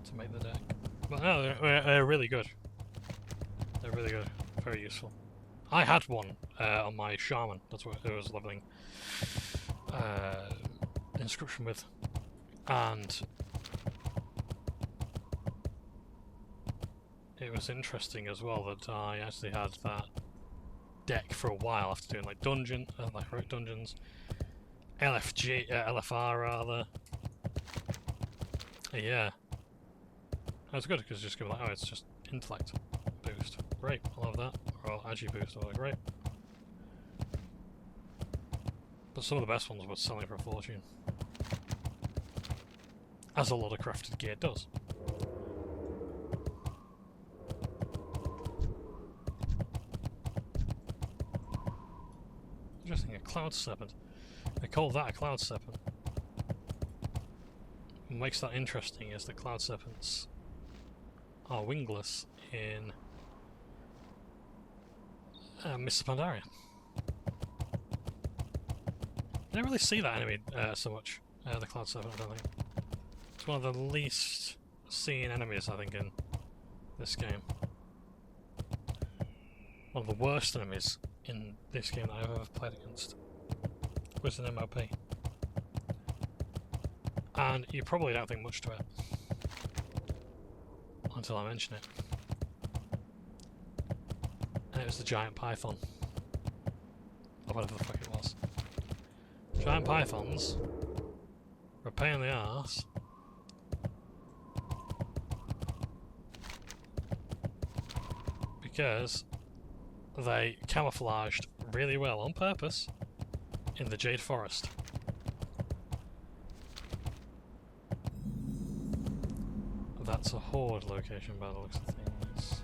To make the deck. But no, they're really good. They're really good. Very useful. I had one on my Shaman. That's what it was leveling inscription with. And it was interesting as well that I actually had that deck for a while after doing like heroic dungeons, LFR rather. Yeah, that was good because just go like, oh, it's just intellect boost, great, I love that, or agi boost, oh, great. But some of the best ones were selling for a fortune, as a lot of crafted gear does. Interesting, a cloud serpent. They call that a cloud serpent. What makes that interesting is the cloud serpents are wingless in Mr. Pandaria. You don't really see that enemy so much, the cloud serpent, I don't think. It's one of the least seen enemies, I think, in this game. One of the worst enemies in this game that I've ever played against was an MOP. And you probably don't think much to it until I mention it. And it was the giant python. Or whatever the fuck it was. Giant pythons were a pain in the arse. Because they camouflaged really well on purpose in the Jade Forest. That's a horde location by the looks of things.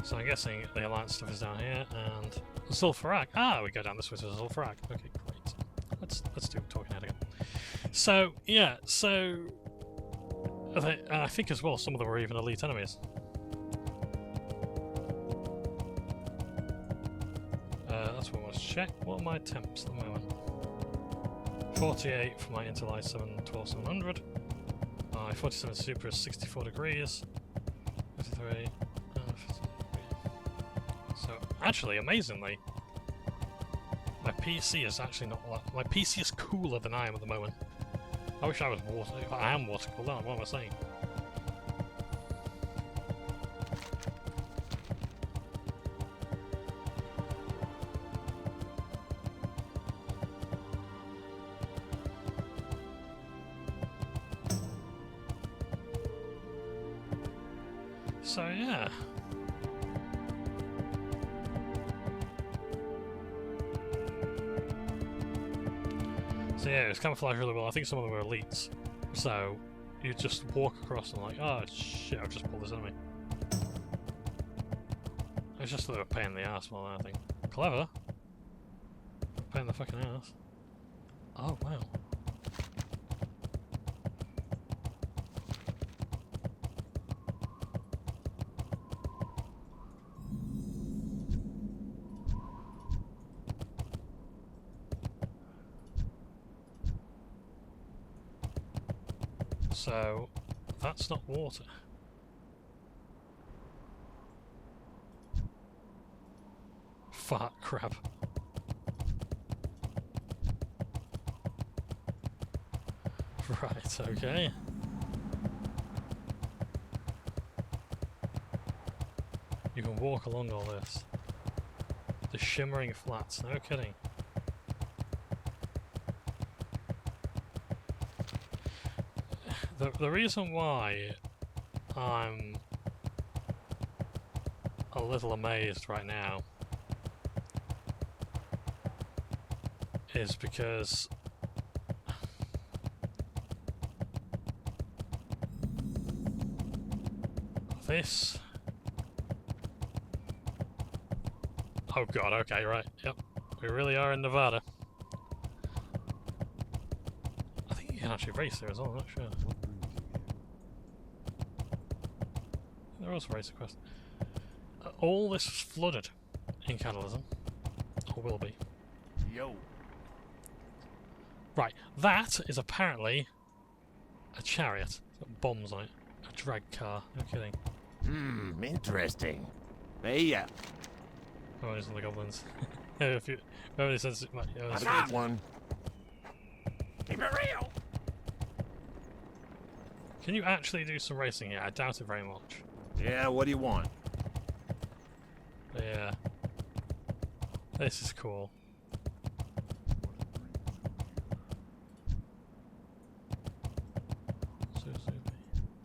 So I'm guessing the Alliance stuff is down here, and Zul'Farrak. Ah, we go down this way to Zul'Farrak. Okay, great. Let's do talking head again. So yeah, so. And I think as well some of them were even elite enemies. That's what I want to check. What are my temps at the moment? 48 for my Interlight 12700. My 47 Super is 64 degrees. 53. So actually, amazingly, my PC is actually not. My PC is cooler than I am at the moment. I wish I was water. I am water cooled down. What am I saying? So yeah. So yeah, it's camouflaged really well. I think some of them are elites. So you just walk across and like, oh shit, I've just pulled this enemy. It's just a little pain in the ass more than anything. Clever. Pain in the fucking ass. Oh wow. So, that's not water. Fart crab. Right, okay. You can walk along all this. The shimmering flats, no kidding. The reason why I'm a little amazed right now is because this. Oh god, okay, right, yep. We really are in Nevada. I think you can actually race there as well, I'm not sure. There was a race across. All this was flooded in Catalysm. Or will be. Yo. Right, that is apparently a chariot. It's got bombs on it. A drag car, no kidding. Interesting. Hey, yeah. Oh, these are the goblins. If you, whoever says it might, I got one. Keep it real. Can you actually do some racing here? I doubt it very much. Yeah, what do you want? But yeah. This is cool.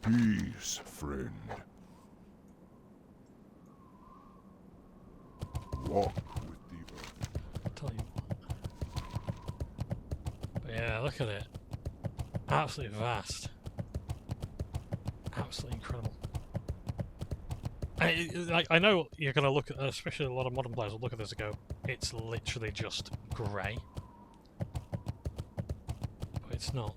Peace, friend. Walk with the earth. I'll tell you what. But yeah, look at it. Absolutely vast. Absolutely incredible. I know you're going to look at, especially a lot of modern players will look at this and go, it's literally just grey. But it's not.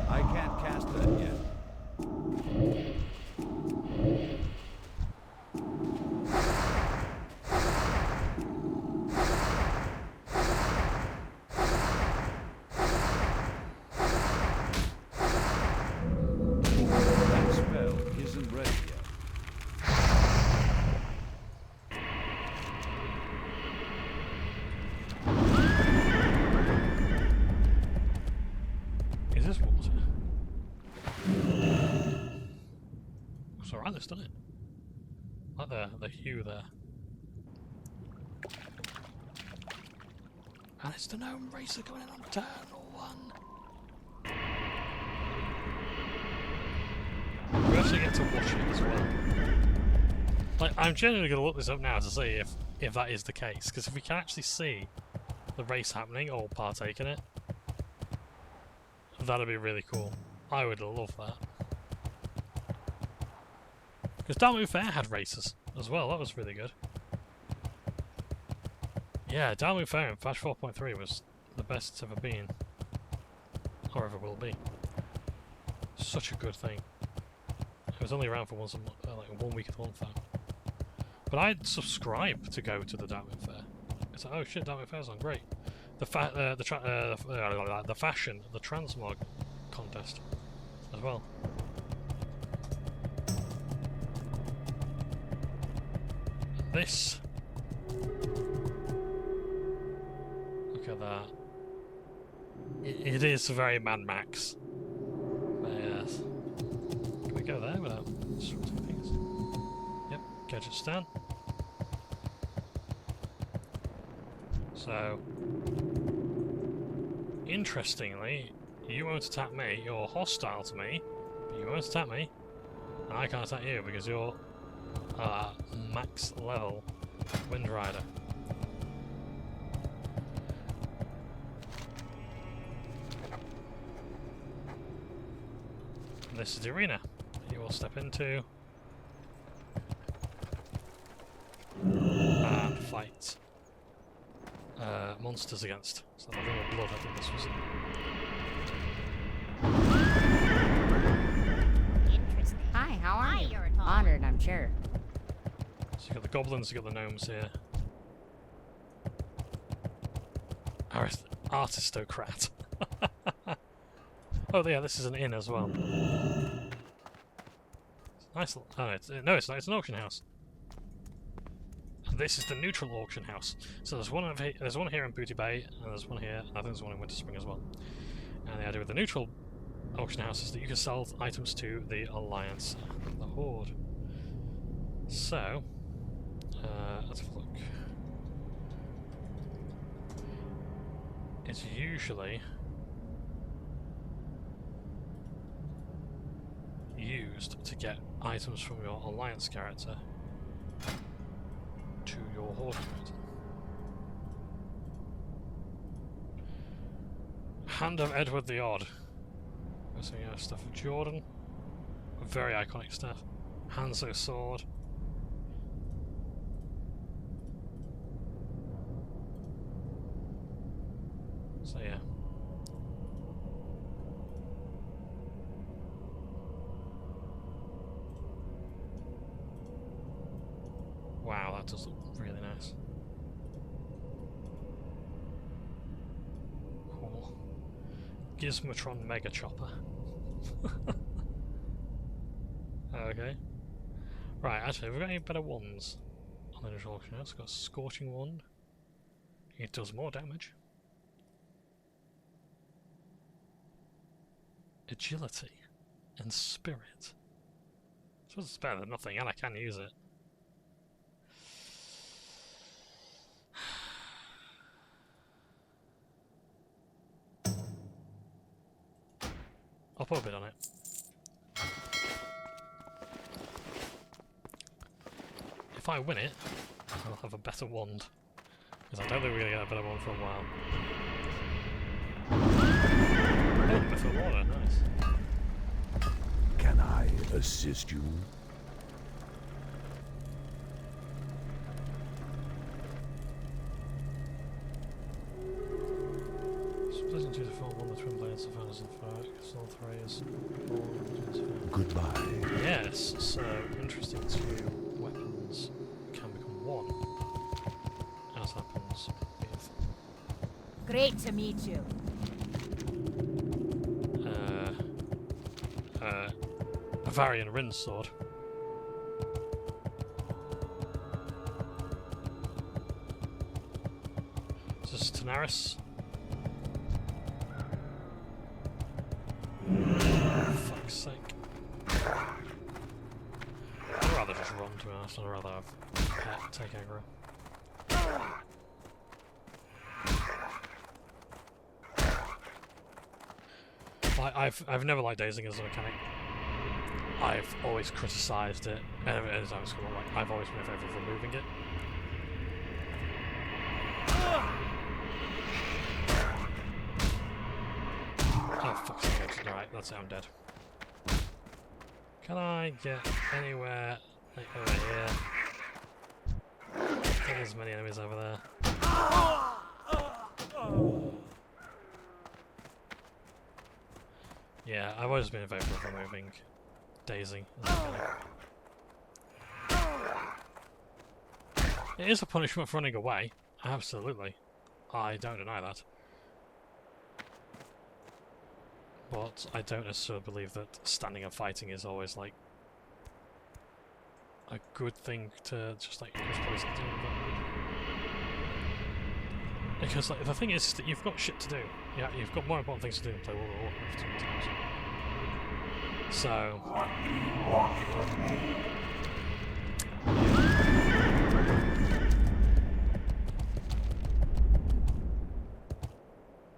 I can't cast that yet. That spell isn't ready yet. Is this water? It's alright, this done it. Like the hue there. And it's the gnome racer going in on turn 1. We actually get to watch it as well. Like, I'm genuinely going to look this up now to see if that is the case, because if we can actually see the race happening or partake in it, that'd be really cool. I would love that. Because Dartmouth Fair had races as well, that was really good. Yeah, Dartmouth Fair in patch 4.3 was the best it's ever been. Or ever will be. Such a good thing. It was only around for once a month, like 1 week of the month though. But I'd subscribe to go to the Dartmouth Fair. It's like, oh shit, Dartmouth Fair's on, great. The fashion, the transmog contest as well. This. Look at that. It is very Mad Max. But yes. Can we go there without disrupting things? Yep, gadget stand. So, interestingly, you won't attack me, you're hostile to me, but you won't attack me, and I can't attack you because you're max level Wind Rider. And this is the arena you will step into and fight monsters against. So the Ring of Blood, I think this was. Interesting. Hi, how are you? You're tall. Honored, I'm sure. So you got the goblins, you got the gnomes here. Artistocrat. Oh yeah, this is an inn as well. Nice. Oh, no, it's not. It's an auction house. And this is the neutral auction house. So there's one here in Booty Bay, and there's one here. And I think there's one in Winter Spring as well. idea with the neutral auction house is that you can sell items to the Alliance and the Horde. So, let's have a look. It's usually used to get items from your Alliance character to your Horde character. Hand of Edward the Odd. So you have stuff of Jordan. Very iconic stuff. Hanzo sword. So yeah. Wow, that does look really nice. Cool. Gizmotron Mega Chopper. Okay. Right, actually, have we got any better ones on the initial auction house? It's got Scorching Wand. It does more damage. Agility and Spirit. I suppose it's better than nothing, and I can use it. I'll put a bit on it. If I win it, I'll have a better wand. Because I don't think we're going to get a better one for a while. Oh, Myth of Water, nice. Can I assist you? Splitting 2 to 4, 1 to twin blades, the founders of the fire, all 3 is 4, Goodbye. yes, so interesting to weapons can become 1, as happens with Great to meet you. a Varian Rin sword. Is this Tanaris? Fuck's sake. I'd rather just run, to be honest. I'd rather have pet take aggro. I've never liked dazing as a mechanic. I've always criticised it, and I've always been in favour of removing it. Oh fuck's sake! Right, that's it. I'm dead. Can I get anywhere like over here? There's as many enemies over there. Yeah, I've always been in favour of removing dazing as a mechanic. It is a punishment for running away, absolutely. I don't deny that. But I don't necessarily believe that standing and fighting is always like a good thing to just like place to do. Because like the thing is that you've got shit to do. Yeah, you've got more important things to do than play World of Warcraft sometimes. So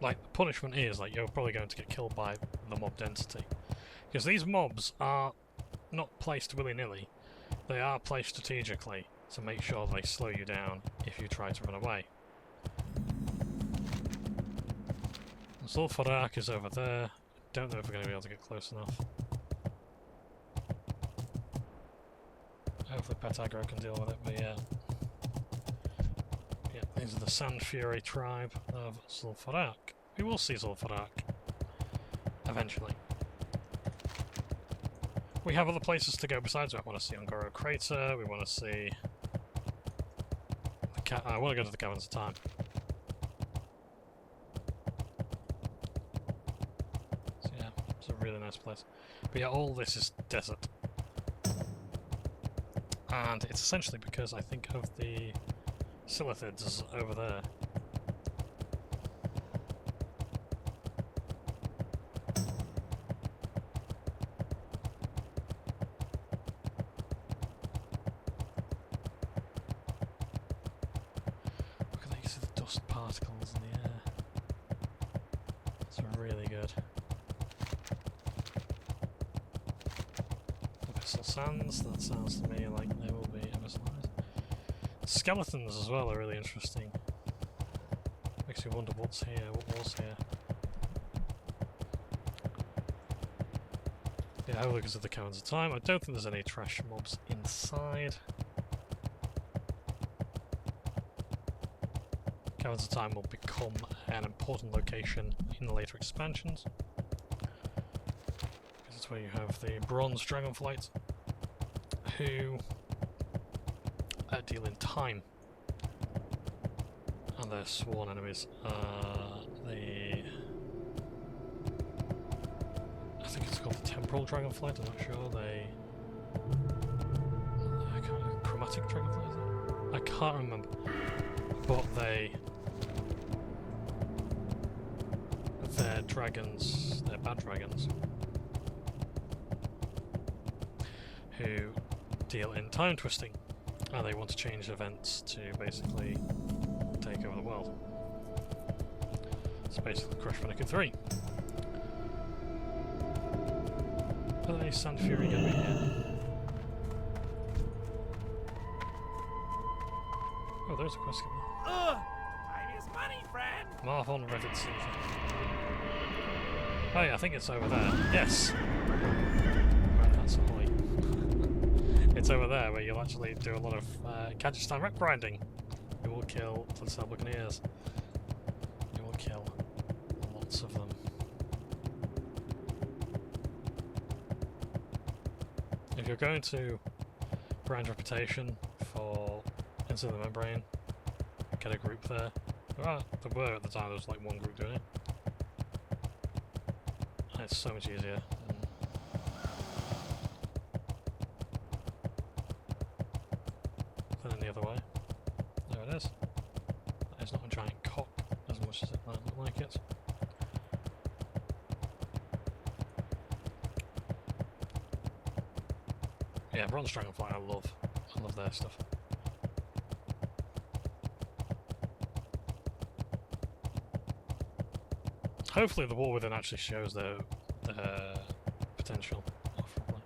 like the punishment is like you're probably going to get killed by the mob density. Because these mobs are not placed willy-nilly. They are placed strategically to make sure they slow you down if you try to run away. Withywarlock is over there. Don't know if we're going to be able to get close enough. Hopefully Pet Aggro can deal with it, but yeah. Yeah, these are the Sand Fury tribe of Withywarlock. We will see Withywarlock eventually. We have other places to go besides that. I want to see Ungoro Crater, we want to see the I want to go to the Caverns of Time. So yeah, it's a really nice place. But yeah, all this is desert. And it's essentially because I think of the Silithids over there. dust particles in the air. It's really good. Abyssal sands, that sounds to me like they will be abyssalized. Skeletons as well are really interesting. Makes me wonder what's here, what was here. Yeah, have a look at the Caverns of Time. I don't think there's any trash mobs inside. Caverns of Time will become an important location in the later expansions. Because it's where you have the Bronze Dragonflight, who deal in time. And their sworn enemies are the... I think it's called the Temporal Dragonflight, I'm not sure. They... I can't remember. Chromatic Dragonflight, is it? I can't remember. But they're dragons, they're bad dragons, who deal in time twisting, and they want to change events to basically take over the world. It's basically Crash Bandicoot 3. Are there any Sand Fury going to be here? Oh, there's a quest giver. Ugh! Time is money, friend! Marv on Reddit season. Oh yeah, I think it's over there. Yes! Right, that's Holly. It's over there where you'll actually do a lot of Kyrgyzstan rep grinding. You will kill Flintstone Buccaneers. You will kill lots of them. If you're going to grind reputation for Into the Membrane, get a group there. There were at the time, there was like one group doing it. And it's so much easier. Than any other way. There it is. That is not a giant cock as much as it might look like it. Yeah, Bronze Dragonfly I love their stuff. Hopefully the War Within actually shows their potential. Probably.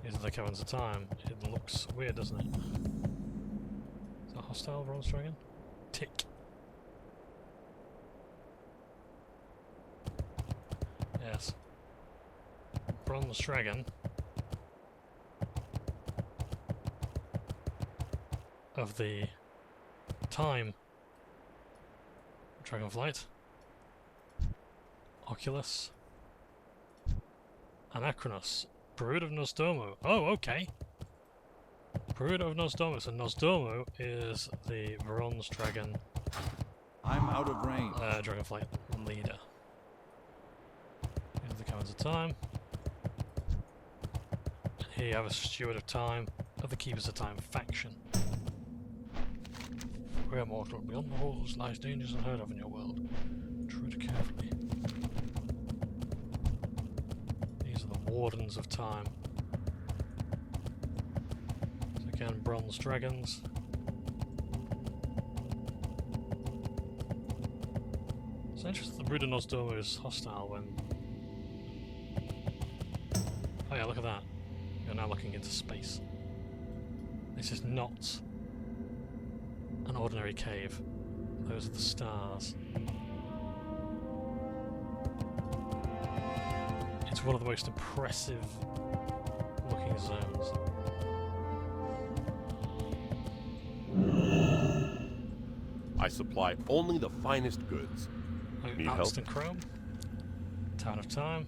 These are the Caverns of Time. It looks weird, doesn't it? Is that a hostile Bronze Dragon? Tick. Yes. Bronze Dragon. Of the Time Dragonflight. Oculus, Anachronos, Brood of Nosdomo. Oh, okay. Brood of Nosdomo. So Nosdomo is the Bronze Dragon. I'm out of range. Dragonflight leader. Into the Caverns of Time. And here you have a Steward of Time of the Keepers of Time faction. Where mortal beyond the halls lies dangers unheard of in your world. Tread carefully. Wardens of Time. So again, Bronze Dragons. It's interesting the Brood of Nosdomo is hostile when... Oh yeah, look at that. You're now looking into space. This is not an ordinary cave. Those are the stars. It's one of the most impressive looking zones. I supply only the finest goods. Need help? Alston Chrome, Town of Time.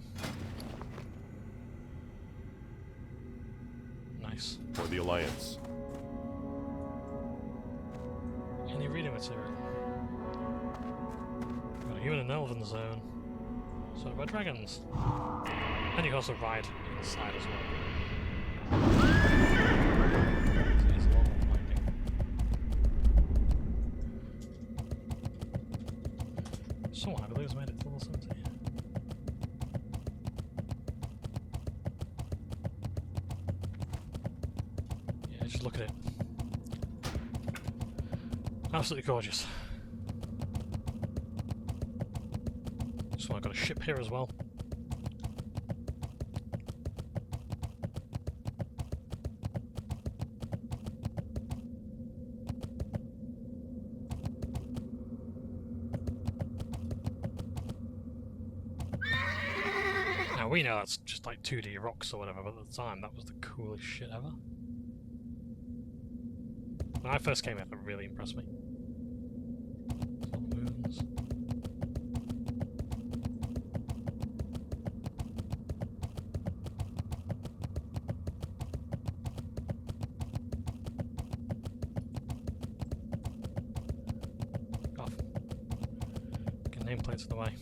Nice. For the Alliance. Any reading material? Got a human and elven zone. Surrounded by dragons. And you can also ride inside as well. So it's a lot more winding. Someone, I believe, has made it to level 70. Yeah, just look at it. Absolutely gorgeous. So I've got a ship here as well. Now we know that's just like 2D rocks or whatever, but at the time that was the coolest shit ever. When I first came here, it really impressed me. Moons. Off. Get nameplates in the way.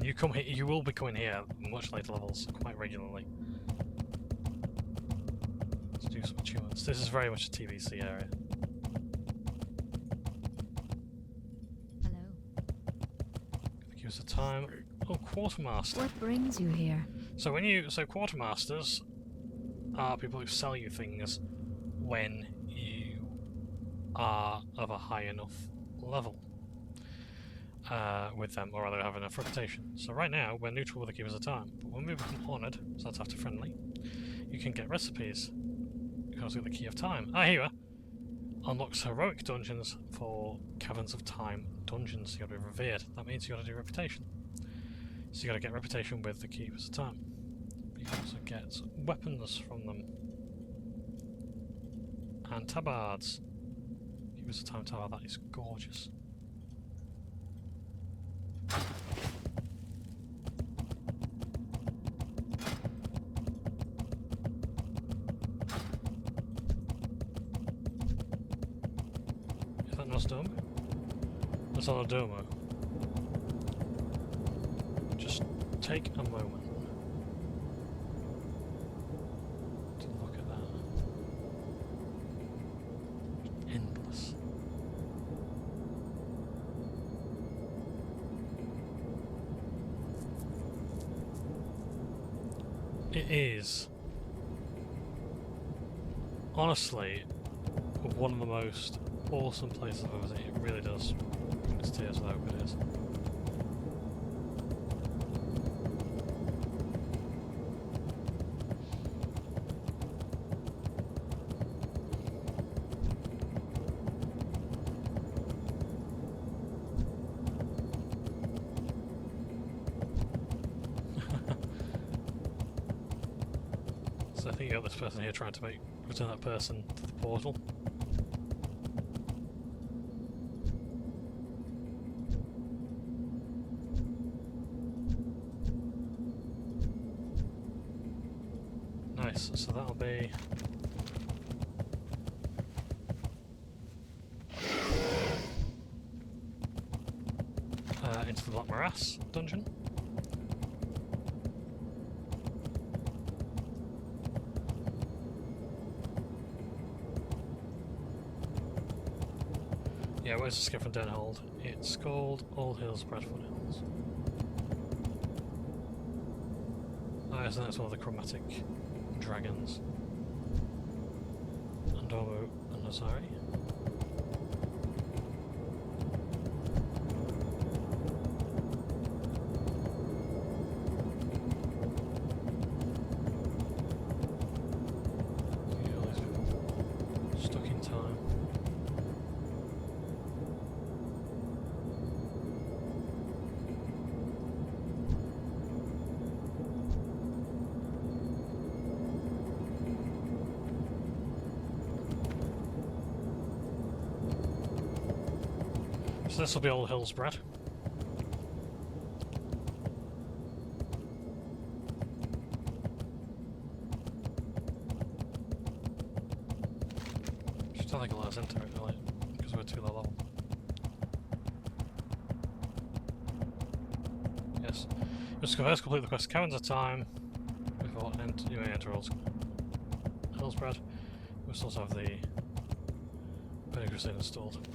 You come here. You will be coming here at much later levels quite regularly to do some achievements. This is very much a TVC area. Hello. Give us a time. Oh, quartermaster. What brings you here? So quartermasters are people who sell you things when you are of a high enough level. With them, or rather have enough reputation. So right now, we're neutral with the Keepers of Time, but when we become honoured, so that's after friendly, you can get recipes. Because we get the Key of Time. Ah, here you are! Unlocks heroic dungeons for Caverns of Time dungeons. You gotta be revered. That means you gotta do reputation. So you gotta get reputation with the Keepers of Time. But you can also get weapons from them. And tabards. Keepers of Time tabard, that is gorgeous. Is that Nostromo? That's not a domo. Just take a moment to look at that. Endless. It is honestly one of the most awesome places I've ever seen. It really does bring us tears with how good it is. So I think you got this person here trying to return that person to the portal. Nice, so that'll be into the Black Morass dungeon. Yeah, where's the skip from Denhold? It's called Old Hills, Bradford Hills. Ah, so that's one of the chromatic dragons. Andomu and Nazari. Yeah, all these people stuck in time. So this will be Old Hills, Brad. Just don't think I'll let us into it, really, because we're too low level. Yes. Just first complete the quest Caverns of Time before you may enter Old Hills, Brad. We still have the Crusade installed.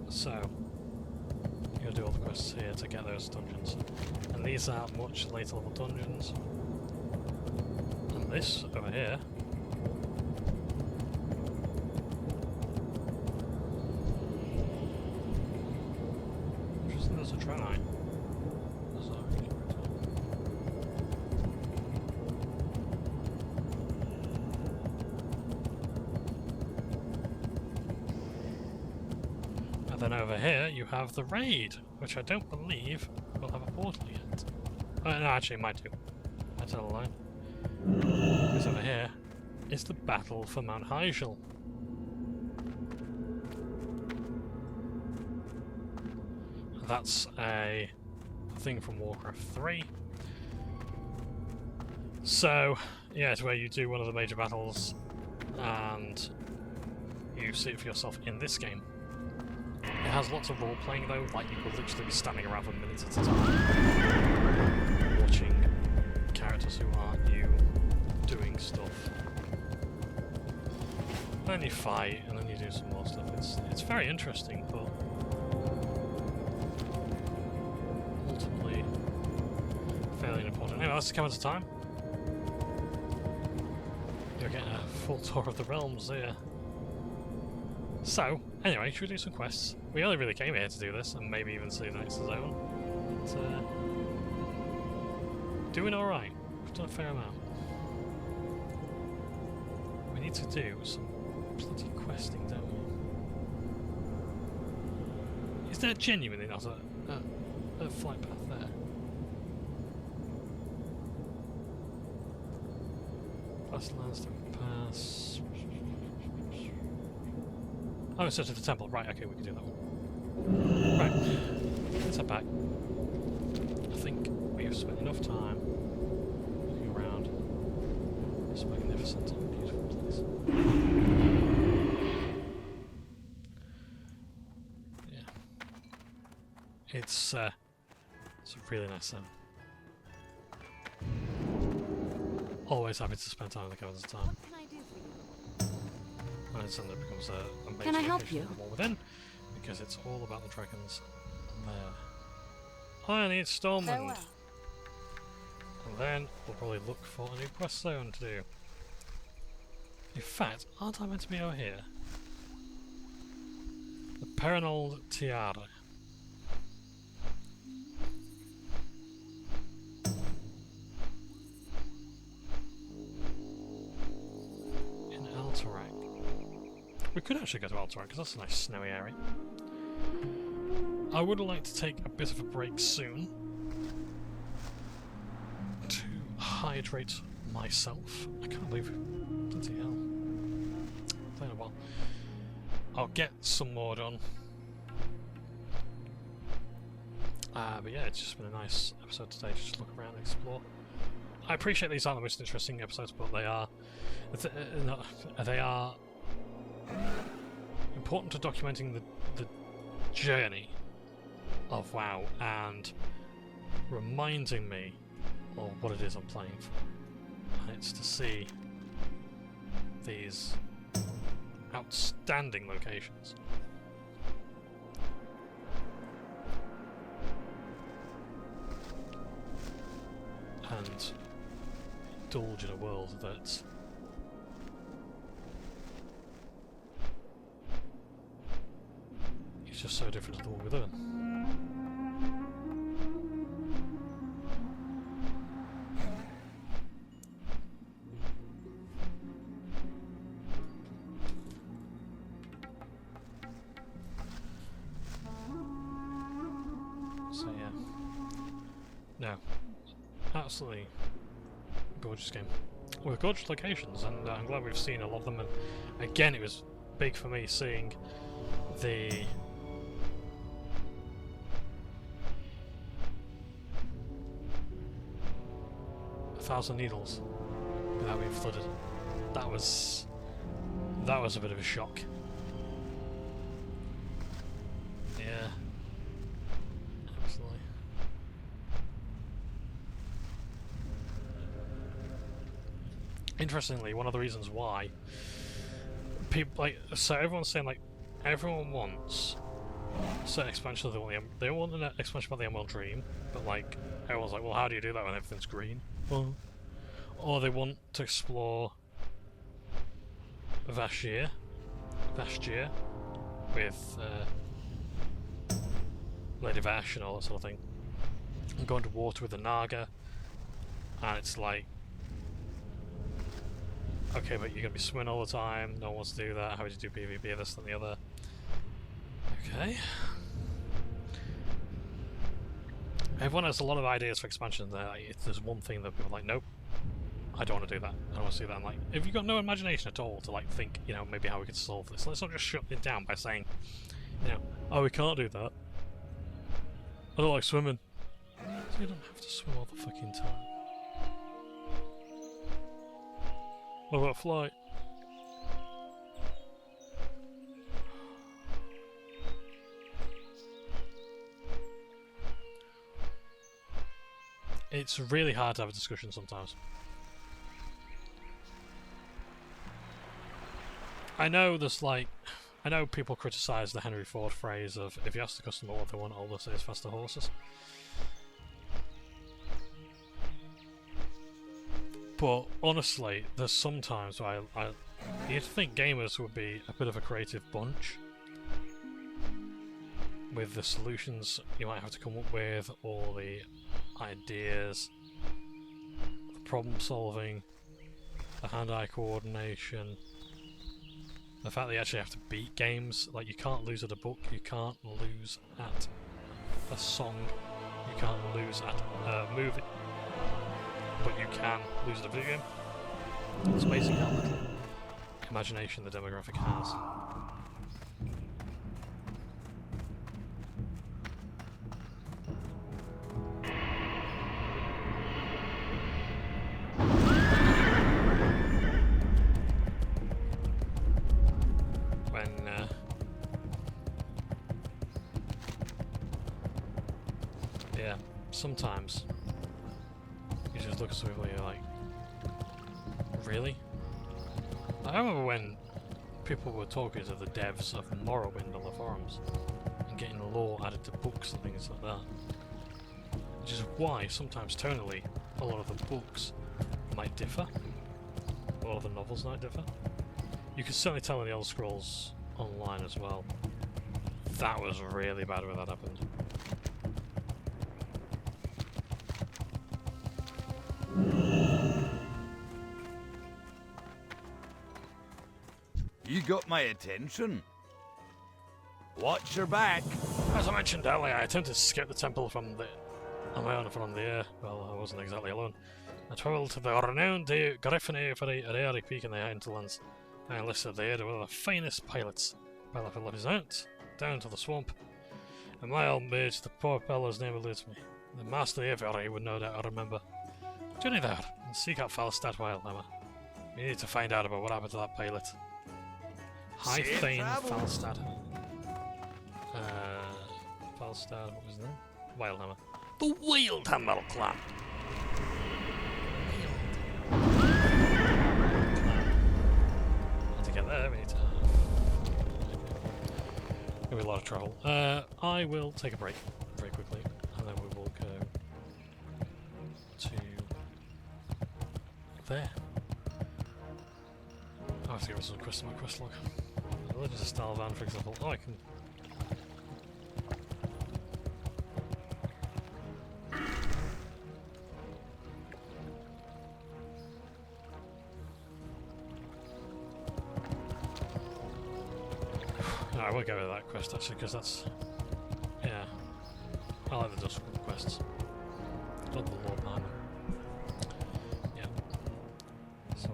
So, you gotta to do all the quests here to get those dungeons. And these are much later level dungeons. And this over here. Interesting, there's a Draenei. And then over here you have the raid, which I don't believe will have a portal yet. No, actually it might do. I tell a lie. Because over here is the battle for Mount Hyjal. That's a thing from Warcraft 3. So, yeah, it's where you do one of the major battles and you see it for yourself in this game. It has lots of role playing though, like you could literally be standing around for minutes at a time, watching characters who aren't you doing stuff. Then you fight, and then you do some more stuff. It's very interesting, but ultimately fairly important. Anyway, that's coming to time. You're getting a full tour of the realms here. So, anyway, should we do some quests? We only really came here to do this, and maybe even see the next zone. But, doing alright. We've done a fair amount. We need to do some bloody questing, don't we? Is there genuinely not a flight path there? Past Landstone Pass. Oh, it's to the temple. Right, okay, we can do that one. Right, let's head back. I think we've spent enough time looking around this magnificent and beautiful place. Yeah. It's a really nice zone. Always happy to spend time in the Caverns of Time. What can I do for you? And suddenly becomes a major Can I help location you? in the War Within, because it's all about the dragons there. I need Stormwind. Farewell. And then we'll probably look for a new quest zone to do. In fact, aren't I meant to be over here? The Perinold Tiara. In Alterac. We could actually go to Alterac because that's a nice snowy area. I would like to take a bit of a break soon to hydrate myself. I can't believe it. Bloody hell. I don't know what. I'll get some more done. But yeah, it's just been a nice episode today to just look around and explore. I appreciate these aren't the most interesting episodes, but they are. They are important to documenting the journey of WoW and reminding me of what it is I'm playing for. And it's to see these outstanding locations. And indulge in a world that is just so different to the one we live in. So yeah. No. Absolutely gorgeous game. With gorgeous locations, and I'm glad we've seen a lot of them, and again it was big for me seeing the Thousand Needles without being flooded. That was a bit of a shock. Yeah. Absolutely. Interestingly, one of the reasons why people so everyone's saying everyone wants certain expansion of they want an expansion about the Emerald Dream, but like everyone's like, well, how do you do that when everything's green? Well, or they want to explore Vashj'ir with Lady Vash and all that sort of thing, and go underwater with the Naga, and it's like, okay, but you're gonna be swimming all the time. No one wants to do that. How would you do PvP? This and the other. Okay. Everyone has a lot of ideas for expansion. Like, there's one thing that people are like, nope, I don't want to do that. I don't want to see that. I'm like, if you've got no imagination at all to like think, you know, maybe how we could solve this, let's not just shut it down by saying, you know, oh, we can't do that. I don't like swimming. So you don't have to swim all the fucking time. What about flight? It's really hard to have a discussion sometimes. I know there's like, I know people criticise the Henry Ford phrase of if you ask the customer what they want, all they'll say is faster horses. But honestly, there's sometimes where you'd think gamers would be a bit of a creative bunch with the solutions you might have to come up with, or the ideas, the problem solving, the hand-eye coordination, the fact that you actually have to beat games. Like, you can't lose at a book, you can't lose at a song, you can't lose at a movie, but you can lose at a video game. It's amazing how little imagination the demographic has. Yeah, sometimes you just look at something and you're like, really? I remember when people were talking to the devs of Morrowind on the forums and getting lore added to books and things like that. Which is why sometimes tonally a lot of the books might differ. A lot of the novels might differ. You can certainly tell in the Elder Scrolls Online as well. That was really bad when that happened. You got my attention. Watch your back. As I mentioned earlier, I attempted to skip the temple on my own from the air. Well, I wasn't exactly alone. I travelled to the renowned Griffin for a rare peak in the hinterlands. I enlisted the aid of one of the finest pilots. Pilot for lives out, down to the swamp. A mile made, the poor fellow's name eludes me. The master of the aviary would no doubt remember. Journey there, and seek out Falstad Wildhammer. We need to find out about what happened to that pilot. High Thane Falstad. Falstad, what was his name? Wildhammer. The Wildhammer clan! To get there, we need to... Gonna be a lot of travel. I will take a break very quickly, and then we will go to there. I have to get rid of some quests in my quest log. Legends of Stalvan, for example. Oh, I can. No, I won't go with that quest actually, because that's. Yeah. I like the Dusk quests. Not the lore behind them. Yeah. So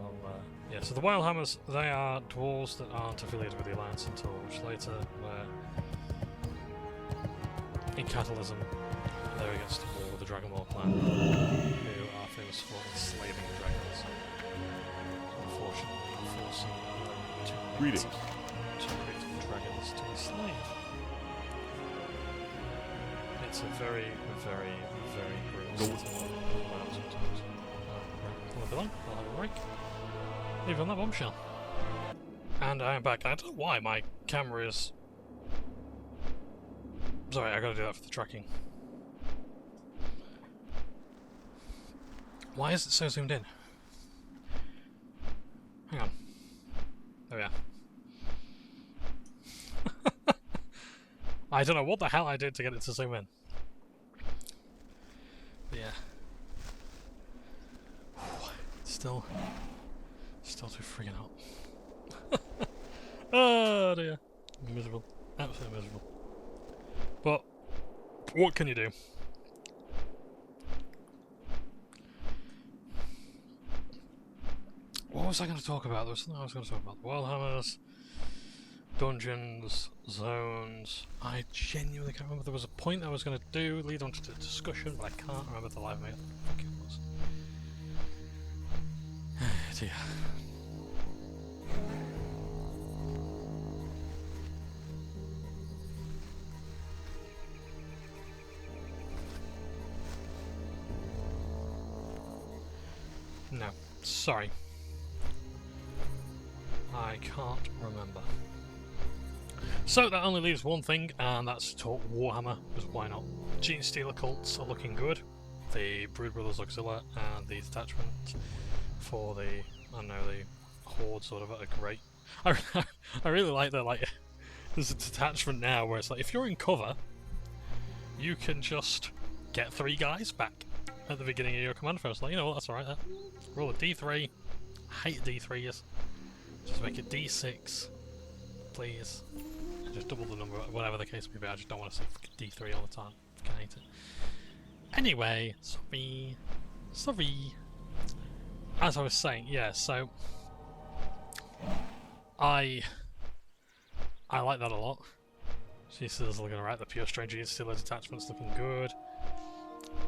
yeah, so the Wildhammers, they are dwarves that aren't affiliated with the Alliance until much later, where in Catalysm they're against the war with the Dragonborn clan, who are famous for enslaving the dragons. Unfortunately, forcing them to Greetings. dragons to enslave. It's a very, very, very brutal sometimes. Right, I'll have a break. Leave on that bombshell. And I am back. I don't know why my camera is Sorry, I gotta do that for the tracking. Why is it so zoomed in? Hang on. There we are. I don't know what the hell I did to get it to zoom in. But yeah. Still too freaking hot. Oh dear. Miserable. Absolutely miserable. But, what can you do? What was I going to talk about? There was something I was going to talk about. Wildhammers, dungeons, zones. I genuinely can't remember. There was a point I was going to do, lead on to the discussion, but I can't remember the live mail. Fuck it was. Dear. No, sorry. I can't remember. So that only leaves one thing, and that's to talk Warhammer, because why not? Gene Stealer cults are looking good. The Brood Brothers Auxilia and the detachment for the, I don't know, the Horde sort of are great. I really like that, like, there's a detachment now where it's like, if you're in cover, you can just get 3 guys back at the beginning of your command phase. Like, you know what, that's alright, that. Roll a D3. I hate D3s. Just make it D6, please. And just double the number, whatever the case may be. I just don't want to say D3 all the time. I hate it. Anyway, sorry. As I was saying, yeah, so I like that a lot. She says looking alright, the Pure Stranger Stealer detachment's looking good.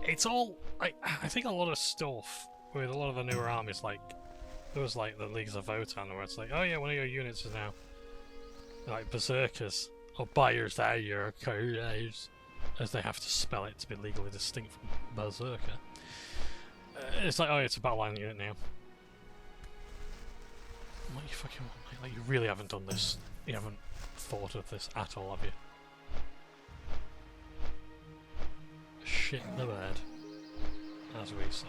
It's all, I think a lot of stuff with a lot of the newer armies, like, there was like the Leagues of Votan where it's like, oh yeah, one of your units is now like Berserkers, or Buyers Berserkers, as they have to spell it to be legally distinct from Berserker. It's like, oh, it's a battle line unit now. What you fucking want, mate? Like, you really haven't done this. You haven't thought of this at all, have you? Shit the bed, as we say.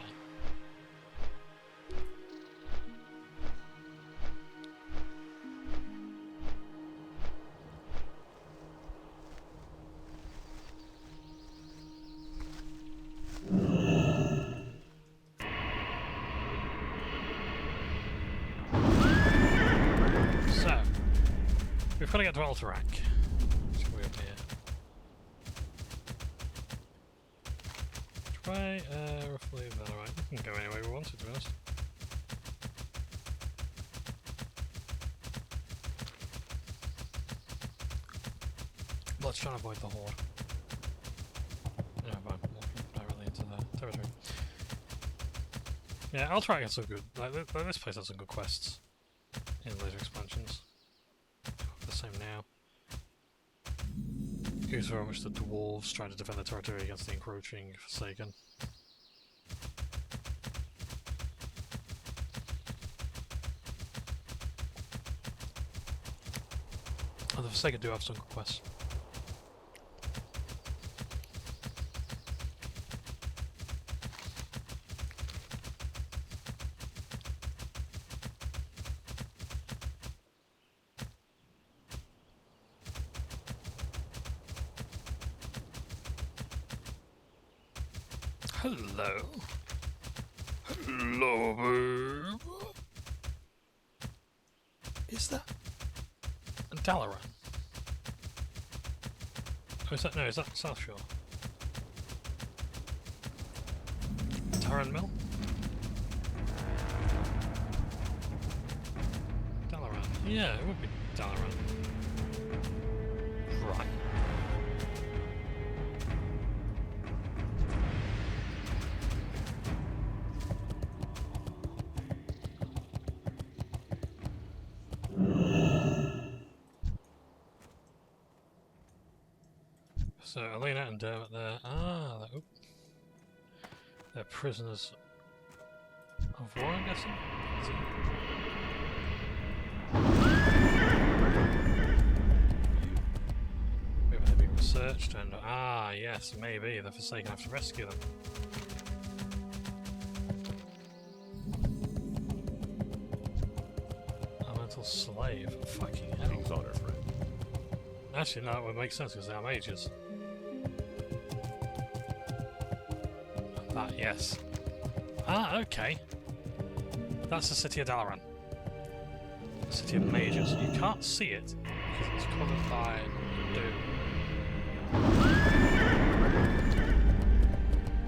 So, we've got to get to Alterac. Let's go up here. Try, roughly, alright. We can go any way we want to be honest. Let's try and avoid the Horde. Yeah, fine. Walking directly into the territory. Yeah, Alterac has some good. Like this place has some good quests in later expansions. The same now. Here's very much the dwarves trying to defend the territory against the encroaching Forsaken. And the Forsaken do have some good quests. Hello. Hello, babe. Is that Dalaran? Oh, is that, no, is that South Shore? Taran Mill? Dalaran. Yeah, it would be Dalaran. Right. So Elena and Dermot there. Ah, they're prisoners of war, I'm guessing. Maybe they're being researched. Search to end. Ah, yes, maybe the Forsaken have to rescue them. A mental slave. Fucking hell. King's honor, friend. Actually, no, it would make sense because they are mages. That, yes. Ah, okay. That's the city of Dalaran. The city of mages. You can't see it because it's covered by doom.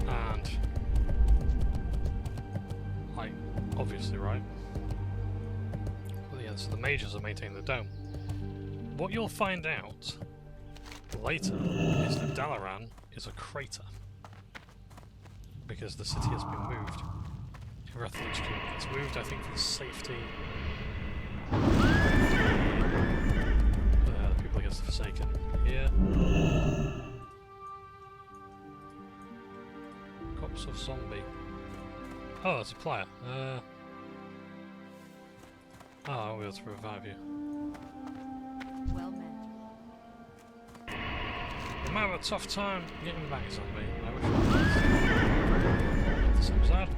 And, like, obviously, right? Well, yeah, so the mages are maintaining the dome. What you'll find out later is that Dalaran is a crater. Because the city has been moved. Rutledge Kingdom gets moved, I think, for the safety. The people against the Forsaken here. Corpse of zombie. Oh, there's a player. I'll be able to revive you. Well met. You might have a tough time getting back, zombie. I wish you were the same side.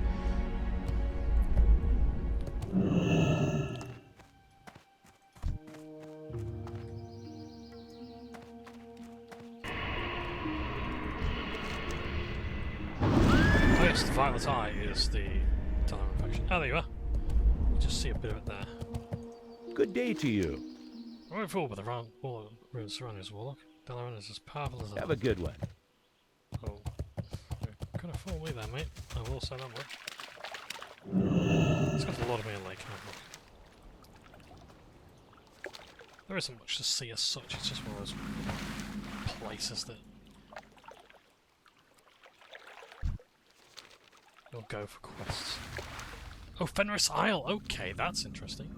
Oh yes, the violet eye is the Dalaran infection. Oh, there you are. You just see a bit of it there. Good day to you. Right forward with the all ruins surrounding us, Warlock. Dalaran is as powerful as Have a good one. Oh, you could have fooled me there, mate. I will say that much. It's got a lot of me in Lake Handbook. There isn't much to see as such, it's just one of those places that you'll go for quests. Oh, Fenris Isle! Okay, that's interesting.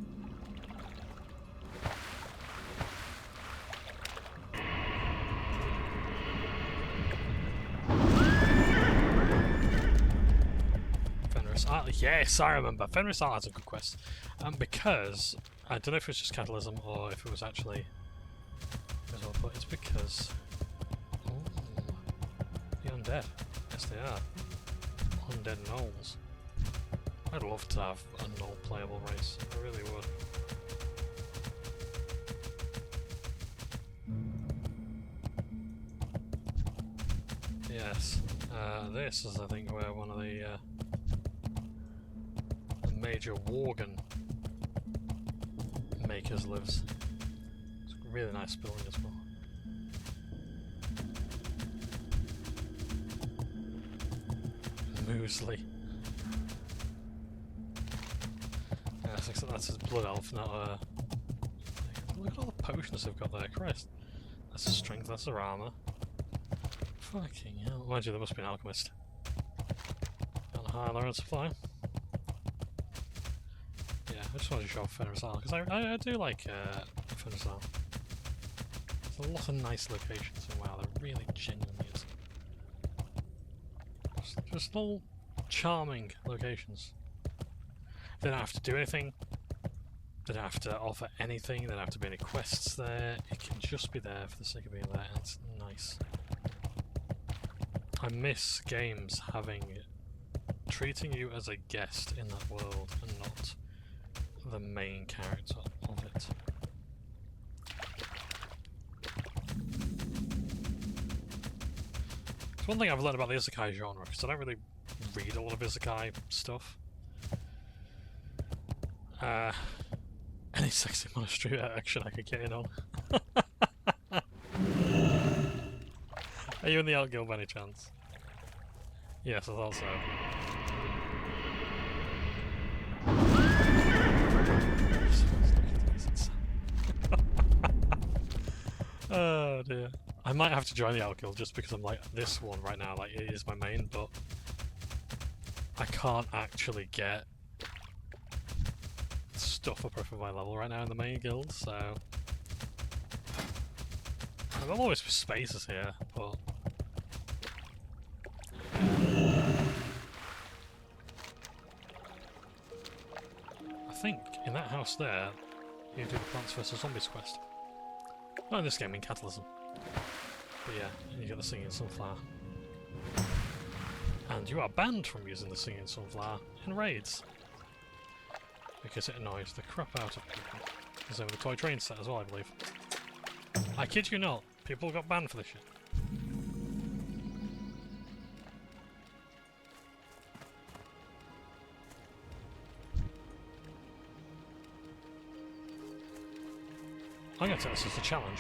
Fenris Isle, yes, I remember. Fenris Isle has a good quest. Because I don't know if it was just Catalysm or if it was actually result, but it's because the undead. Yes, they are. Undead gnolls. I'd love to have a gnoll playable race. I really would. Yes. This is, I think, where one of the major Worgen makers lives. It's a really nice building as well. Moosley. Yeah, I think that's his blood elf, not a... Look at all the potions they've got there, Christ. That's a strength, that's their armour. Fucking hell. Mind you, there must be an alchemist. On a high level supply. Yeah, I just wanted to show off Fenris Isle, because I do like Fenris Isle. There's a lot of nice locations in WoW, there really genuinely is. Just all charming locations. They don't have to do anything. They don't have to offer anything. There don't have to be any quests there. It can just be there for the sake of being there, and it's nice. I miss games treating you as a guest in that world and not the main character of it. It's one thing I've learned about the isekai genre, because I don't really read a lot of isekai stuff. Any sexy monastery action I could get in on. Are you in the Alt Guild by any chance? Yes, I thought so. Oh dear. I might have to join the Alt Guild just because I'm like this one right now, like it is my main, but I can't actually get stuff up over my level right now in the main guild, so there'll always be spaces here, but I think in that house there you do the Plants vs Zombies quest. Not in this game, in Catalysm. But yeah, you get the singing sunflower. And you are banned from using the singing sunflower in raids. Because it annoys the crap out of people. The same with the toy train set as well, I believe. I kid you not, people got banned for this shit. I'm going to take this as a challenge.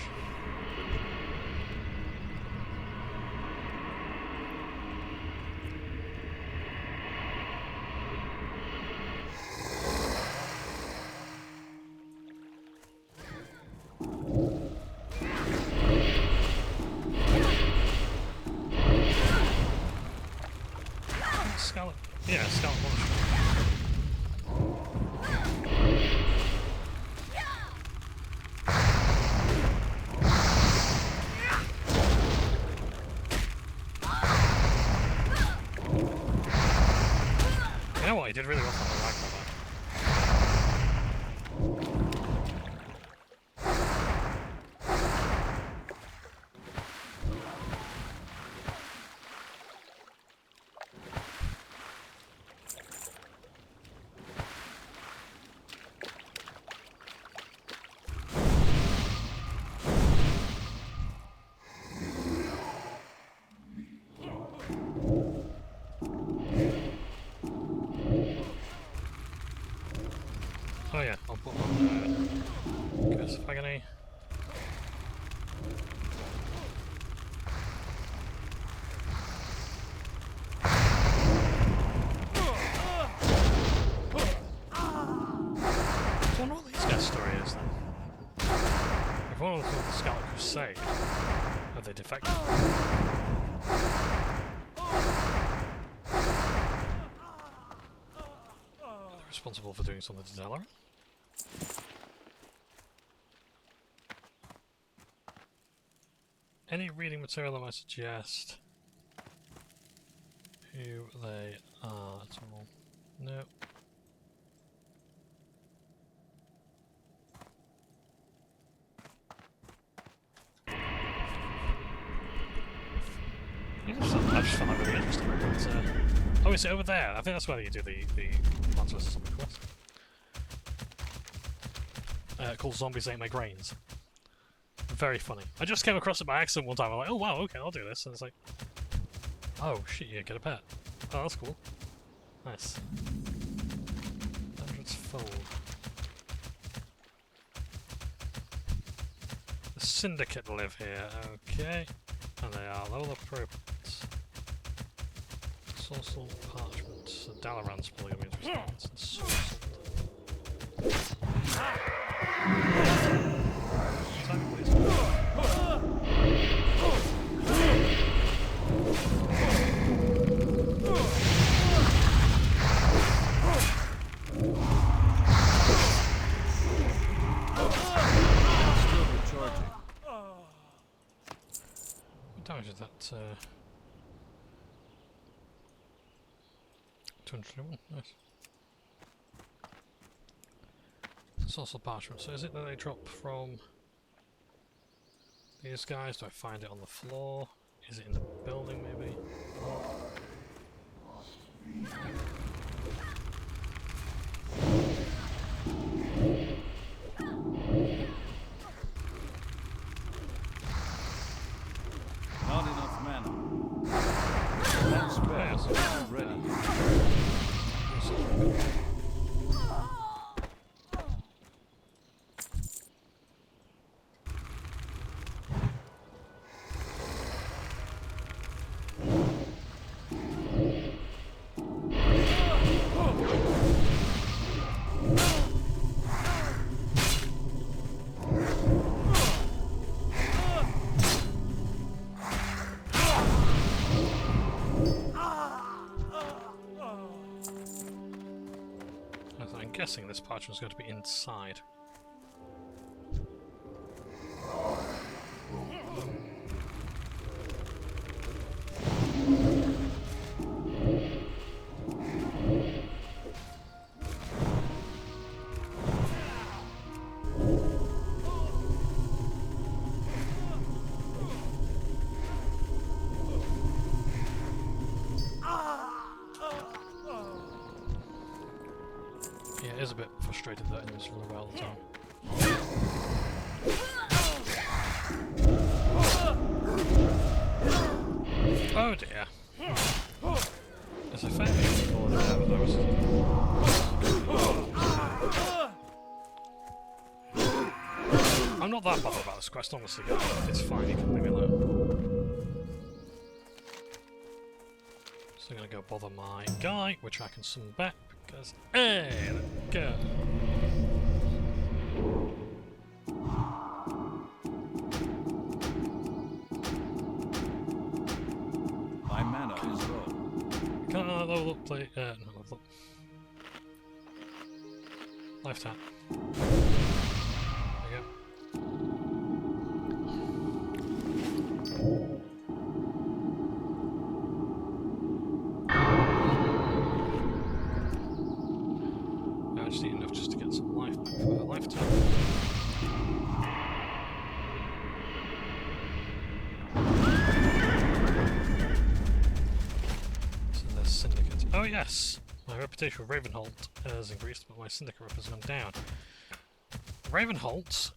Scallop. Yeah, scallop monster. You know what? He did really well from the lag for that. Oh yeah, I'll put on Curse of Agony. I wonder what these guys' story is then. If one of them called the Scarlet Crusade, have they defected? Responsible for doing something to Dalaran? Any reading material that might suggest who they are at all? No. I just found that really interesting. But, oh, is it over there? I think that's where you do the Plants vs. Zombie quest. Called Zombies Ate My Grains. Very funny. I just came across it by accident one time. I'm like, oh wow, okay, I'll do this. And it's like, oh shit, you get a pet. Oh, that's cool. Nice. Hundreds fold. The Syndicate live here, okay. And they are level appropriate. Sourcel Parchment. So Dalaran's probably going to be interesting. Sourcel. Time, please. Still recharging. What damage is that? 221, nice. Sourcel Parchment. So is it that they drop from these guys? Do I find it on the floor? Is it in the building maybe? Not enough mana. That spell isn't ready. I'm guessing this parchment's going to be inside. demonstrated that it was really well done. Oh dear. There's a fair few people in there with those. I'm not that bothered about this quest, honestly, guys. It's fine, you can leave me alone. So I'm gonna go bother my guy, we're tracking some back because. Hey, there we go. My mana is low. Can I level up, play? No, level up. Life tap. There we go. I just need enough just to get some life back for a life tap. Syndicate. Oh yes! My reputation with Ravenholt has increased, but my Syndicate rep has gone down. Ravenholt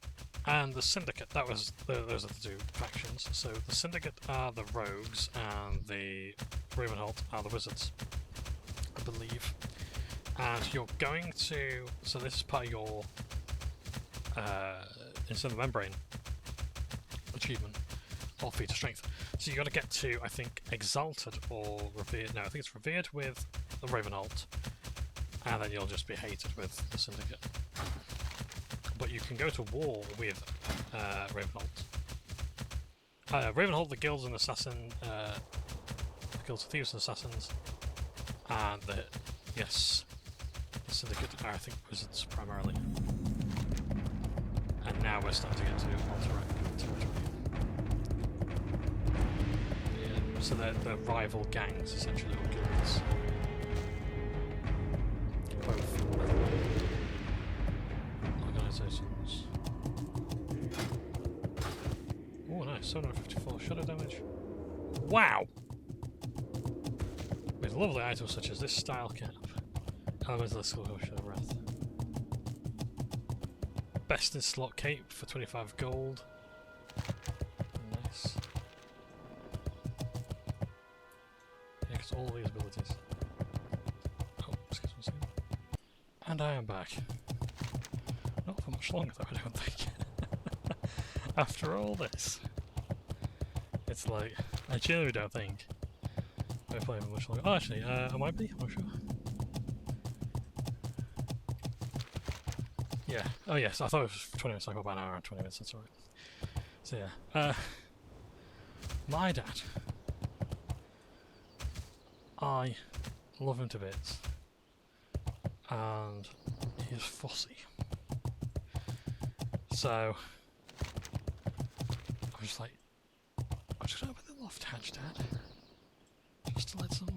and the Syndicate, those are the two factions. So the Syndicate are the rogues and the Ravenholt are the wizards, I believe. And you're going to... so this is part of your Inside the Membrane achievement, or feat of strength. So you got to get to, I think, Exalted or Revered. No, I think it's Revered with the Ravenholt, and then you'll just be hated with the Syndicate. But you can go to war with Ravenholt. Ravenholt, the Guilds and Assassin, the Guilds of Thieves and Assassins, and the Syndicate are, I think, wizards primarily. And now we're starting to get to Alterac territory. So they're rival gangs, essentially, or guilds. Both organisations. Oh, nice, 754 shadow damage. Wow! With lovely items such as this style cap, elemental skull shadow breath. Best in slot cape for 25 gold. Nice. All these abilities. Oh, excuse me a second. And I am back. Not for much longer though, I don't think. After all this. It's like, I genuinely don't think we're playing much longer. Oh, actually, I might be, I'm not sure. Yeah, oh yes, I thought it was 20 minutes, I got about an hour and 20 minutes, that's alright. So yeah, my dad. I love him to bits, and he's fussy. So I'm just like, I'm just gonna open the loft hatch, Dad, just to let some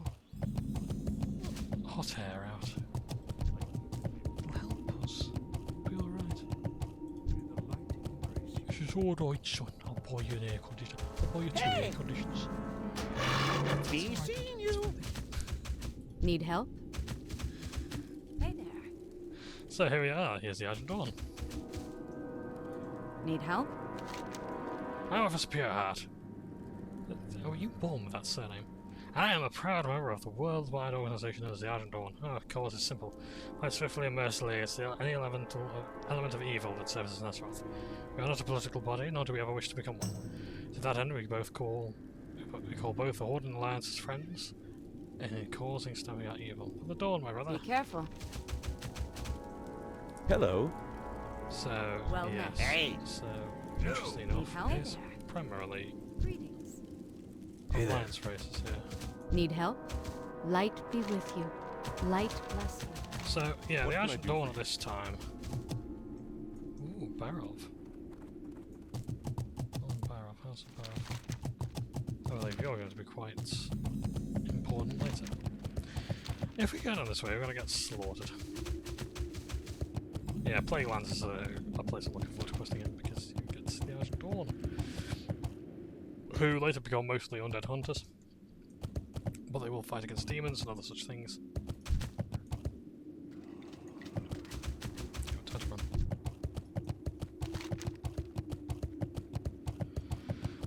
hot air out. It'll help us. Be all right. She's all right, son. I'll buy you an air conditioner. I'll buy you two air conditioners. Be seeing you. Need help? Hey there. So here we are. Here's the Johnbonne. Need help? I have a superior heart. Oh, were you born with that surname? I am a proud member of the worldwide organisation known as the Johnbonne. Our cause is simple. Fight swiftly and mercilessly against any element of evil that serves as Nazareth. We are not a political body, nor do we ever wish to become one. To that end, we call both the Horde and Alliance as friends, in causing stamping out evil. For the dawn, my brother. Be careful. Hello. So, Well yes. met. Hey. So, interestingly enough, help it's there. primarily Greetings. Alliance races here. Need help? Light be with you. Light bless you. So, yeah, What the can I Ancient do Dawn for at this time. Ooh, Barov. Oh, Barov, how's the Barov? I believe you're going to be quite important later. If we go down this way, we're going to get slaughtered. Yeah, Plague Lands is a place I'm looking forward to questing in because you get the Ancient Dawn, who later become mostly undead hunters, but they will fight against demons and other such things.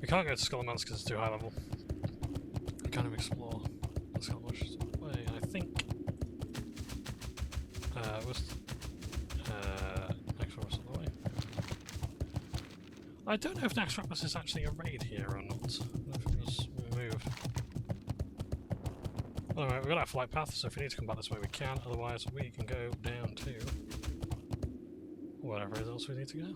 can't go to Skullman's because it's too high level. We can't even explore. That's how much way. I think. Was next one was on the way. I don't know if Naxxramas is actually a raid here or not. I don't know if it was removed. Anyway, we've got our flight path, so if we need to come back this way we can, otherwise we can go down to whatever it is else we need to go.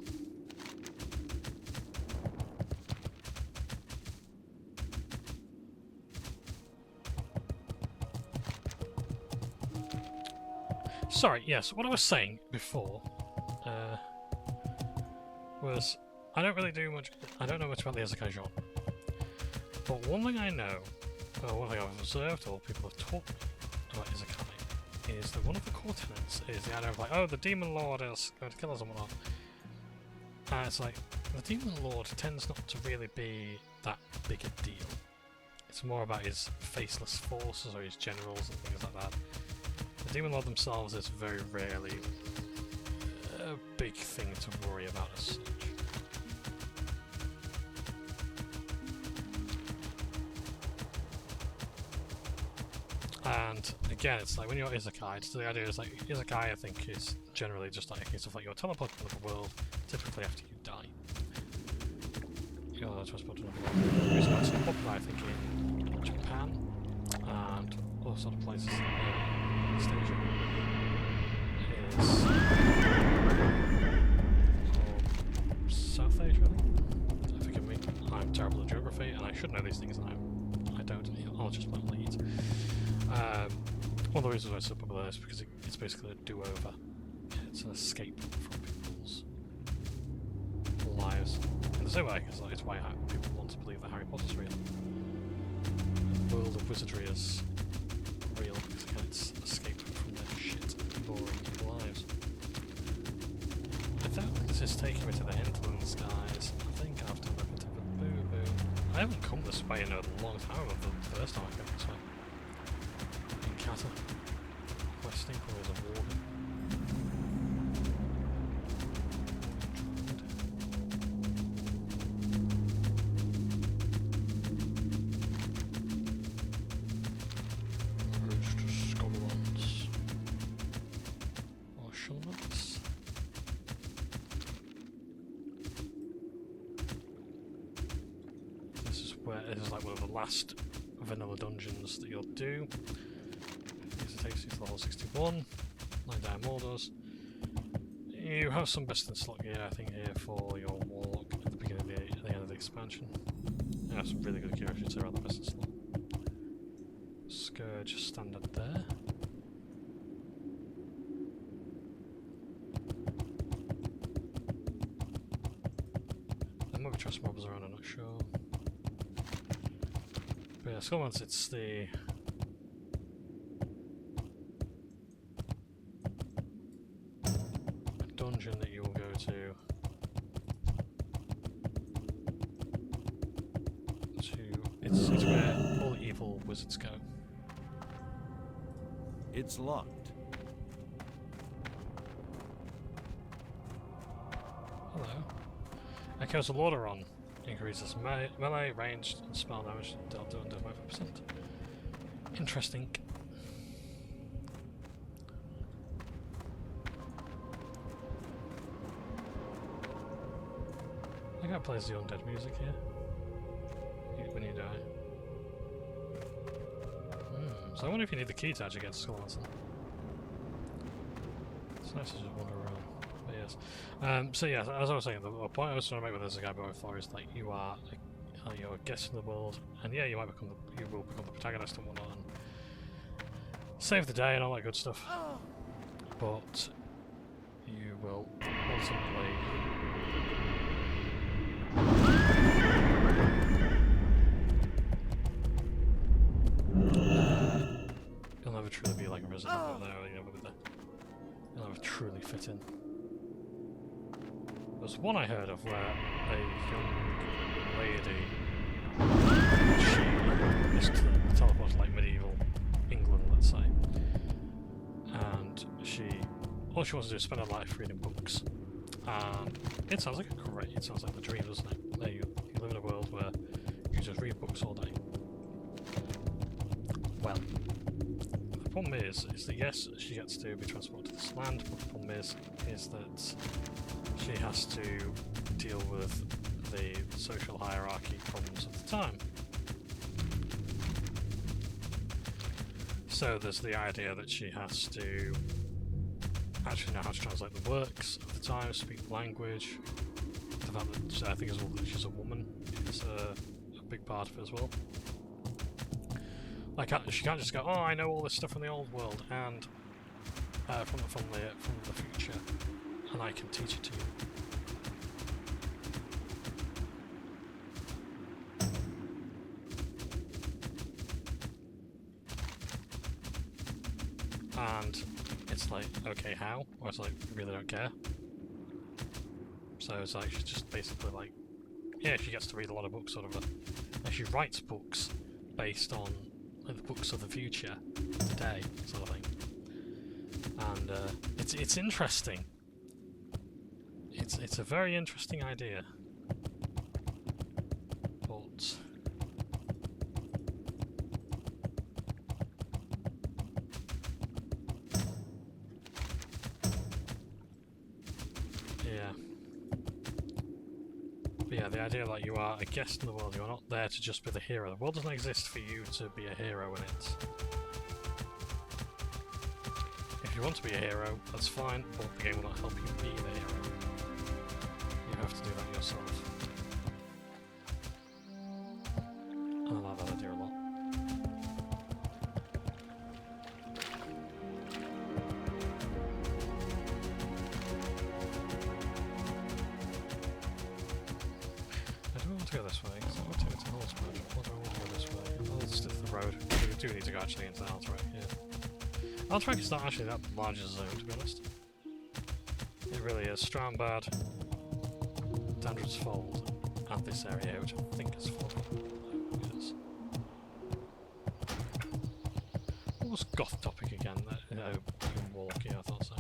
Sorry, yes, what I was saying before was I don't know much about the Isekai genre. But one thing I know, or one thing I've observed, or people have taught me about Isekai, is that one of the core tenets is the idea of like, oh, the Demon Lord is going to kill us and whatnot. And it's like, the Demon Lord tends not to really be that big a deal. It's more about his faceless forces or his generals and things like that. The Demon Lord themselves is very rarely a big thing to worry about as such. And again, it's like when you're Isekai, so the idea is like Isekai I think is generally just like a case of like you're teleported to another world, typically after you die. You're transported to another world. The reason why it's so popular I think in Japan and other sort of places in East Asia is South Asia, I think. Forgive me, I'm terrible at geography and I should know these things and I don't. I'll just put lead. One of the reasons why it's so popular is because it's basically a do-over. It's an escape from people's lives. In the same way, because it's why people want to believe that Harry Potter's real. And the world of wizardry is real because again it's escape from their shit, boring lives. I don't think this is taking me to the hinterlands, guys. I think I have to look into the boo-boo. I haven't come this way in a long time. I remember the first time I came this way. Kata. My stinker is a warden. Merge to Scotland. Or Shulmans. This is like one of the last vanilla dungeons that you'll do. Takes you to level 61, 9 down Mordors. You have some best in slot gear, I think, here for your Warlock at the beginning of the end of the expansion. You have some really good gear, I should say, around the best in slot. Scourge standard there. There might be trust mobs around, I'm not sure. But yeah, Skullman's, it's the dungeon that you will go to it's where all the evil wizards go. It's locked. Hello. Echoes of Lordaeron increases melee, ranged, and spell damage dealt under 5%. Interesting. I think that plays the undead music here. When you die. So I wonder if you need the key to actually get to Skullman's. It's nice to just wander around. But yes. So yeah, as I was saying, the point I was trying to make with this guy before is like you're a guest in the world, and yeah, you will become the protagonist and whatnot, and save the day and all that good stuff. But you will ultimately you'll never truly be like a resident over there, you'll never truly fit in. There's one I heard of where a young lady, she is teleported to like medieval England, let's say, and all she wants to do is spend her life reading books. It sounds like the dream, doesn't it? There you live in a world where you just read books all day. Well, the problem is that yes, she gets to be transported to this land, but the problem is that she has to deal with the social hierarchy problems of the time. So there's the idea that she has to actually know how to translate the works of the time, speak the language. The fact that I think as well that she's a woman is a big part of it as well. Like she can't just go, oh, I know all this stuff from the old world and from the future, and I can teach it to you. And it's like, okay, how? Or it's like, really don't care. So it's like, she's just basically like, yeah, she gets to read a lot of books, sort of, and she writes books based on like, the books of the future today, sort of thing. And it's interesting. It's a very interesting idea. But yeah, the idea that you are a guest in the world, you're not there to just be the hero. The world doesn't exist for you to be a hero in it. If you want to be a hero, that's fine, but the game will not help you be the hero. You have to do that yourself. And I like that idea a lot. Go this way, because I want to go to Northwood. What do I want to go this way? Oh, let's stick to the road. We do need to go actually into the Alterac, yeah. Alterac is not actually that large a zone, to be honest. It really is. Strambad, Dandred's Fold, and this area, which I think is full. It is. What was Goth topic again? Warlock, yeah, I thought so.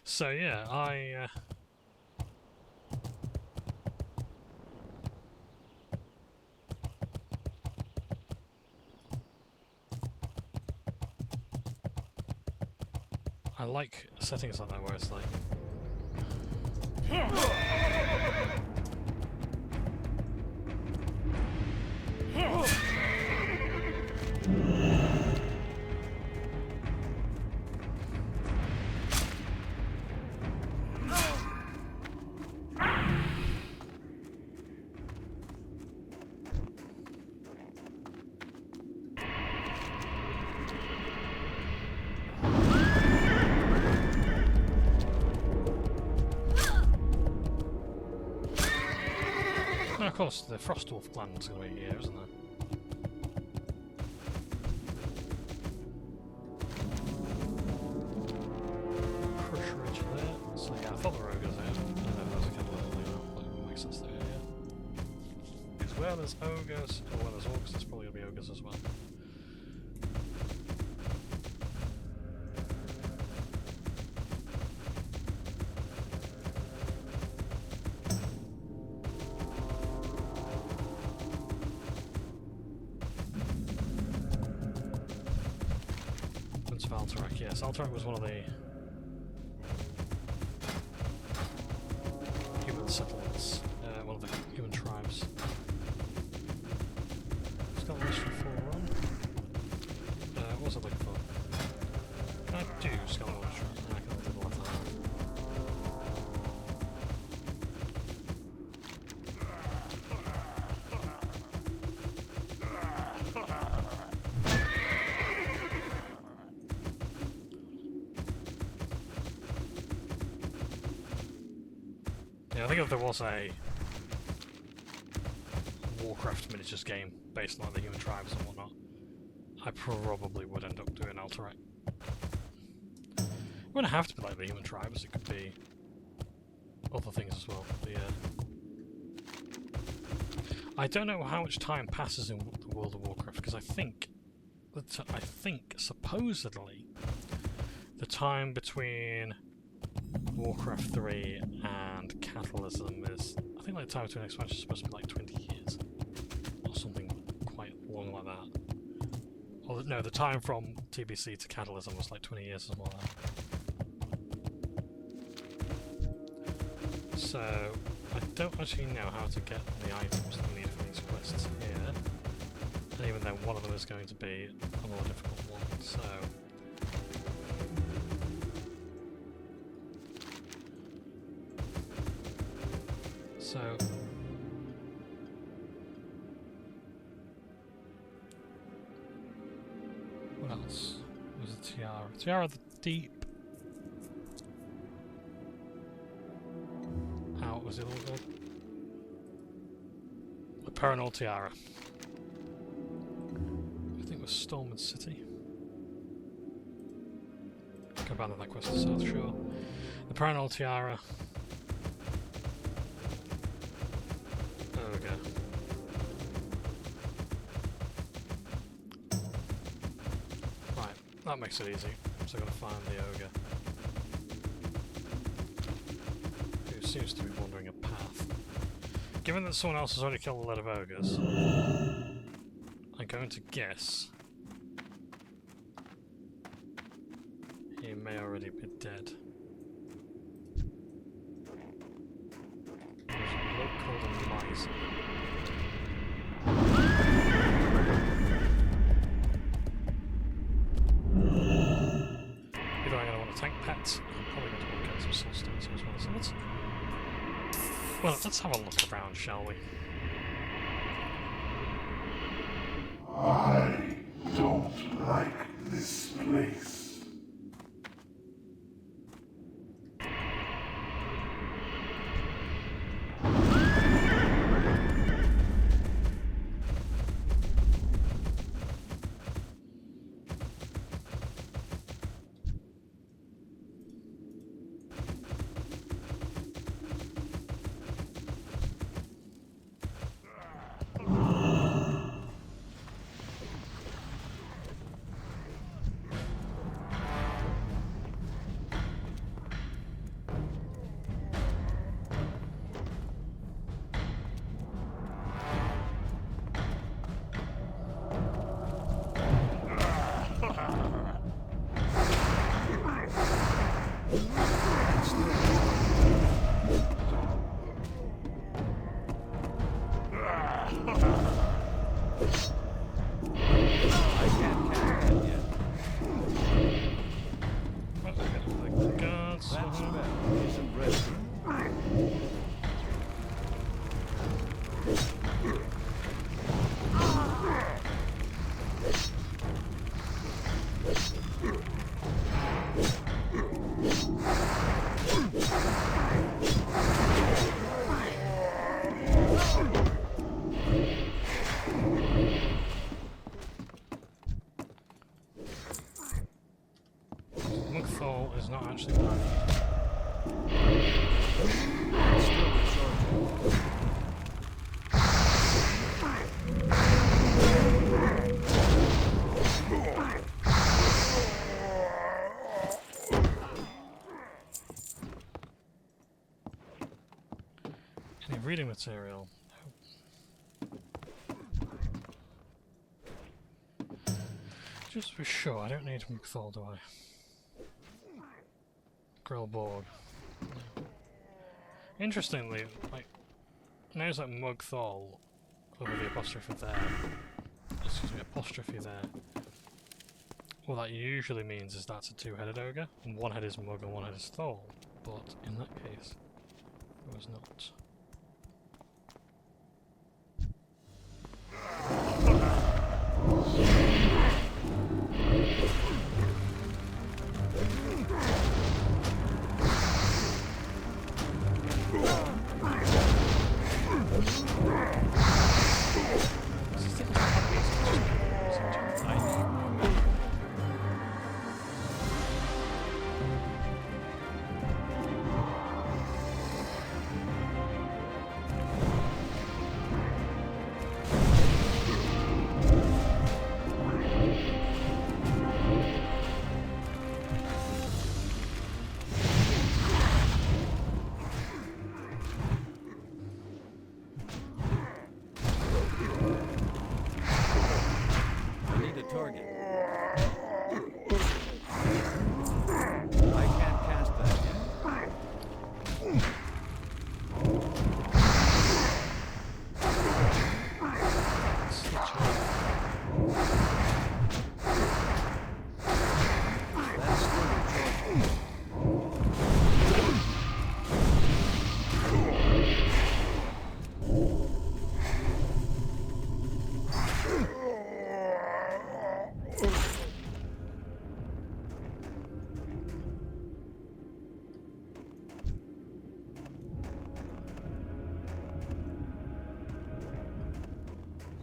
So yeah, I like settings like that where it's like of course, the Frostwolf clan's going to be here, isn't there? Crush Ridge there. So yeah, I thought the Rogue was there. And then there's a couple of like, makes sense there, yeah. Because where there's ogres, or where there's orcs, there's probably going to be ogres as well. Alterac, yes. Alterac was one of the human settlements, one of the human tribes. Just got this for run. What was I looking for? I do Skeleton Trap, and I can do the left hand. I think if there was a Warcraft miniatures game based on like the human tribes and whatnot, I probably would end up doing Alterac. It wouldn't have to be like the human tribes, it could be other things as well. But yeah. I don't know how much time passes in the World of Warcraft, because I think supposedly the time between Warcraft 3 and Catalysm is, I think like the time between expansions is supposed to be like 20 years. Or something quite long like that. Or no, the time from TBC to Catalysm was like 20 years or something like that. So, I don't actually know how to get the items that we need for these quests here. And even then, one of them is going to be a more difficult one, so... What else? It was a tiara. Tiara of the Deep. What was the other one called? The Perennial Tiara. I think it was Stormwood City. Can abandon that quest to South Shore. The Perennial Tiara. Okay. Right, that makes it easy. So I'm gonna find the ogre. Who seems to be wandering a path. Given that someone else has already killed a lot of ogres, I'm going to guess he may already be dead. There's a bloke called a miser. Either I'm going to want a tank pet, I'm probably going to want to get some soul stones as well. So let's have a look around, shall we? I don't like this place. Is not actually bad. Any reading material? No. Just to be sure, I don't need Mugthal, do I? Grillborg. No. Interestingly, like, names like Mugthal over the apostrophe there. Excuse me, apostrophe there. What that usually means is that's a two-headed ogre, and one head is Mug and one head is Thal. But in that case, it was not.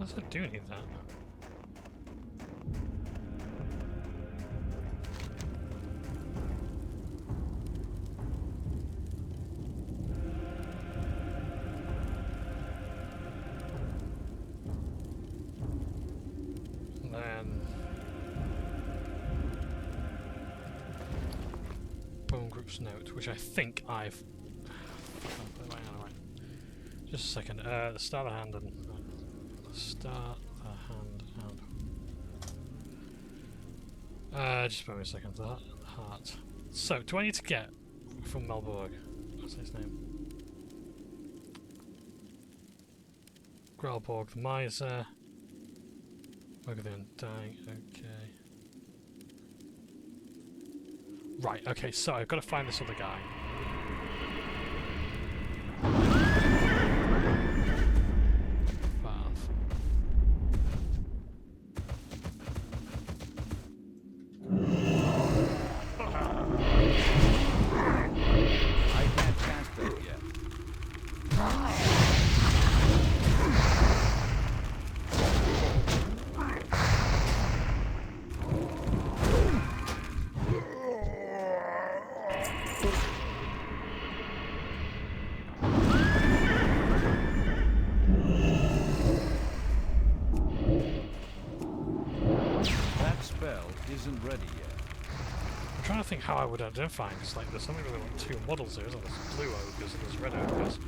Unless I do need that. And then Bone Group's note, which I think I've just a second. The start of the hand and start the hand and just wait a second. The heart. So, do I need to get from Melborg? What's his name? Grelborg, the miser. Look at the undying. Okay. Right. Okay. So I've got to find this other guy. Isn't ready yet. I'm trying to think how I would identify him, because like, there's only really like 2 models here, isn't there? There's blue ogres and there's red ogres.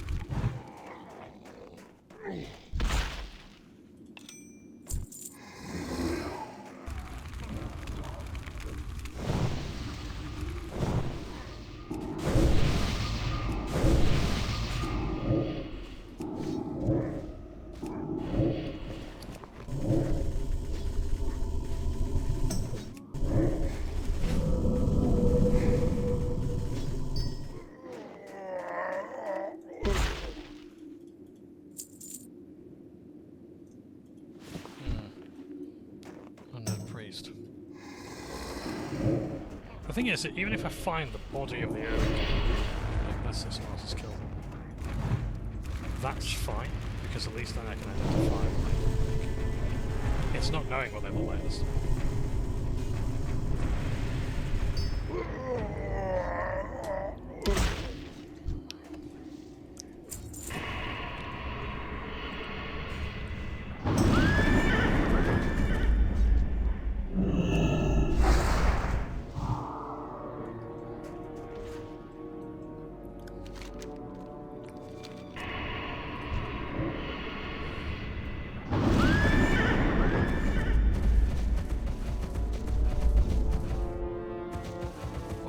The thing is, even if I find the body of the ogre, like let's say someone else has killed him, that's fine, because at least then I can identify them. It's not knowing what they look like this.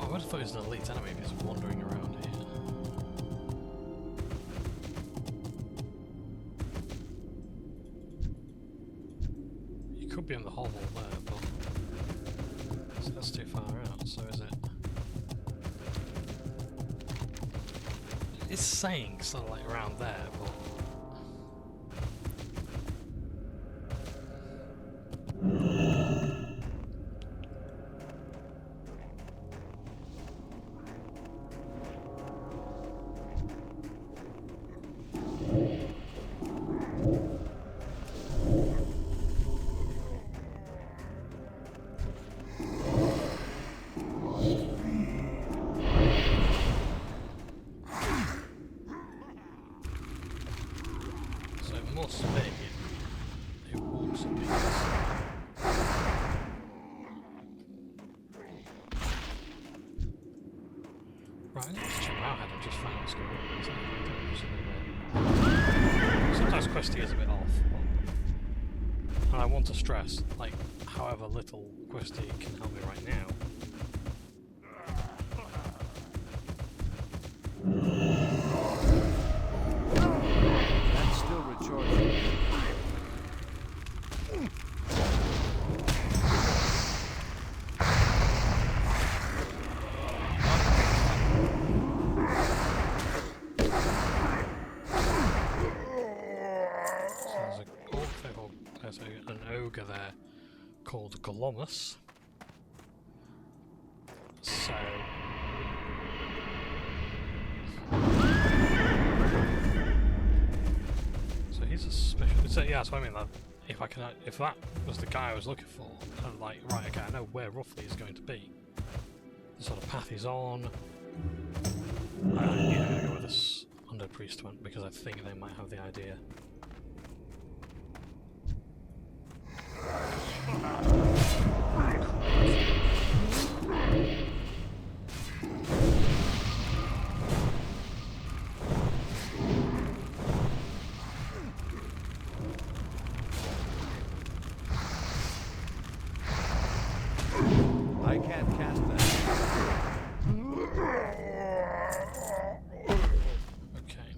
I thought he was an elite enemy if he's wandering around here. He could be in the hovel there, but that's too far out, so is it? It's saying sort of like around there, but right, let's check out how I just found what's going on. Sometimes Questy is a bit off, and I want to stress, like, however little Questy can help me right now. That's still recharging. There's an ogre there called Golomus. So he's a special. So yeah, that's what I mean. That if that was the guy I was looking for, and like, right, okay, I know where roughly he's going to be. The sort of path he's on. I'm gonna go with this Undead Priest one because I think they might have the idea. I can't cast that. Okay.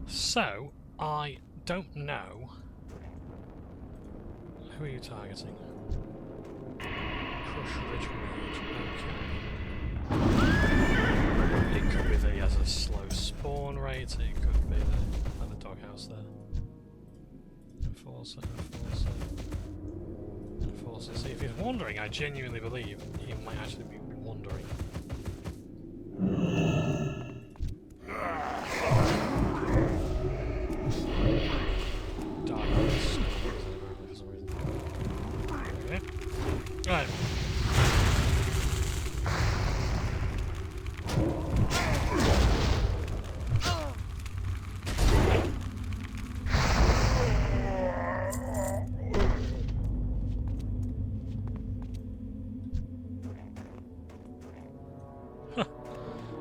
So, I don't know. Who are you targeting? Crush Ridge Rage, okay. It could be that he has a slow spawn rate, it could be the doghouse there. Enforcer. See, if he's wandering, I genuinely believe he might actually be wandering. Darkness. For some reason. Okay. Right.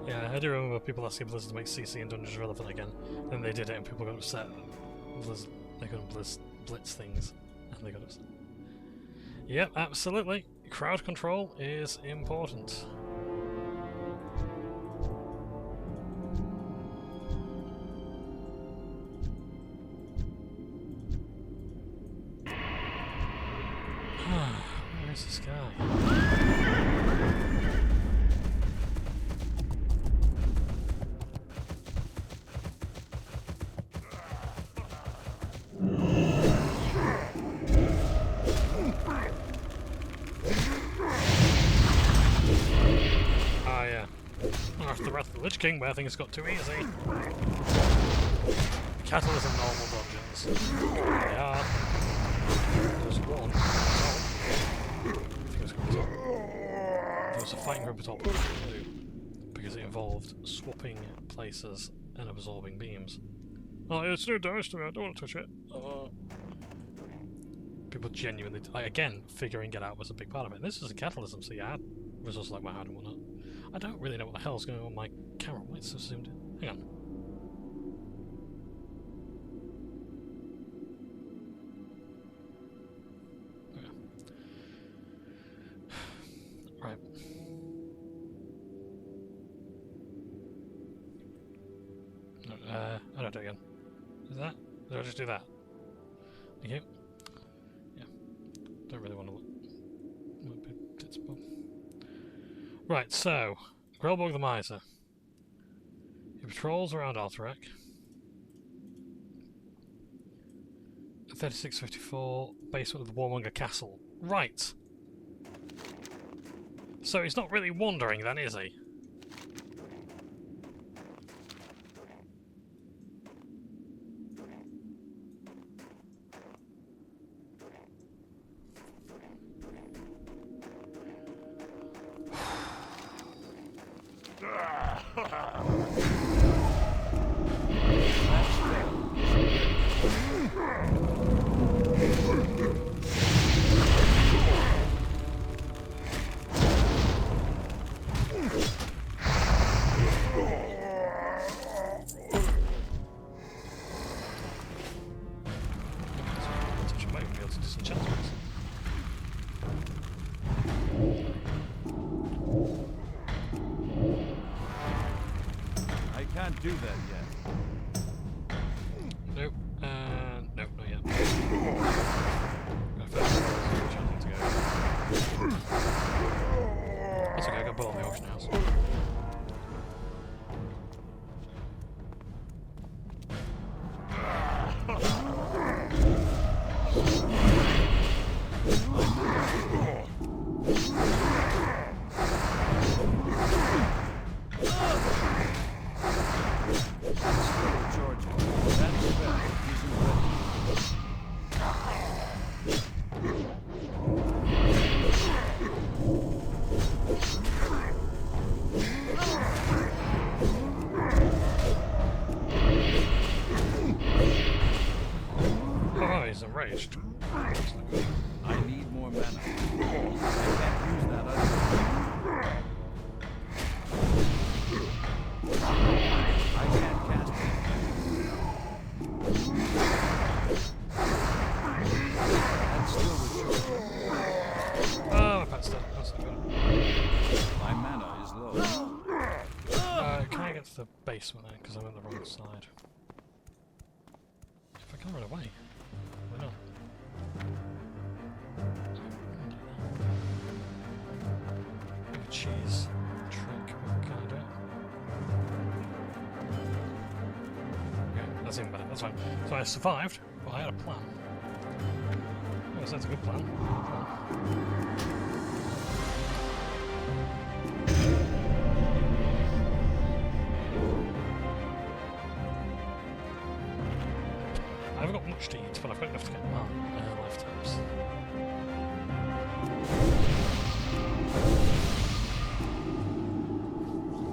Yeah, I do remember people asking Blizzard to make CC and dungeons relevant again. Then they did it and people got upset. They couldn't blitz things. And they got upset. Yep, absolutely. Crowd control is important. Where is this guy? After the Wrath of the Lich King, where things got too easy. Catalysm normal dungeons. They are. There's one. I think it was going to top. There was a fighting group at top because it involved swapping places and absorbing beams. Oh, it's too damage to me, I don't want to touch it. People genuinely, again, figuring it out was a big part of it. And this is a catalysm, so you had resources like my hard and whatnot. I don't really know what the hell's going on with my camera. Why it's so zoomed in? Hang on. Okay. Right. I don't do it again. Is that? Did I just do that? Thank you. Yeah. Don't really want to look. Right, so, Grelborg the Miser. He patrols around Alterac. 3654, basement of the Warmonger Castle. Right! So he's not really wandering then, is he? Do that yet. Nope. Nope, not yet. That's okay, I got bull on the auction house. he's enraged. I need more mana. I can't use that other. I can't cast it. That's still with you. Oh, my pet's dead. That's not good. My mana is low. Can I get to the basement then? Because I'm on the wrong side. If I can run away, why not? Cheese trick. Can I do it? Okay, that's even better. That's fine. So I survived, but I had a plan. Oh, so that's a good plan. I haven't got much to eat, but I've got enough to get lifetimes.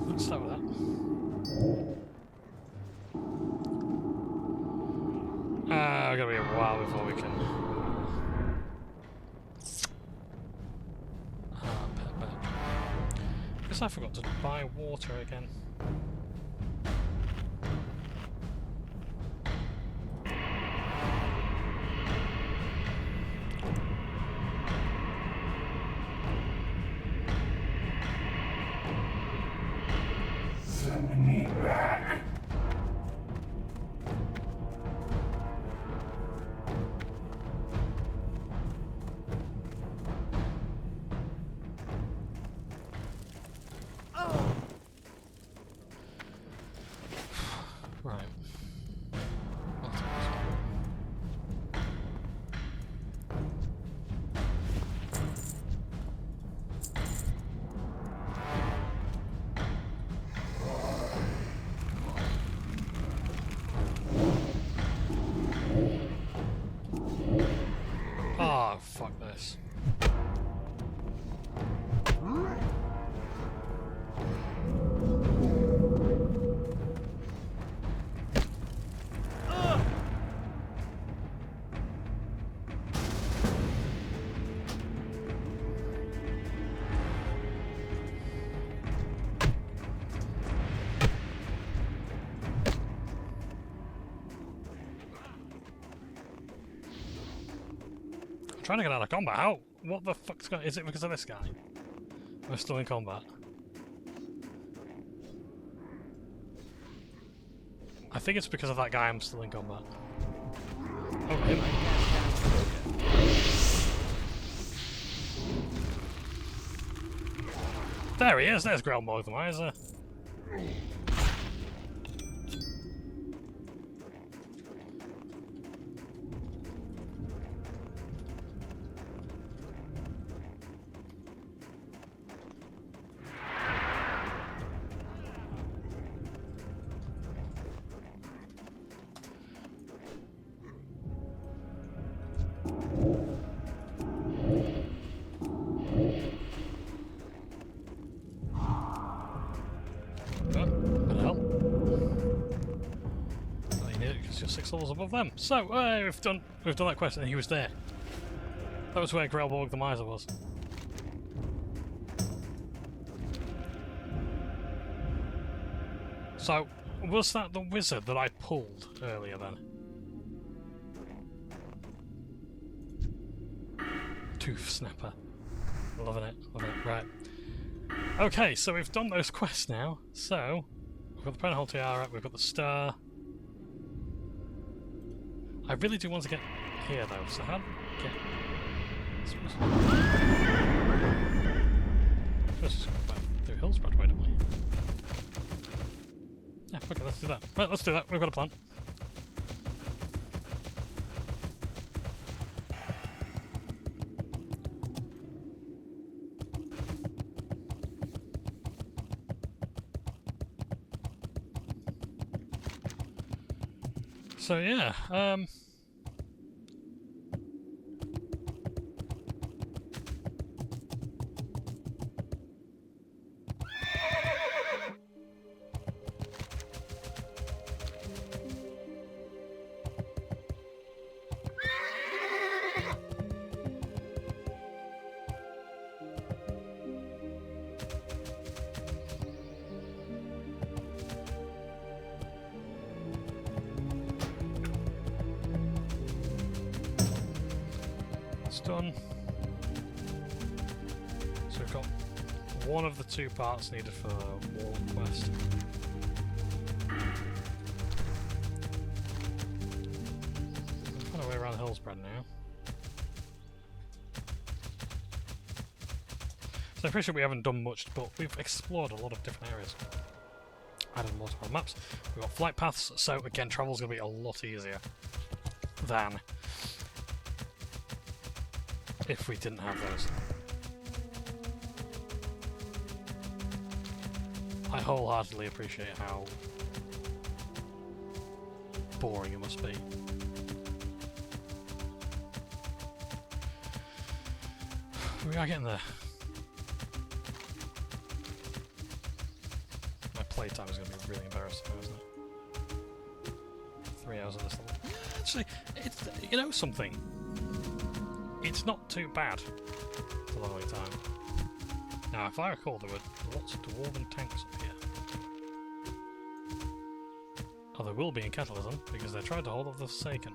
Let's start with that. Gonna be a while before we can. Pet back. Guess I forgot to buy water again. Send me back. Right. I'll take this one. Oh, fuck this. Trying to get out of combat. How? What the fuck's going? Is it because of this guy? We're still in combat. I think it's because of that guy I'm still in combat. Oh, him. There he is. There's Grelmorg the Miser. You're 6 levels above them. So we've done that quest, and he was there. That was where Grelmorg the Miser was. So was that the wizard that I pulled earlier then? Tooth snapper. Loving it, loving it. Right. Okay, so we've done those quests now. So we've got the Penhole Tiara, we've got the star. I really do want to get here though, so how do I get... Let's just go back through Hillsborough, don't we? Yeah, okay, let's do that. Right, let's do that, we've got a plan. So yeah, That's done. So we've got one of the 2 parts needed for Wall Quest. Find a way around Hillsbred now. So I'm pretty sure we haven't done much, but we've explored a lot of different areas. Added more to our maps. We've got flight paths, so again, travel's going to be a lot easier than if we didn't have those. I wholeheartedly appreciate how boring it must be. We are getting there. My playtime is going to be really embarrassing, isn't it? 3 hours on this level. Actually, it's, you know something? It's not too bad for the long time. Now, if I recall, there were lots of dwarven tanks up here. Oh, there will be in Catalysm, because they tried to hold off the Forsaken.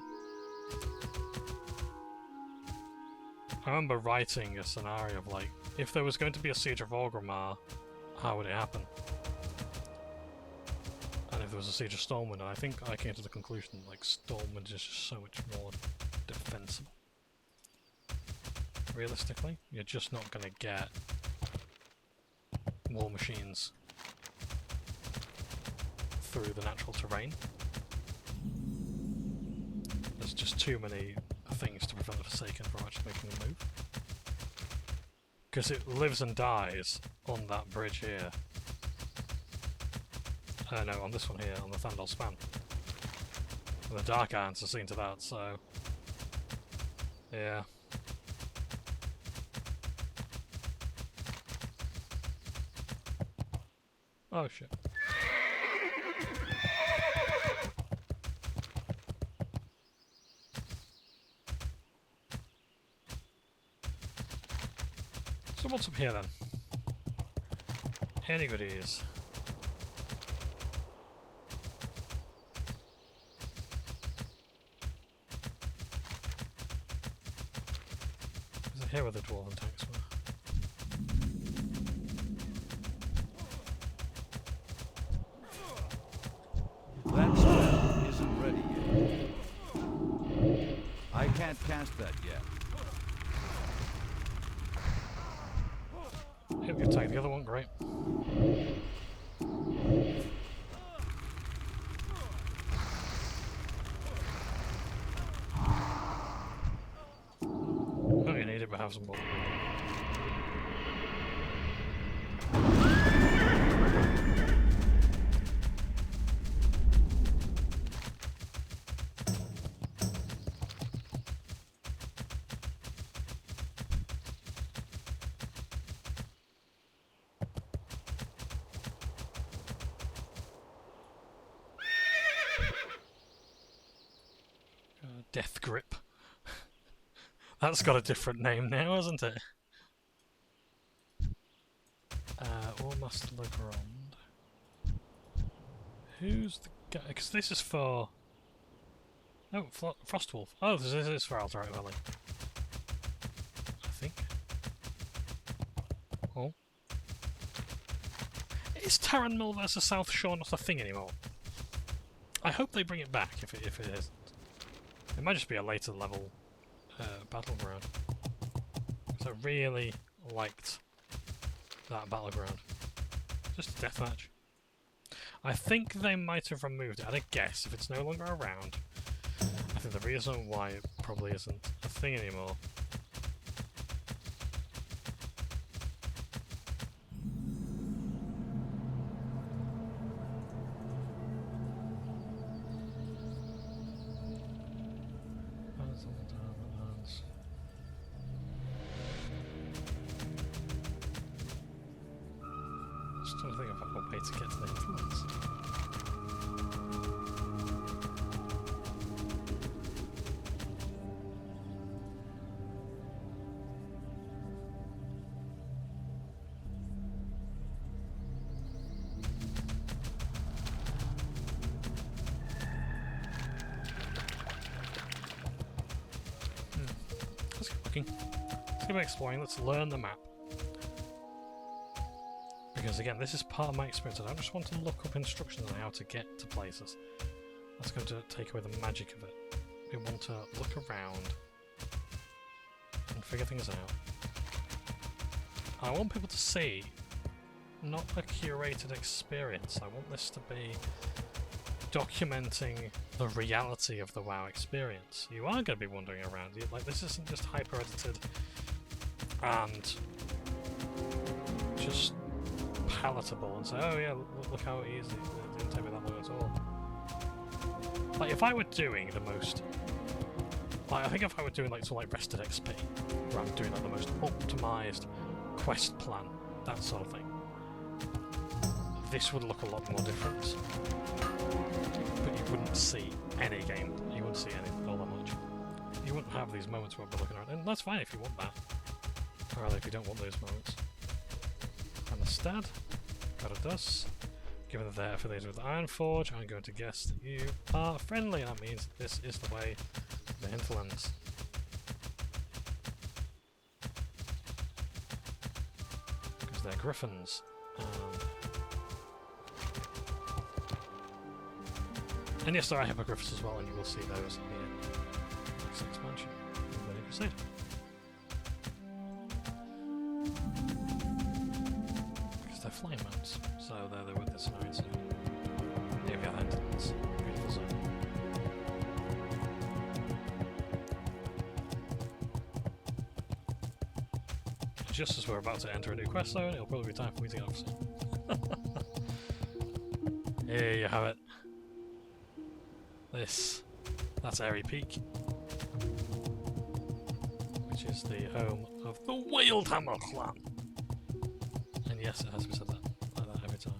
I remember writing a scenario of, like, if there was going to be a Siege of Orgrimmar, how would it happen? And if there was a Siege of Stormwind, and I think I came to the conclusion, like, Stormwind is just so much more defensible. Realistically, you're just not going to get war machines through the natural terrain. There's just too many things to prevent the Forsaken from actually making a move. Because it lives and dies on that bridge here. No, on this one here, on the Thandal Span. And the Dark Irons are seen to that, so... yeah. Oh shit. So what's up here then? Any goodies? Is it here where the dwarven tanks were? That spell isn't ready yet. I can't cast that yet. Here we can take the other one, great. Oh, you need it, but have some more. Death Grip. That's got a different name now, hasn't it? Almost Legrand. Who's the guy? Because this is for... oh, Frostwolf. Oh, this is for Alterac Valley. I think. Oh. Is Taran Mill versus South Shore not a thing anymore? I hope they bring it back if it is. It might just be a later level battleground. So I really liked that battleground. Just a deathmatch. I think they might have removed it. I'd guess if it's no longer around. I think the reason why it probably isn't a thing anymore. Just trying to think of what way to get to the influence. Let's get my looking. Let's keep exploring. Let's learn the map. Because again, this is part of my experience. I don't just want to look up instructions on how to get to places. That's going to take away the magic of it. We want to look around and figure things out. I want people to see not a curated experience. I want this to be documenting the reality of the WoW experience. You are going to be wandering around. Like, this isn't just hyper-edited and just palatable and say, oh yeah, look how easy. It didn't take me that long at all. Like, if I were doing the most... Like, I think if I were doing like sort of like Rested XP, where I'm doing like the most optimised quest plan, that sort of thing, this would look a lot more different. But you wouldn't see any game. You wouldn't see any all that much. You wouldn't have these moments where we're looking around, and that's fine if you want that. Or rather, if you don't want those moments. And instead, got a dust. Given that they're affiliated with Ironforge, I'm going to guess that you are friendly, and that means this is the way to the hinterlands. Because they're griffins. And yes, there are hippogriffs as well, and you will see those in the next expansion, in the Crusade. Because they're flying mounts, so they're with the scenario soon. Here we are, hinterlands. Beautiful zone. Just as we're about to enter a new quest zone, it'll probably be time for me to get off soon. Here you have it. That's Airy Peak, which is the home of the Wildhammer clan. And yes, it has to be said like that every time.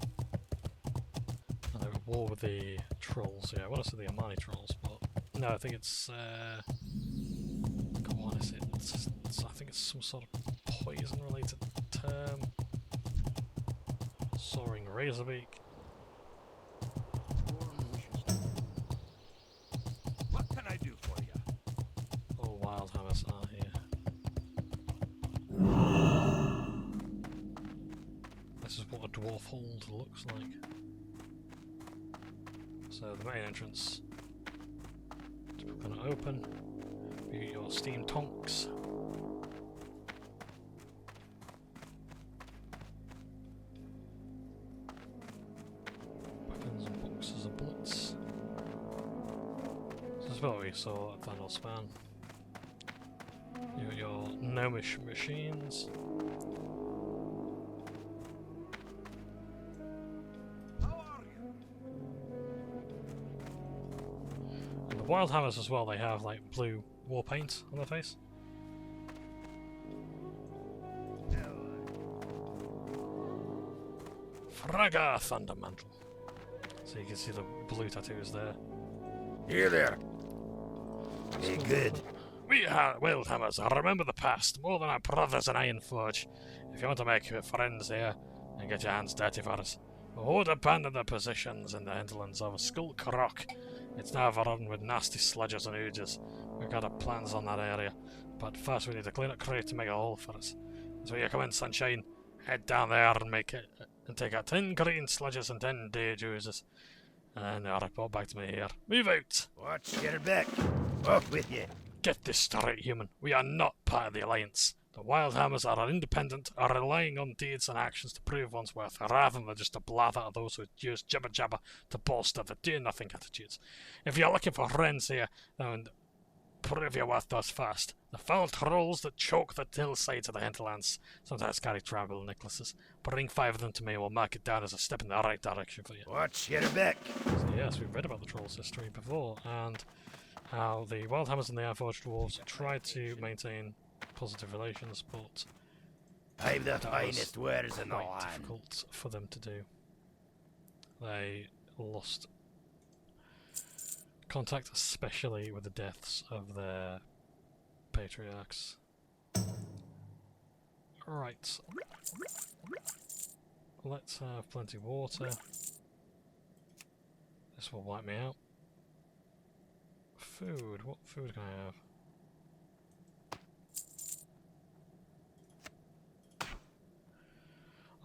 And they're at war with the trolls. Yeah, I want to say the Amani trolls, but no, I think it's come on, is it? I think it's some sort of poison-related term. Soaring Razorbeak. Dwarf hold looks like. So the main entrance is going to open. You get your steam tonks. Weapons and boxes of bullets. This is what we saw at Vandal Span. You got your gnomish machines. Wildhammers as well, they have like blue war paint on their face. Fragga Thundermantle. So you can see the blue tattoos there. Here there. Hey, good. We are Wildhammers. Remember the past, more than our brothers in Ironforge. If you want to make friends here and get your hands dirty for us, who would abandon their positions in the hinterlands of Skulk Rock? It's now overrun with nasty sludges and ooges. We've got our plans on that area, but first we need to clean up Crate to make a hole for us. So you come in, sunshine, head down there and make it, and take out 10 green sludges and 10 dead oozes. And then report back to me here. Move out! Watch, get her back. Off with you. Get this straight, human. We are not part of the Alliance. The Wildhammers are independent, are relying on deeds and actions to prove one's worth, rather than just a blather of those who use jibber jabber to bolster the do-nothing attitudes. If you're looking for friends here, then prove your worth to us first. The foul trolls that choke the hillsides of the hinterlands sometimes carry tribal necklaces. Bring 5 of them to me, we'll mark it down as a step in the right direction for you. Watch, get her back. So yes, we've read about the trolls' history before, and how the Wildhammers and the Ironforged Dwarves tried to maintain positive relations, but I've the finest words in the quite land. difficult for them to do. They lost contact, especially with the deaths of their patriarchs. Right. Let's have plenty of water. This will wipe me out. Food. What food can I have?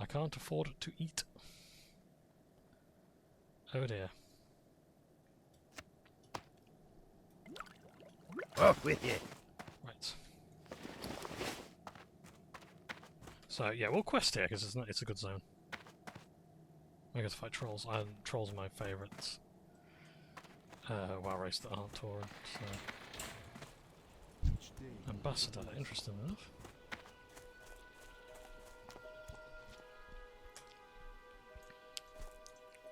can't afford to eat. Oh dear. Off with you. Right. So yeah, we'll quest here because it's a good zone. I get to fight trolls. Trolls are my favourites. WoW race that aren't touring. So. Ambassador, interesting enough.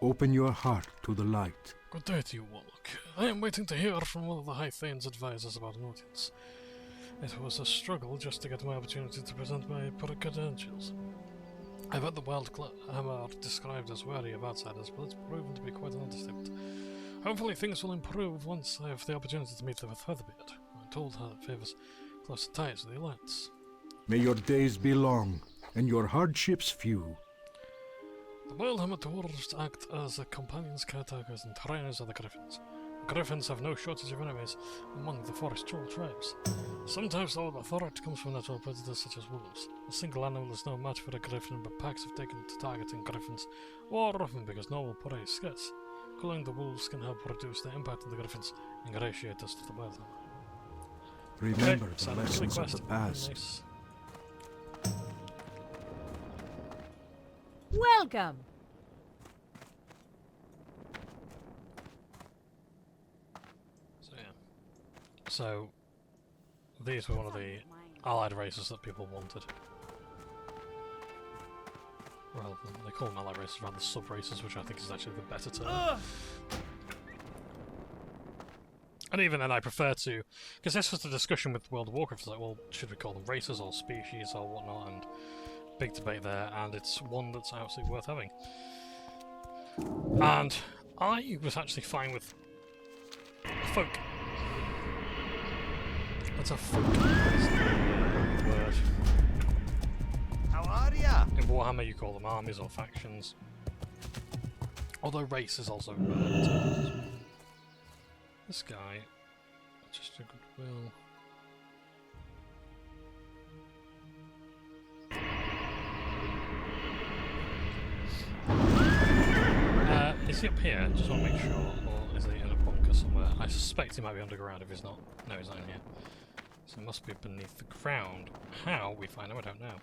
Open your heart to the light. Good day to you, Warlock. I am waiting to hear from one of the High Thane's advisors about an audience. It was a struggle just to get my opportunity to present my credentials. I've had the Wild Hammer described as wary of outsiders, but it's proven to be quite an understatement. Hopefully things will improve once I have the opportunity to meet with Featherbeard. I'm told her it favours closer ties with the Alliance. May your days be long, and your hardships few. The Wildhammer Dwarves act as the companions, caretakers, and trainers of the Griffins. The Griffins have no shortage of enemies among the forest troll tribes. Sometimes, though, the threat comes from natural predators such as wolves. A single animal is no match for a Griffin, but packs have taken to targeting Griffins more often because normal prey is scarce. Culling the wolves can help reduce the impact of the Griffins, ingratiate us to the Wildhammer. Remember Okay, the so lessons of quest. the past. Nice. Welcome! So yeah. So these were one of the allied races that people wanted. Well, they call them allied races rather than sub-races, which I think is actually the better term. And even then I prefer to... Because this was the discussion with World of Warcraft, it's like, well, should we call them races or species or whatnot, and big debate there, and it's one that's absolutely worth having. And I was actually fine with folk. That's a folk word. How are ya? In Warhammer you call them armies or factions. Although race is also terms. This guy, just a goodwill. Is he up here? Just want to make sure, or is he in a bunker somewhere? I suspect he might be underground if he's not. No, he's not in here. So he must be beneath the ground. How we find him, I don't know.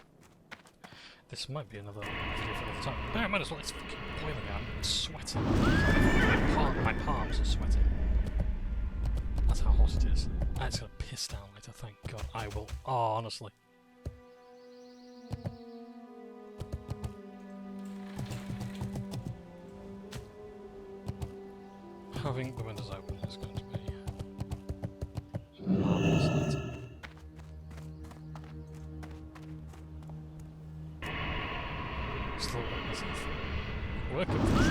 This might be another video for another time. Bear in mind as well, it's fucking boiling out. I'm sweating. My palms are sweating. That's how hot it is. And it's gonna piss down later, thank God. I will, oh, honestly. Having the windows open is going to be marvellous later. Still got myself working for this.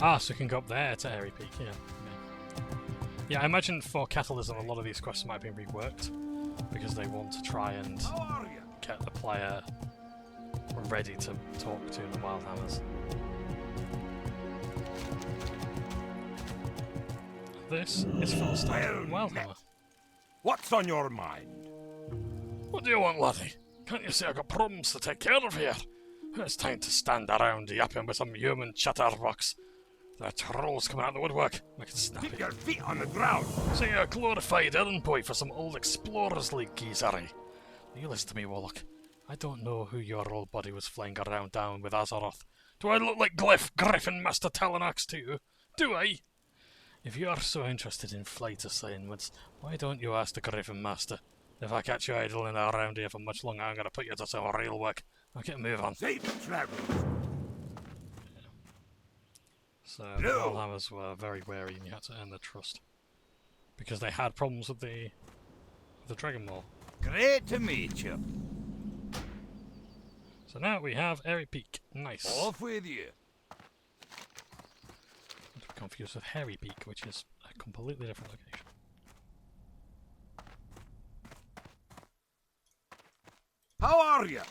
Ah, so you can go up there to Airy Peak, yeah. Yeah, I imagine for Catalysm a lot of these quests might be reworked because they want to try and get the player ready to talk to the Wildhammers. This is Philistine Wildhammer. What's on your mind? What do you want, laddie? Can't you see I've got problems to take care of here? It's time to stand around yapping with some human chatterbox. There are trolls coming out of the woodwork. Make it snappy. Keep your feet on the ground. So you're a glorified errand boy for some old Explorers League geezery. You listen to me, Warlock. I don't know who your old body was flying around down with Azeroth. Do I look like Griffin Master Talanax to you? Do I? If you are so interested in flight assignments, why don't you ask the Griffin Master? If I catch you idling around here for much longer, I'm going to put you to some real work. I'll get a move on. Safe travels. So the Wildhammers were very wary and you had to earn their trust. Because they had problems with the Dragon Maw. Great to meet you. So now we have Airy Peak. Nice. Off with you. Not to be confused with Hairy Peak, which is a completely different location. How are you?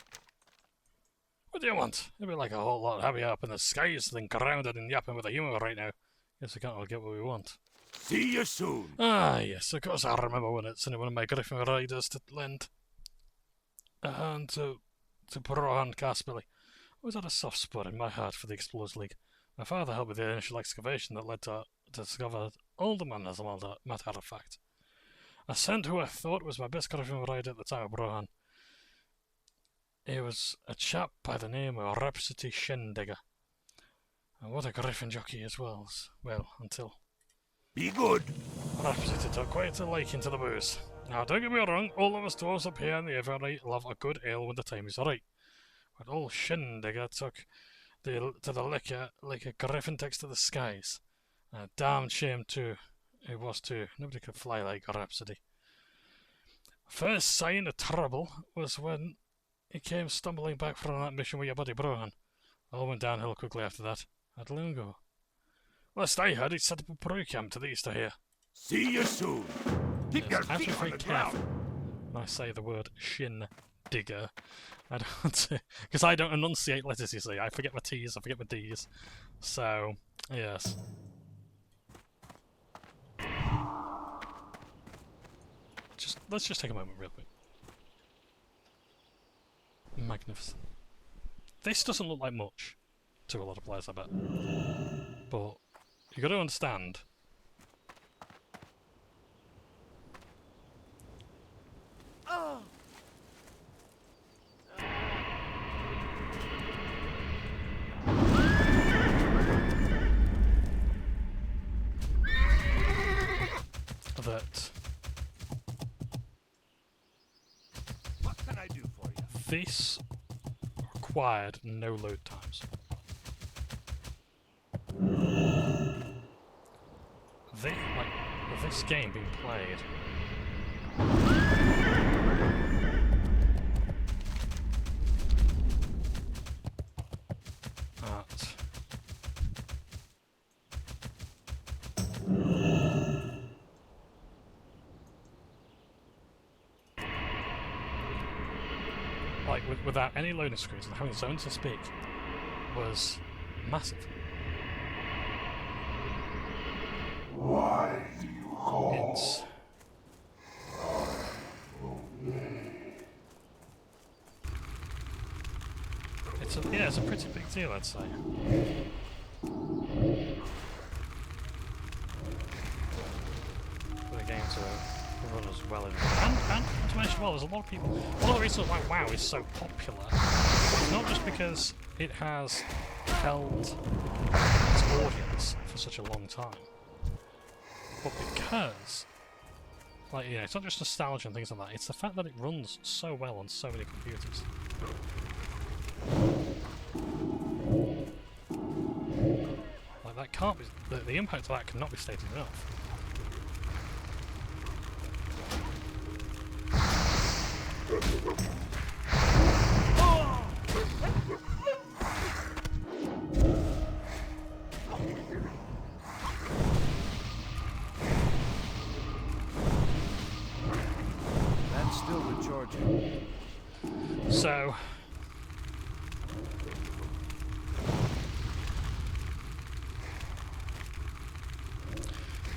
What do you want? It'd be like a whole lot happier up in the skies than grounded and yapping with a human right now. Guess we can't all get what we want. See you soon. Ah, yes, of course I remember when it's one of my Griffin riders to lend a hand to Brohan Casterly. I always had a soft spot in my heart for the Explorers League. My father helped with the initial excavation that led to discover Alderman, as a matter of fact. I sent who I thought was my best Griffin rider at the time of Brohan. He was a chap by the name of Rhapsody Shindigger. And what a Griffin jockey as well, until... Be good. Rhapsody took quite a liking to the booze. Now, don't get me wrong, all of us dwarves up here in the Every love a good ale when the time is right. But old Shindigger took to the liquor like a griffin takes to the skies. And a damned shame too. It was too. Nobody could fly like Rhapsody. First sign of trouble was when he came stumbling back from that mission with your buddy Brohan. All went downhill quickly after that. How'd long ago? Last I heard, he'd set up a pro camp to the east of here. See you soon. Keep your I have to be feet on very the careful ground. when I say the word shin digger. I don't, because I don't enunciate letters, you see. I forget my T's, I forget my D's. So, yes. Let's just take a moment real quick. Magnificent. This doesn't look like much to a lot of players, I bet. But you got to understand. That What can I do for you? this required no load times. This game being played at without any loading screens and having zones to speak was massive. Why do you call? It's a pretty big deal, I'd say. For the game to run as well, and to mention, well, there's a lot of people. One of the reasons why WoW is so popular is not just because it has held its audience for such a long time, but because, like, you know, it's not just nostalgia and things like that. It's the fact that it runs so well on so many computers. Like, that can't be, the impact of that cannot be stated enough. That's still recharging. So,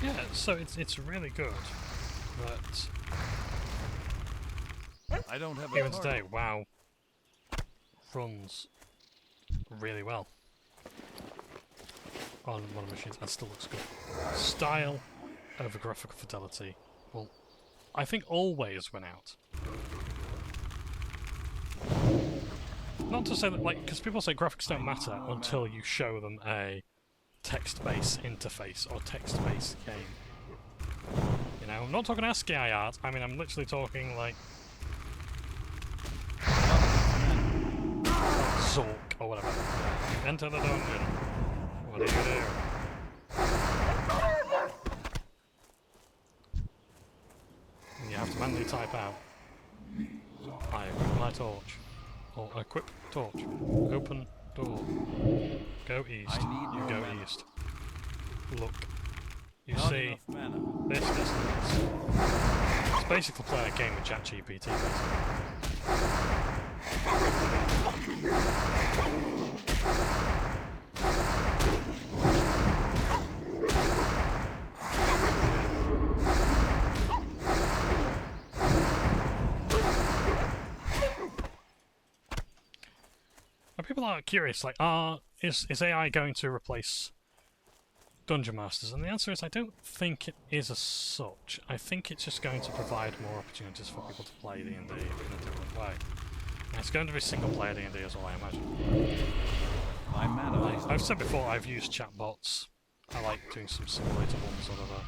yeah, so it's really good, but I don't have a even card. today, WoW runs really well on modern machines and still looks good. Style over graphical fidelity, well, I think always went out. Not to say that, like, because people say graphics don't matter until you show them a text-based interface or text-based game. You know, I'm not talking ASCII art, I mean, I'm literally talking, like, Zork or whatever. Enter the dungeon. What do you do? And you have to manually type out. I equip my torch. Or equip torch. Open door. Go east. You go east. Look. You Not see enough mana. this, this, and this. It's basically playing a game with ChatGPT, basically. people are curious, like, is AI going to replace Dungeon Masters? And the answer is I don't think it is as such. I think it's just going to provide more opportunities for people to play D&D in a different way. And it's going to be single-player D&D as well, I imagine. My mana. Like I've said before, I've used chatbots. I like doing some simulator ones, whatever.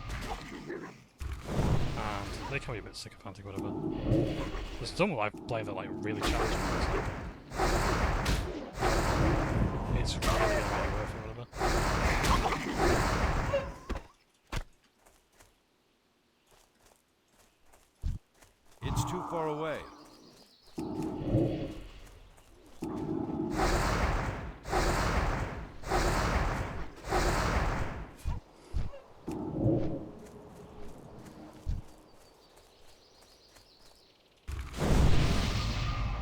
And they can be a bit sycophantic, whatever. There's some I've played that like really challenging. It's really worth it, whatever. It's too far away.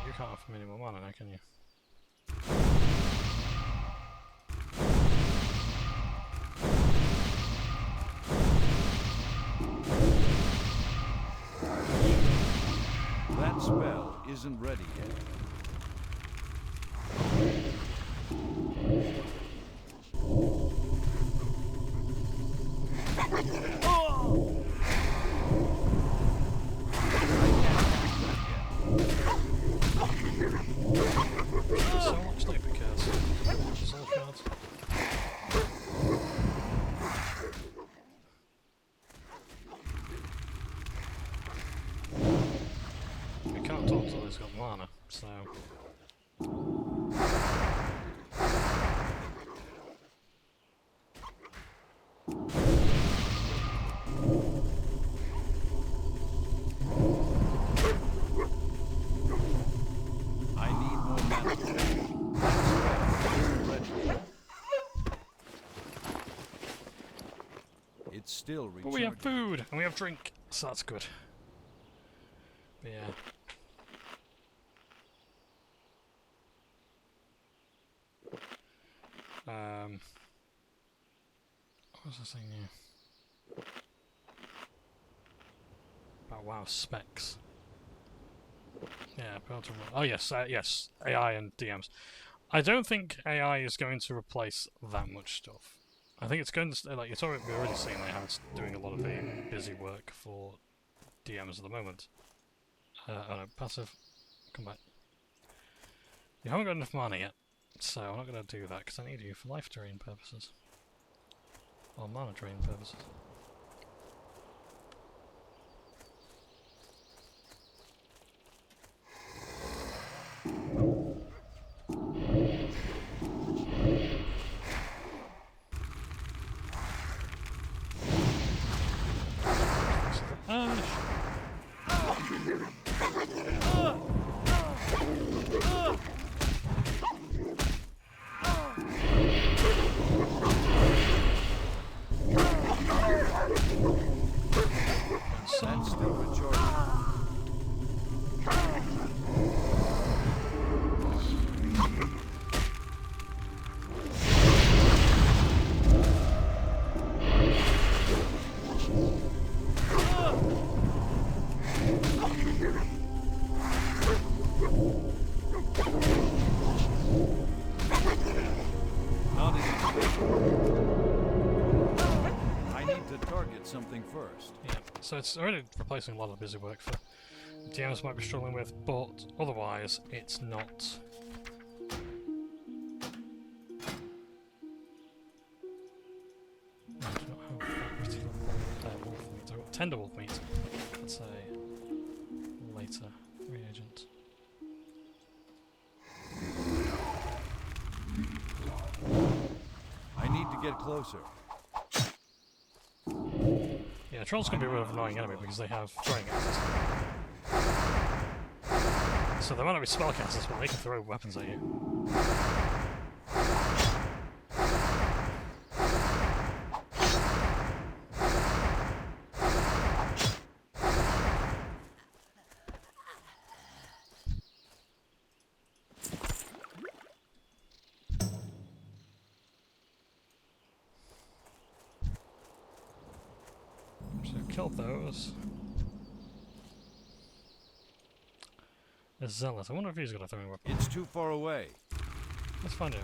You can't offer minimum mana now, can you? That spell isn't ready yet. So actually, because soul shards. We can't talk till he's got mana, so. I need more mana. That spell isn't ready. It's still But we have recharging. food and we have drink, so that's good. But yeah. What was I saying here? About WoW specs. Yeah, oh yes, yes, AI and DMs. I don't think AI is going to replace that much stuff. I think it's going to like we're already seeing like how it's doing a lot of the busy work for DMs at the moment. Oh no, passive. Come back. You haven't got enough mana yet, so I'm not going to do that because I need you for life drain purposes. Or mana drain purposes. That's still recharging. Not I need to target something first. Yeah, so it's already replacing a lot of busy work for DMs might be struggling with, but otherwise it's not. I do not have that particular wolf meat. I've got tender wolf meat. That's a later reagent. I need to get closer. Yeah, trolls can be a real annoying enemy because they have throwing axes. So they might not be spellcasters, but they can throw weapons at you. So killed those. A zealot. I wonder if he's got a throwing weapon. It's too far away. Let's find out.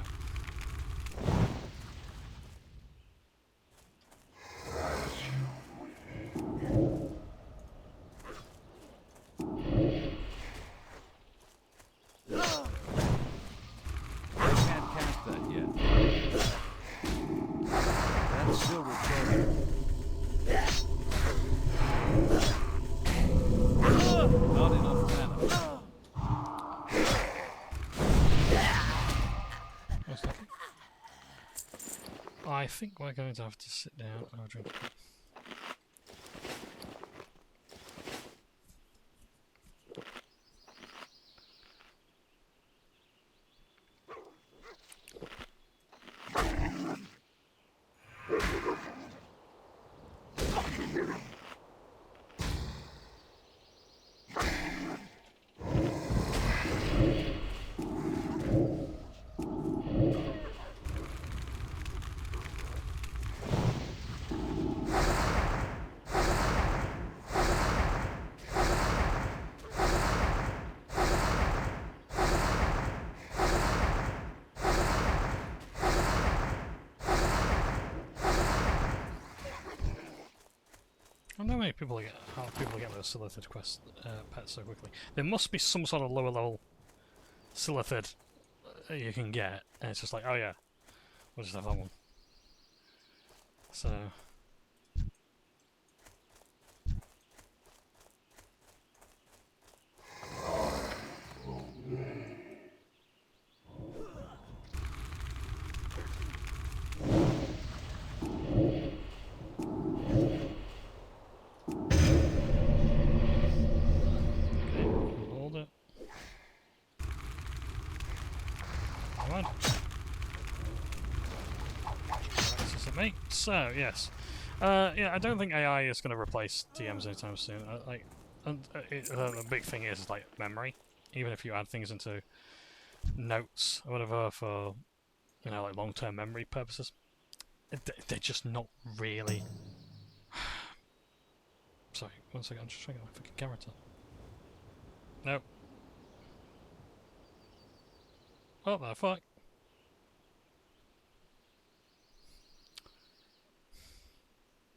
I can't cast that yet. That's still recording. Not enough mana. What's that? I think we're going to have to sit down and have a drink. I don't know how people get those Silithid quest pets so quickly. There must be some sort of lower level Silithid you can get, and it's just like, oh yeah, we'll just have that one. So. Hold it. Come on. This isn't me. So, yes. Yeah, I don't think AI is going to replace TMs anytime soon. The big thing is like memory. Even if you add things into notes or whatever for, you know, like long-term memory purposes, they're just not really. Sorry, one second. I'm just trying to get my fucking camera to. Nope. What the fuck?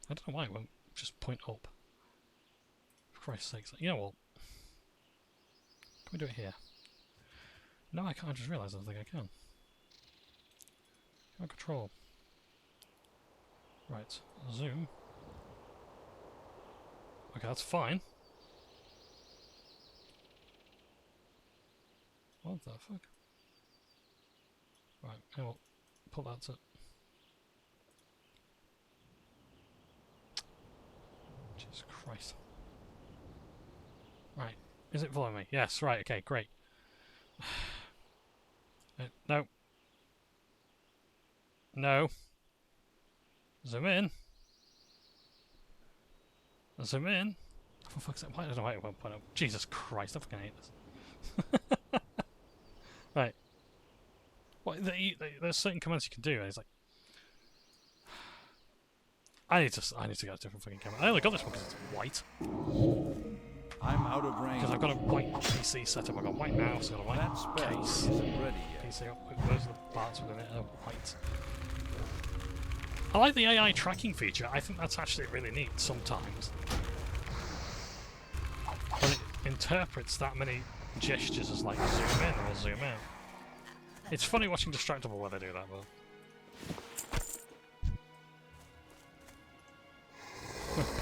I don't know why it won't just point up. For Christ's sake. You know what? Can we do it here? No, I can't. I just realised I don't think I can. Can I control? Right. Zoom. Okay, that's fine. What the fuck? Right, I will put that to. Jesus Christ. Right, is it following me? Yes, right, okay, great. No. No. Zoom in. Zoom in. Oh, for fuck's sake, I don't know why it won't point up. Jesus Christ, I fucking hate this. Right. What, there's certain commands you can do, and it's like... I need to get a different fucking camera. I only got this one because it's white. I'm out of range. Because I've got a white PC setup. I've got a white mouse, I've got a white That spell case. isn't ready yet. PC, those are the parts within it are white. I like the AI tracking feature. I think that's actually really neat sometimes. When it interprets that many gestures as like zoom in or zoom out. It's funny watching Distractable where they do that, but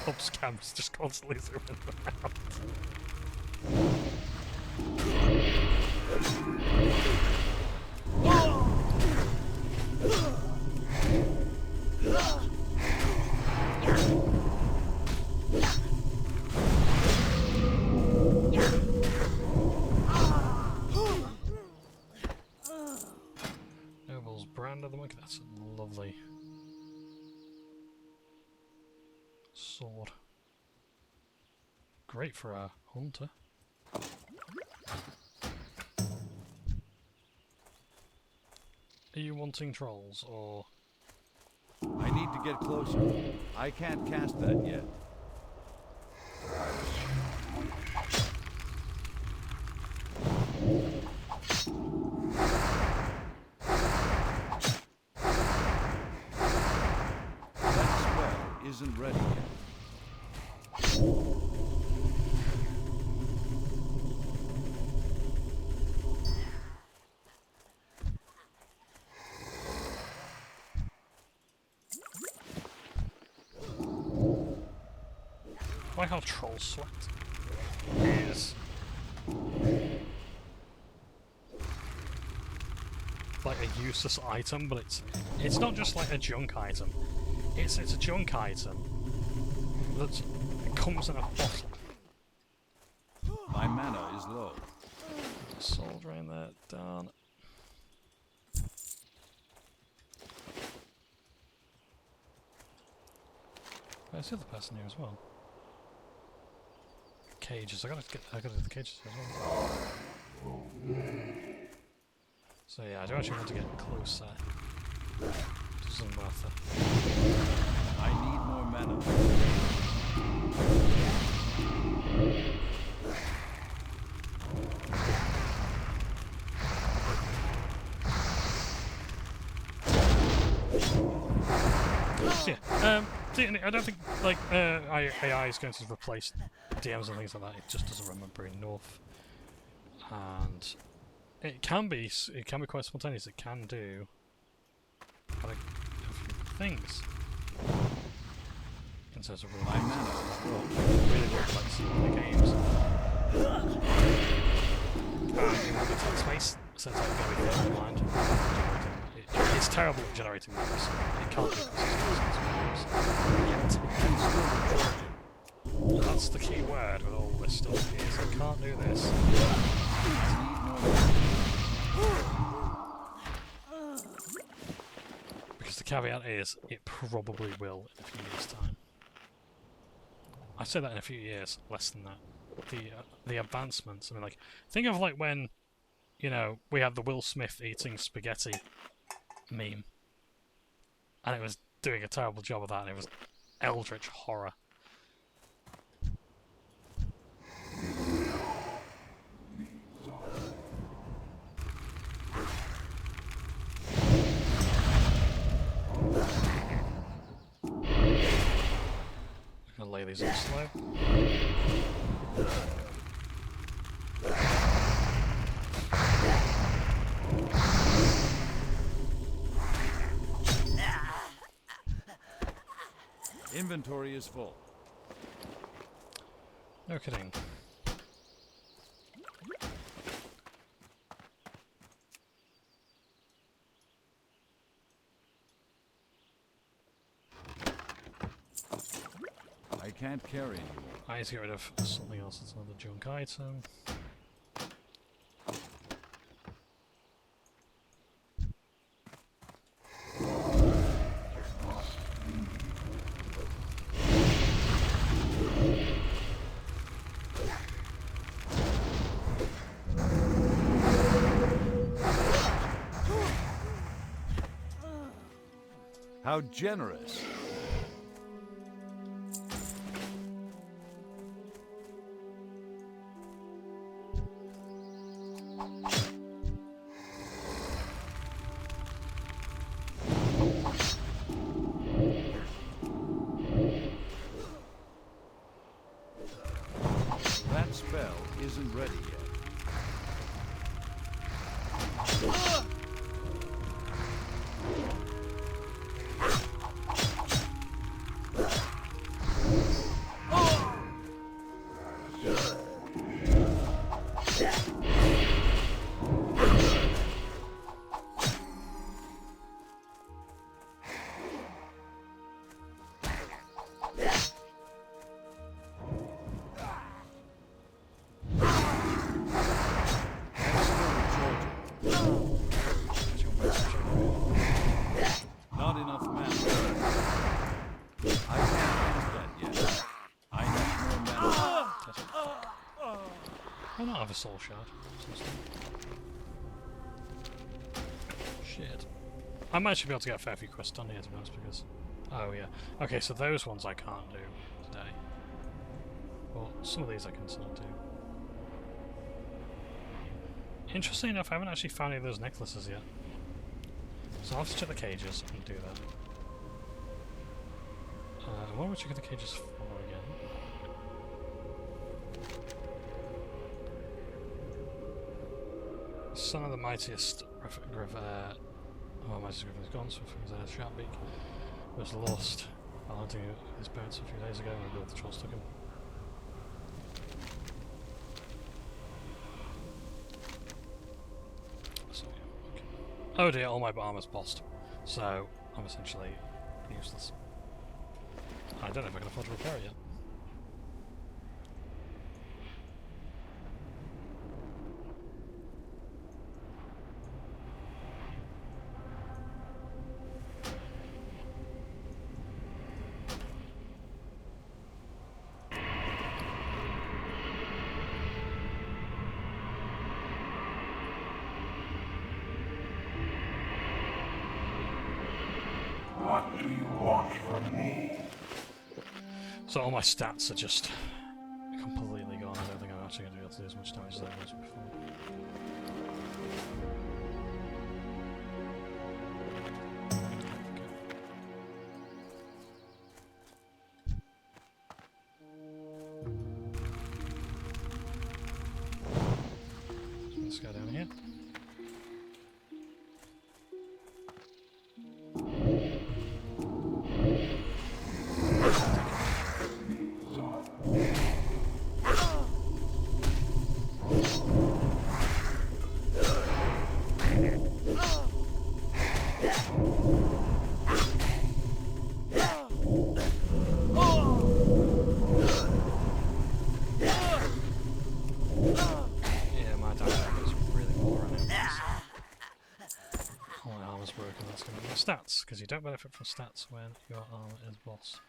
Bob's camera's just constantly zooming around. Noble's brand of the monkey. That's a lovely sword. Great for a hunter. Are you wanting trolls or? I need to get closer. I can't cast that yet. isn't ready yet. I like how Troll Sweat is like a useless item, but it's not just like a junk item. It's a junk item that comes in a bottle. My mana is low. Soul drain there, darn. There's the other person here as well. Cages. I gotta do the cages as well. So yeah, I do actually want to get closer to Zunmartha. I need more mana. So yeah, I don't think like AI is going to replace DMs and things like that. It just doesn't remember enough, and it can be quite spontaneous. It can do quite a few things in terms of really replacing the games. In limited space, so it's like very thin blind. It's terrible at generating maps. It can't do consistency yet. That's the key word with all this stuff, is it can't do this. Because the caveat is, it probably will in a few years' time. I say that in a few years, less than that. The advancements, I mean, like, think of like when, you know, we had the Will Smith eating spaghetti meme, and it was doing a terrible job of that, and it was eldritch horror. I'm gonna lay these on slow. Inventory is full. No kidding. I can't carry anymore. I need to get rid of something else that's another junk item. How generous. That spell isn't ready yet. Not enough mana. I can't use that yet. I need more mana. Why not have a soul shard? Shit. I might actually be able to get a fair few quests done here, to be honest, because... Oh, yeah. Okay, so those ones I can't do today. Well, some of these I can still do. Interesting enough, I haven't actually found any of those necklaces yet. So I'll have to check the cages and do that. what would you get the cages for again? Son of the mightiest mightiest griffin is gone, so from his Sharpbeak was lost while hunting his parents a few days ago, and I believe the trolls took him. So, yeah, okay. Oh dear, all my armor's bossed, so I'm essentially useless. I don't know if I can afford to repair it yet. What do you want from me? So all my stats are just completely gone. I don't think I'm actually going to be able to do as much damage as I was before. So let's go down here. Yeah, my damage is really poor right now. Oh, my armor's broken. That's going to be stats, because you don't benefit from stats when your armor is boss.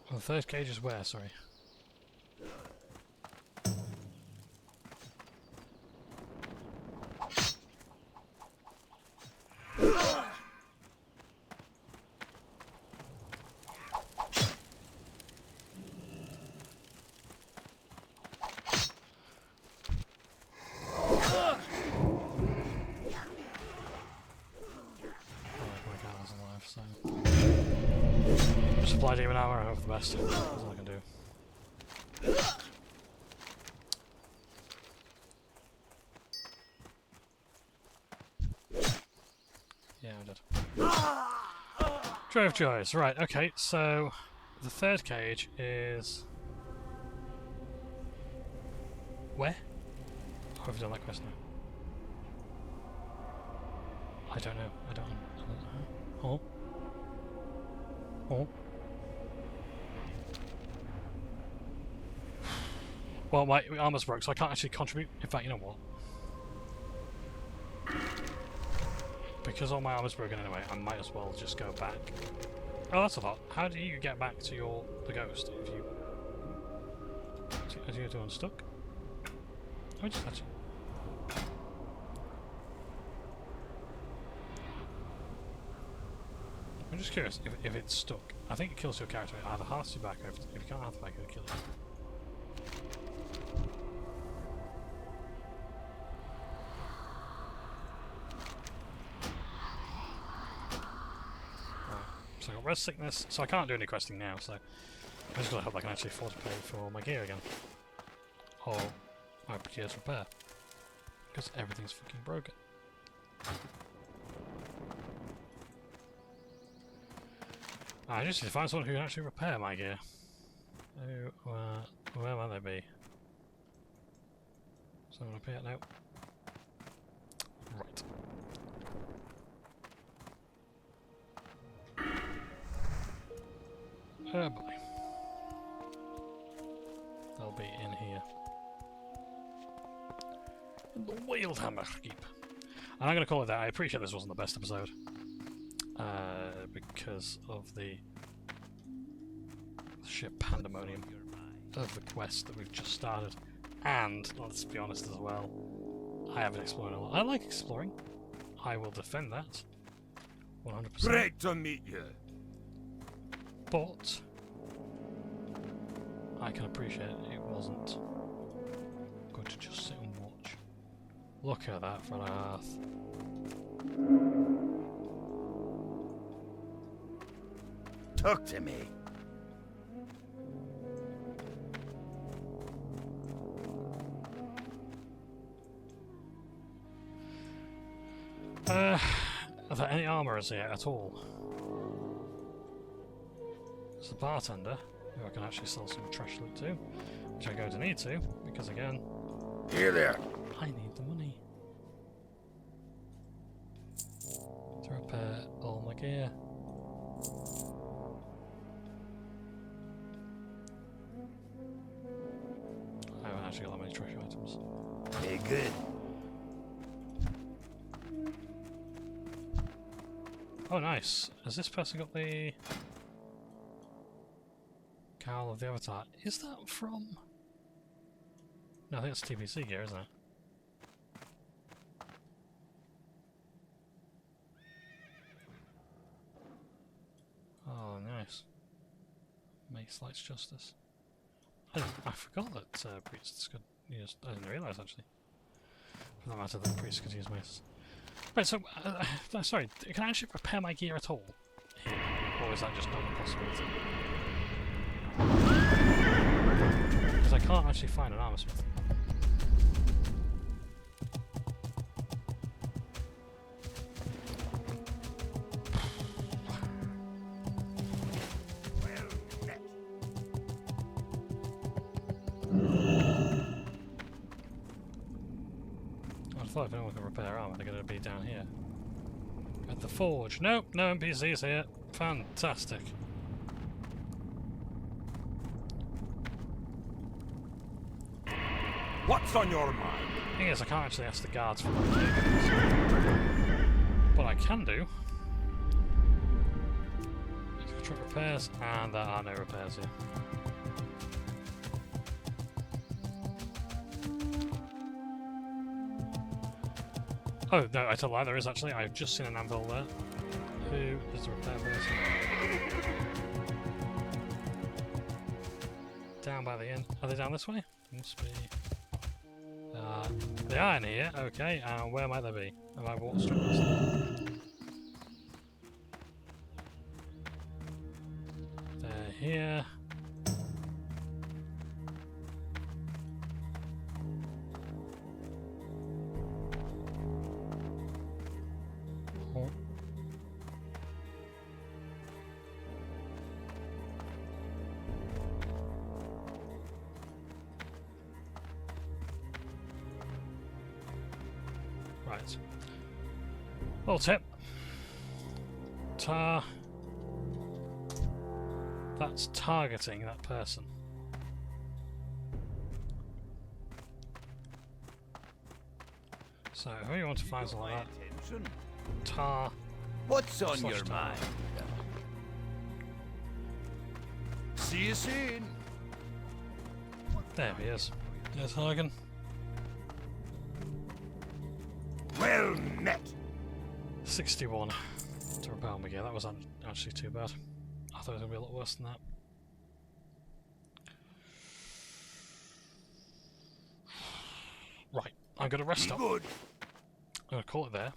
Well, the third cage is where, sorry? Supply demon armor, I hope for the best. That's all I can do. Yeah, I'm dead. Trove Joys, right, okay, so the third cage is... where? Oh, have we done that quest now? I don't know, I don't know. Oh. Oh. Well, my armor's broke, so I can't actually contribute. In fact, you know what? Because all my armor's broken anyway, I might as well just go back. Oh, that's a lot. How do you get back to the ghost if you... Is you doing unstuck? Oh, just touch it. I'm just curious if it's stuck. I think it kills your character. It either hearts you back, or if you can't heart you back, it'll kill you. So I got res sickness, so I can't do any questing now, so I just gotta hope I can actually afford to pay for my gear again. Or my gear's repair. Because everything's fucking broken. I just need to find someone who can actually repair my gear. Where might they be? Someone up here? No. Right. Oh boy. They'll be in here. In the Wildhammer Keep. And I'm going to call it that. I appreciate this wasn't the best episode. because of the sheer pandemonium of the quest that we've just started. And, let's be honest as well, I haven't explored a lot. I like exploring. I will defend that. 100%. Great to meet you. But I can appreciate it wasn't good to just sit and watch. Look at that for Earth. Talk to me. Are there any armourers here at all? There's a bartender, who I can actually sell some trash loot to, which I'm going to need to, because again, Here there. I need the money to repair all my gear. I haven't actually got that many treasure items. Hey, good. Oh, nice. Has this person got the Cowl of the Avatar? Is that from... No, I think it's TPC gear, isn't it? Oh, nice. Makes lights justice. I forgot that priests could use... I didn't realise, actually. For that matter, that priests could use maces. Right, so, sorry, can I actually repair my gear at all? Or is that just not a possibility? Because I can't actually find an armor smith. I thought if anyone can repair armor, they're going to be down here. At the forge. Nope, no NPCs here. Fantastic. What's on your mind? Thing is, I can't actually ask the guards for that. What I can do is truck repairs, and there are no repairs here. Oh, no, I tell a lie, there is actually. I've just seen an anvil there. Who is the repair person? Down by the inn. Are they down this way? Must be. They are in here, okay, and where might they be? Have I walked straight past them? They're here. Oh. Right. Well, tip. That's targeting that person. So, who you want to find something like that? What's on Slash your tar. mind? See you soon. There he is. There's Hagen. Well met. 61 to repair my gear. That was actually too bad. I thought it was going to be a lot worse than that. Right, I'm going to rest up. Good. I'm going to call it there.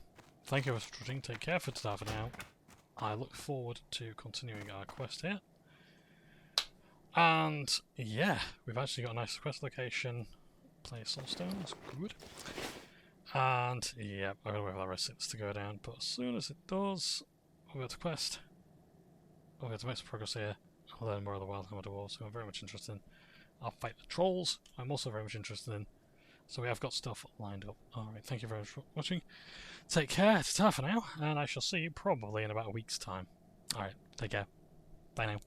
Thank you for watching. Take care for today for now. I look forward to continuing our quest here. And yeah, we've actually got a nice quest location. Play Soulstone, that's good. And yeah, I'm going to wait for that resistance to go down, but as soon as it does, we'll go to quest. We'll go to make some progress here. I'll learn more of the Wild Hammer Dwarves, who I'm very much interested in. I'll fight the trolls, I'm also very much interested in. So we have got stuff lined up. Alright, thank you very much for watching. Take care, ta-ta for now, and I shall see you probably in about a week's time. Alright, take care. Bye now.